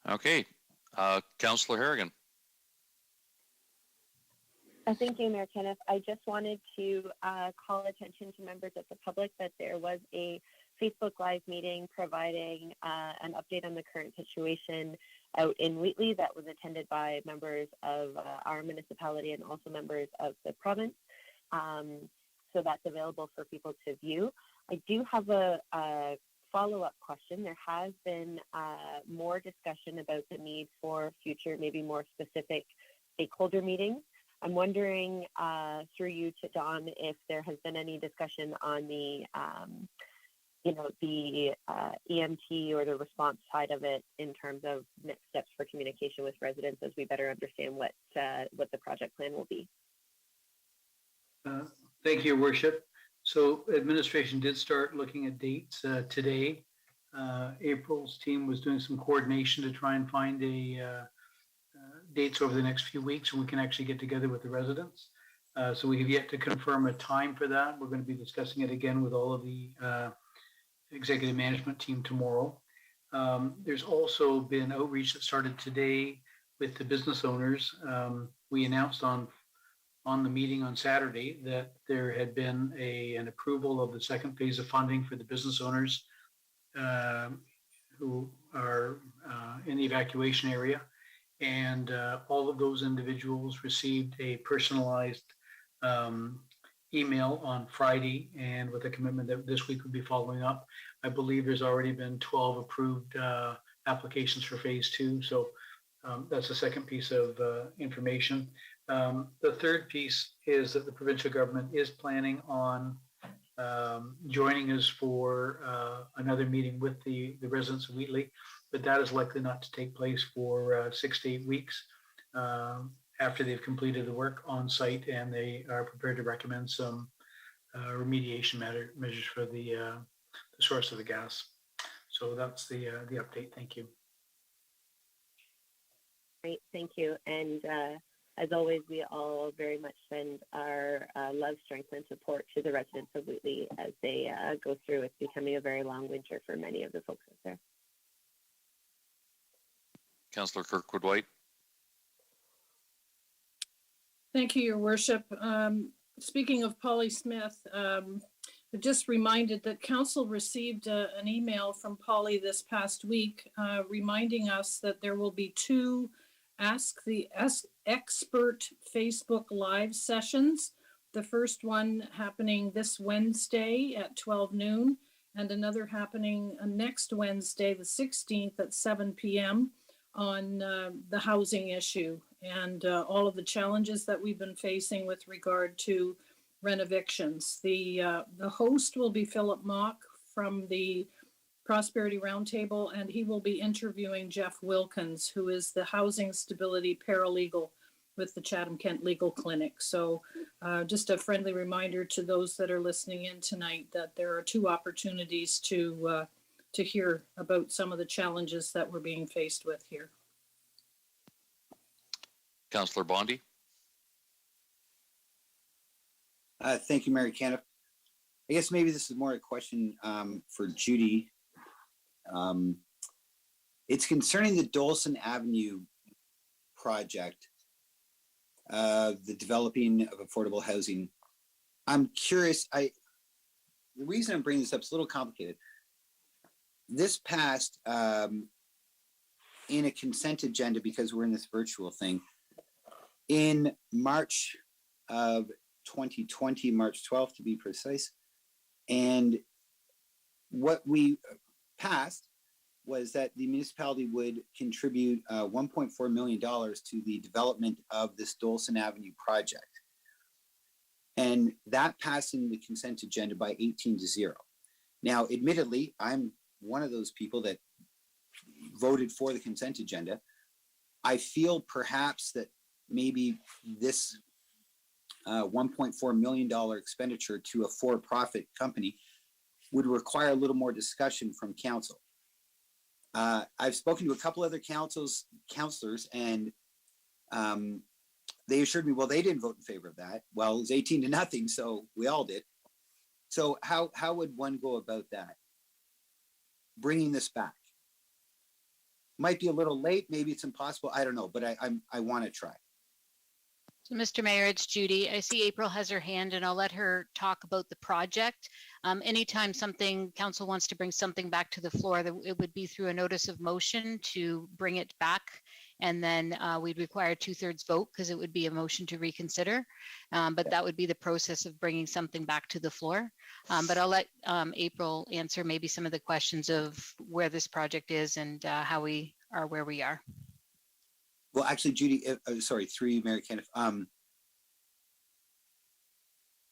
Okay, Councillor Harrigan. Thank you, Mayor Kenneth. I just wanted to call attention to members of the public that there was a Facebook Live meeting providing an update on the current situation out in Wheatley that was attended by members of our municipality and also members of the province. So that's available for people to view. I do have a follow-up question. There has been more discussion about the need for future, maybe more specific stakeholder meetings. I'm wondering through you to Don if there has been any discussion on the, the EMT or the response side of it in terms of next steps for communication with residents as we better understand what the project plan will be. Thank you, Your Worship. So administration did start looking at dates today. April's team was doing some coordination to try and find dates over the next few weeks when we can actually get together with the residents. So we have yet to confirm a time for that. We're going to be discussing it again with all of the executive management team tomorrow. There's also been outreach that started today with the business owners. We announced on the meeting on Saturday that there had been an approval of the second phase of funding for the business owners who are in the evacuation area. And all of those individuals received a personalized email on Friday, and with a commitment that this week would be following up. I believe there's already been 12 approved applications for phase 2. So that's the second piece of information. The third piece is that the provincial government is planning on joining us for another meeting with the residents of Wheatley, but that is likely not to take place for 6 to 8 weeks after they've completed the work on site and they are prepared to recommend some remediation measures for the source of the gas. So that's the update. Thank you. Great, thank you. And as always, we all very much send our love, strength, and support to the residents of Wheatley as they go through. It's becoming a very long winter for many of the folks out there. Councillor Kirkwood-White. Thank you, Your Worship. Speaking of Polly Smith, I just reminded that Council received an email from Polly this past week reminding us that there will be 2 Ask the Expert Facebook Live sessions. The first one happening this Wednesday at 12 noon and another happening next Wednesday, the 16th at 7 p.m. on the housing issue and all of the challenges that we've been facing with regard to rent evictions. The host will be Philip Mock from the Prosperity Roundtable, and he will be interviewing Jeff Wilkins, who is the housing stability paralegal with the Chatham-Kent Legal Clinic. So just a friendly reminder to those that are listening in tonight that there are 2 opportunities to hear about some of the challenges that we're being faced with here. Councillor Bondi. Thank you, Mary Caniff. I guess maybe this is more a question for Judy. It's concerning the Dolson Avenue project, the developing of affordable housing. I'm curious, the reason I'm bringing this up is a little complicated. This passed in a consent agenda because we're in this virtual thing. In March of 2020, March 12th to be precise. And what we passed was that the municipality would contribute $1.4 million to the development of this Dolson Avenue project. And that passed in the consent agenda by 18-0. Now, admittedly, I'm one of those people that voted for the consent agenda. I feel perhaps that maybe this $1.4 million expenditure to a for-profit company would require a little more discussion from council. I've spoken to a couple other councilors, and they assured me, well, they didn't vote in favor of that. Well, it was 18-0, so we all did. So how would one go about that? Bringing this back. Might be a little late, maybe it's impossible, I don't know, but I want to try. So, Mr. Mayor, it's Judy. I see April has her hand, and I'll let her talk about the project. Anytime council wants to bring something back to the floor, it would be through a notice of motion to bring it back, and then we'd require 2/3 vote because it would be a motion to reconsider. But that would be the process of bringing something back to the floor. But I'll let April answer maybe some of the questions of where this project is and how we are where we are. Well, actually, Judy, sorry, through you, Mary Kenneth.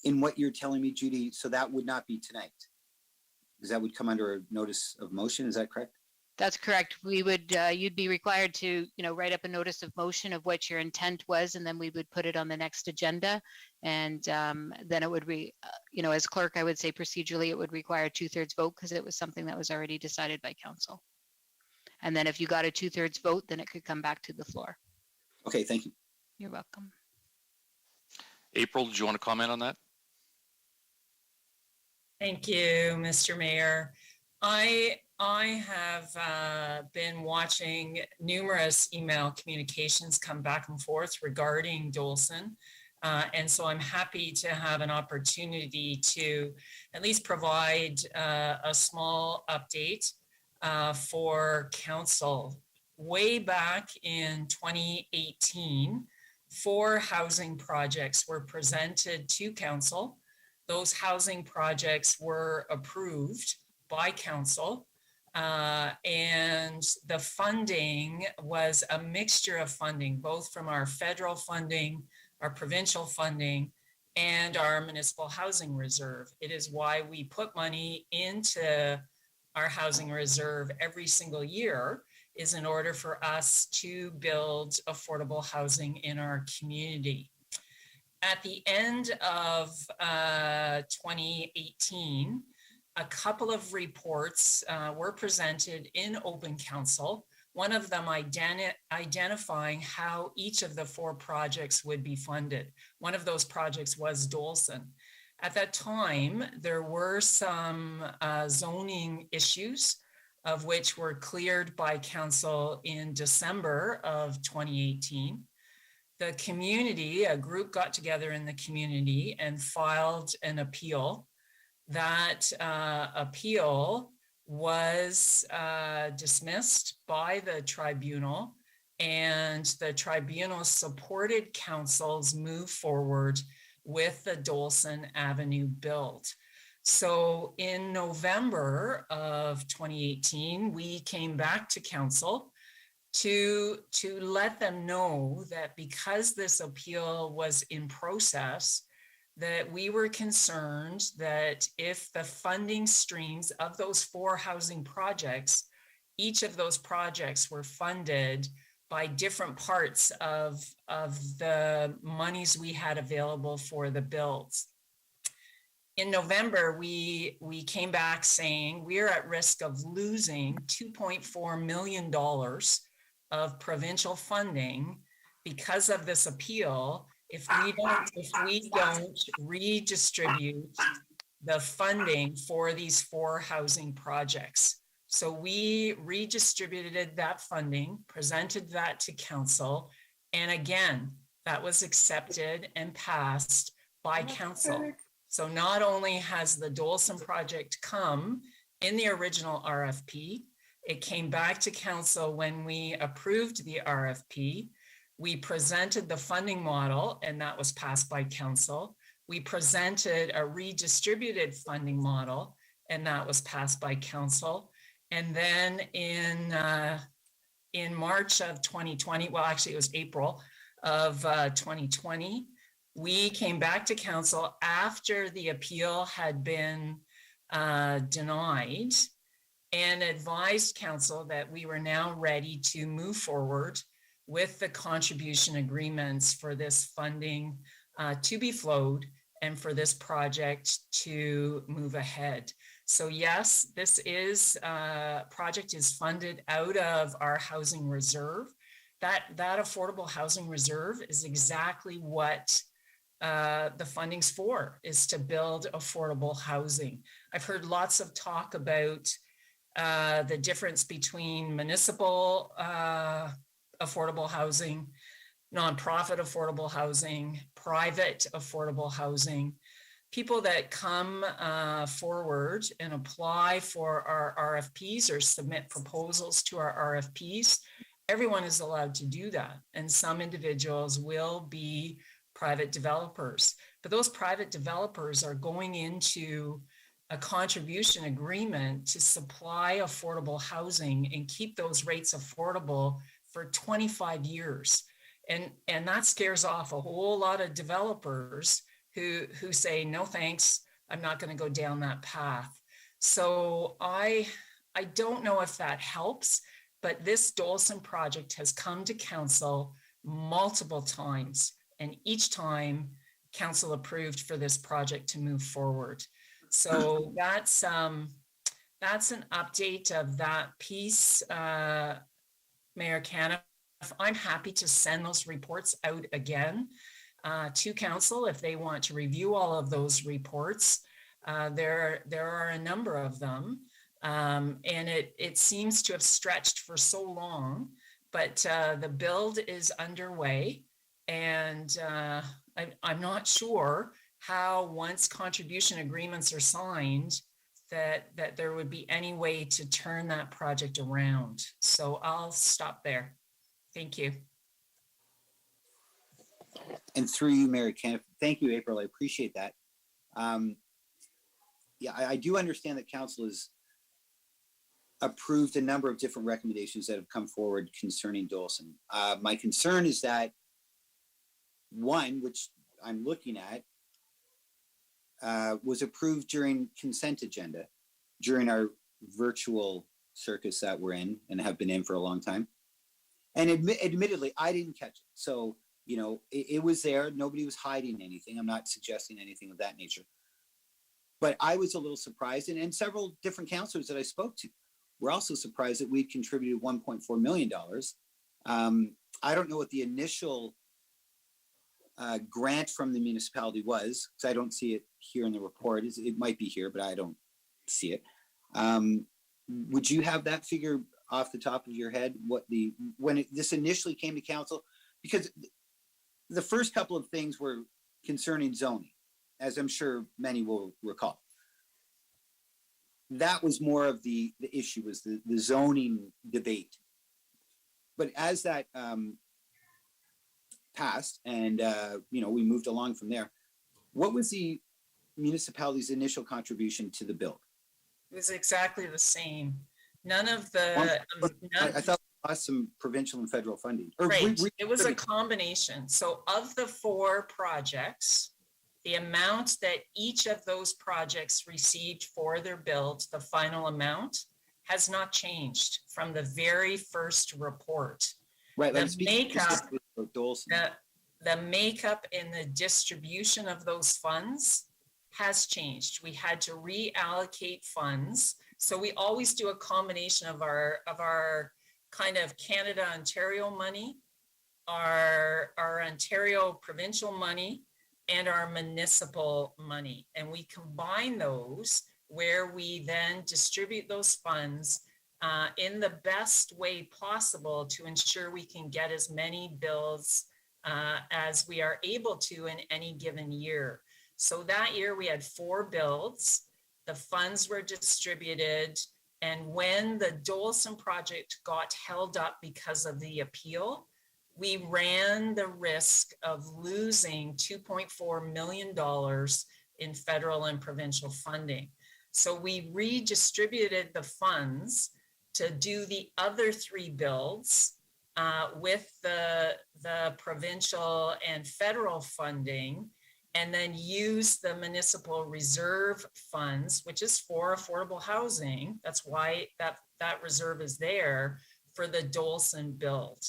In what you're telling me, Judy, so that would not be tonight, because that would come under a notice of motion. Is that correct? That's correct. We would, you'd be required to, write up a notice of motion of what your intent was, and then we would put it on the next agenda. And then it would be, as clerk, I would say procedurally, it would require 2/3 vote because it was something that was already decided by council. And then if you got a 2/3 vote, then it could come back to the floor. Okay, thank you. You're welcome. April, did you want to comment on that? Thank you, Mr. Mayor. I have been watching numerous email communications come back and forth regarding Dolson. And so I'm happy to have an opportunity to at least provide a small update for council. Way back in 2018, 4 housing projects were presented to council. Those housing projects were approved by council, and the funding was a mixture of funding, both from our federal funding, our provincial funding, and our municipal housing reserve. It is why we put money into our housing reserve every single year, is in order for us to build affordable housing in our community. At the end of 2018, a couple of reports were presented in open council, one of them identifying how each of the 4 projects would be funded. One of those projects was Dolson. At that time, there were some zoning issues, of which were cleared by council in December of 2018. The community, a group got together in the community and filed an appeal. That appeal was dismissed by the tribunal, and the tribunal supported council's move forward with the Dolson Avenue build. So in November of 2018, we came back to council to let them know that because this appeal was in process, that we were concerned that if the funding streams of those 4 housing projects, each of those projects were funded by different parts of the monies we had available for the builds. In November, we came back saying we're at risk of losing $2.4 million of provincial funding because of this appeal if we don't redistribute the funding for these 4 housing projects. So we redistributed that funding, presented that to council, and again, that was accepted and passed by council. So not only has the Dolson project come in the original RFP, it came back to council when we approved the RFP. We presented the funding model, and that was passed by council. We presented a redistributed funding model, and that was passed by council. And then in March of 2020, well, actually it was April of 2020, we came back to council after the appeal had been denied and advised council that we were now ready to move forward with the contribution agreements for this funding to be flowed and for this project to move ahead. So yes, this project is funded out of our housing reserve. That affordable housing reserve is exactly what the funding's for, is to build affordable housing. I've heard lots of talk about the difference between municipal affordable housing, nonprofit affordable housing, private affordable housing. People that come forward and apply for our RFPs or submit proposals to our RFPs, everyone is allowed to do that. And some individuals will be private developers, but those private developers are going into a contribution agreement to supply affordable housing and keep those rates affordable for 25 years. And that scares off a whole lot of developers who say, no, thanks, I'm not going to go down that path. So I don't know if that helps, but this Dolson project has come to council multiple times, and each time council approved for this project to move forward. So that's an update of that piece, Mayor Caniff. I'm happy to send those reports out again to council if they want to review all of those reports. There are a number of them, and it seems to have stretched for so long, but the build is underway, and I'm not sure how, once contribution agreements are signed, that there would be any way to turn that project around. So I'll stop there. Thank you. And through you, Mayor Kemp, thank you, April. I appreciate that. Yeah, I do understand that council has approved a number of different recommendations that have come forward concerning Dolson. My concern is that one, which I'm looking at, was approved during consent agenda during our virtual circus that we're in and have been in for a long time. And admittedly, I didn't catch it. So, you know, it was there. Nobody was hiding anything. I'm not suggesting anything of that nature. But I was a little surprised, and several different councillors that I spoke to were also surprised that we'd contributed $1.4 million. I don't know what the initial grant from the municipality was, because I don't see it here in the report. It might be here, but I don't see it. Would you have that figure off the top of your head, when this initially came to council? Because the first couple of things were concerning zoning, as I'm sure many will recall. That was more of the issue, was the zoning debate. But as that passed and you know, we moved along from there, what was the municipality's initial contribution to the build? It was exactly the same. None of the I thought we lost some provincial and federal funding. Right. It was a combination. So of the 4 projects, the amount that each of those projects received for their build, the final amount, has not changed from the very first report. Right. The makeup and the distribution of those funds has changed. We had to reallocate funds. So we always do a combination of our kind of Canada, Ontario money, our Ontario provincial money, and our municipal money. And we combine those, where we then distribute those funds in the best way possible to ensure we can get as many bills as we are able to in any given year. So that year we had 4 builds. The funds were distributed, and when the Dolson project got held up because of the appeal, we ran the risk of losing $2.4 million in federal and provincial funding. So we redistributed the funds to do the other 3 builds with the provincial and federal funding, and then use the municipal reserve funds, which is for affordable housing. That's why that reserve is there, for the Dolson build.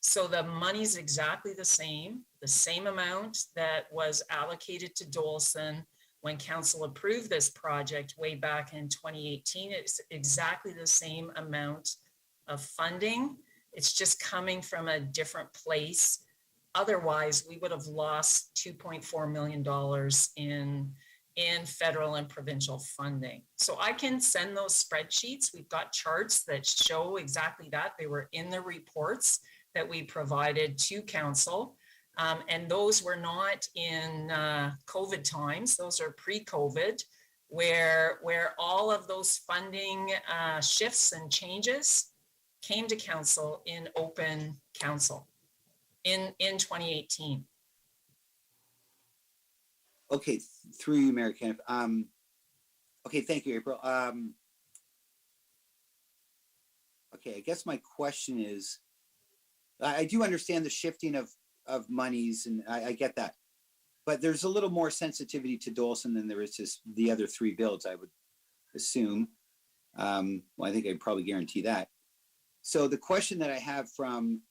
So the money's exactly the same. the same amount that was allocated to Dolson when council approved this project way back in 2018. It's exactly the same amount of funding. It's just coming from a different place. Otherwise, we would have lost $2.4 million in federal and provincial funding. So I can send those spreadsheets. We've got charts that show exactly that. They were in the reports that we provided to council. And those were not in COVID times. Those are pre-COVID, where all of those funding shifts and changes came to council in open council in 2018. Okay, through you, Mayor Kenneth. Okay, thank you, April. Okay, I guess my question is, I do understand the shifting of monies, and I get that, but there's a little more sensitivity to Dolson than there is to the other three builds, I would assume. Well, I think I probably guarantee that. So the question that I have from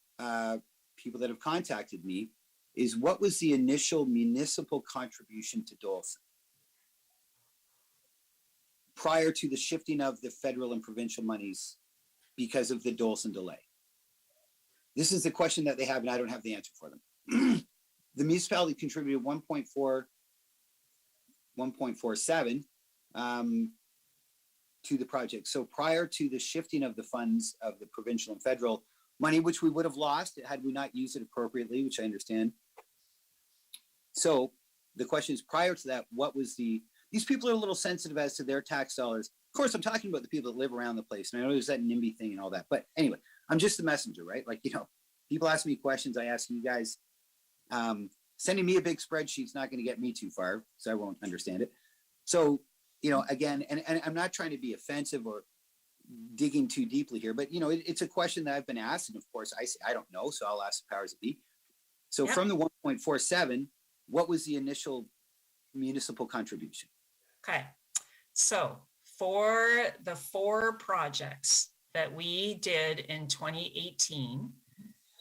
people that have contacted me is, what was the initial municipal contribution to Dolson prior to the shifting of the federal and provincial monies because of the Dolson delay? This is the question that they have, and I don't have the answer for them. The municipality contributed 1.47 to the project. So prior to the shifting of the funds of the provincial and federal money, which we would have lost had we not used it appropriately, which I understand. So the question is, prior to that, what was these people are a little sensitive as to their tax dollars. Of course, I'm talking about the people that live around the place. And I know there's that NIMBY thing and all that. But anyway, I'm just the messenger, right? Like, people ask me questions. I ask you guys. Sending me a big spreadsheet is not going to get me too far, so I won't understand it. So, again, and I'm not trying to be offensive or digging too deeply here, but, it's a question that I've been asked. And of course, I say, I don't know, so I'll ask the powers that be. So from the 1.47, what was the initial municipal contribution? Okay. So for the 4 projects that we did in 2018,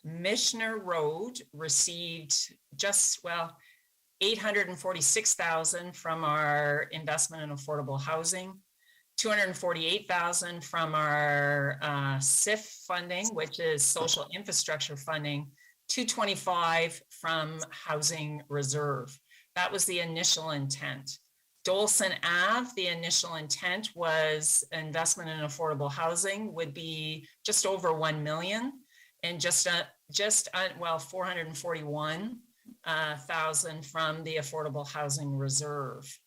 Missioner Road received just, $846,000 from our investment in affordable housing, $248,000 from our SIF funding, which is social infrastructure funding, $225,000 from housing reserve. That was the initial intent. Dolson Ave, the initial intent was investment in affordable housing would be just over $1 million, and just 441,000 from the affordable housing reserve.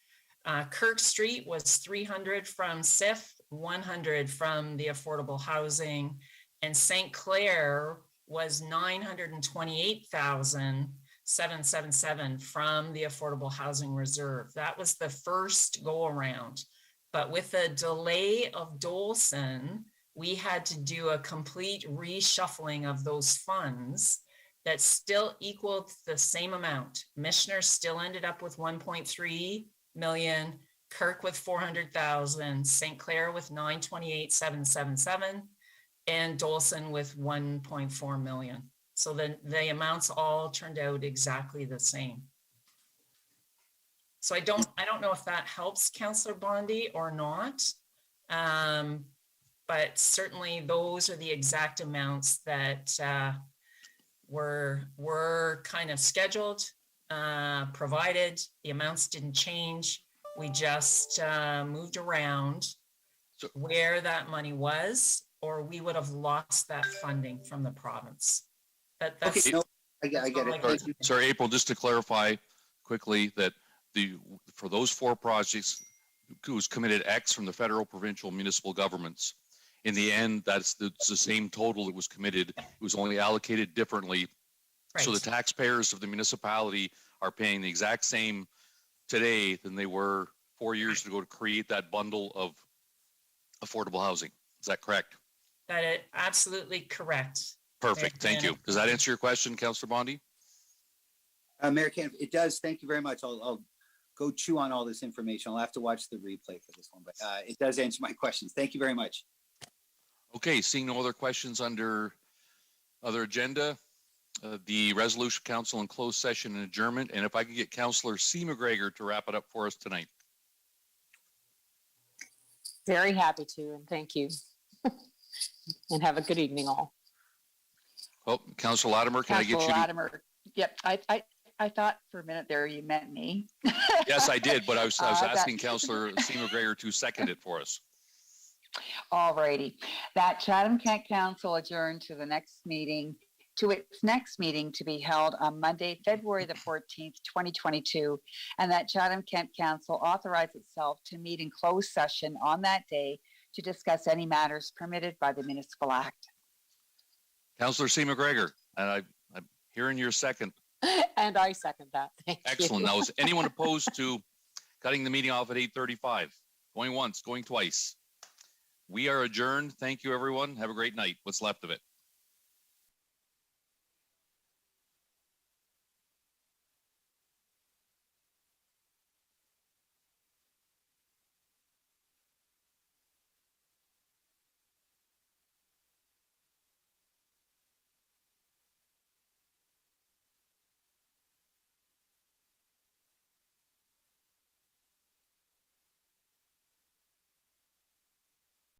Kirk Street was 300 from SIF, 100 from the affordable housing, and St. Clair was 928,777 from the affordable housing reserve. That was the first go around. But with the delay of Dolson, we had to do a complete reshuffling of those funds that still equaled the same amount. Missioner still ended up with 1.3 million, Kirk with 400,000, St. Clair with 928,777, and Dolson with 1.4 million. So then the amounts all turned out exactly the same. So I don't know if that helps Councillor Bondi or not. But certainly those are the exact amounts that were kind of scheduled, provided. The amounts didn't change. We just moved around where that money was, or we would have lost that funding from the province. That's, okay, no, I get it. Sorry, April, just to clarify quickly that for those 4 projects, it was committed X from the federal, provincial, municipal governments. In the end, it's the same total that was committed. It was only allocated differently. Right. So the taxpayers of the municipality are paying the exact same today than they were 4 years ago to create that bundle of affordable housing. Is that correct? That is absolutely correct. Perfect. Thank you. Does that answer your question, Councillor Bondi? Mayor Kenneth, it does. Thank you very much. I'll go chew on all this information. I'll have to watch the replay for this one, but it does answer my questions. Thank you very much. Okay, seeing no other questions under other agenda, the resolution council in closed session and adjournment. And if I could get Councillor C. McGregor to wrap it up for us tonight. Very happy to, and thank you. And have a good evening all. Well, Councillor Latimer, can I get you? Latimer. Yep. I thought for a minute there you meant me. Yes, I did, but I was asking Councillor C. McGregor to second it for us. All righty. That Chatham-Kent Council adjourned to the next meeting, to its next meeting to be held on Monday, February the 14th, 2022, and that Chatham-Kent Council authorized itself to meet in closed session on that day to discuss any matters permitted by the Municipal Act. Councillor C. McGregor, and I'm hearing your second. And I second that. Thank Excellent. you. Now, is anyone opposed to cutting the meeting off at 8:35? Going once, going twice. We are adjourned. Thank you, everyone. Have a great night. What's left of it.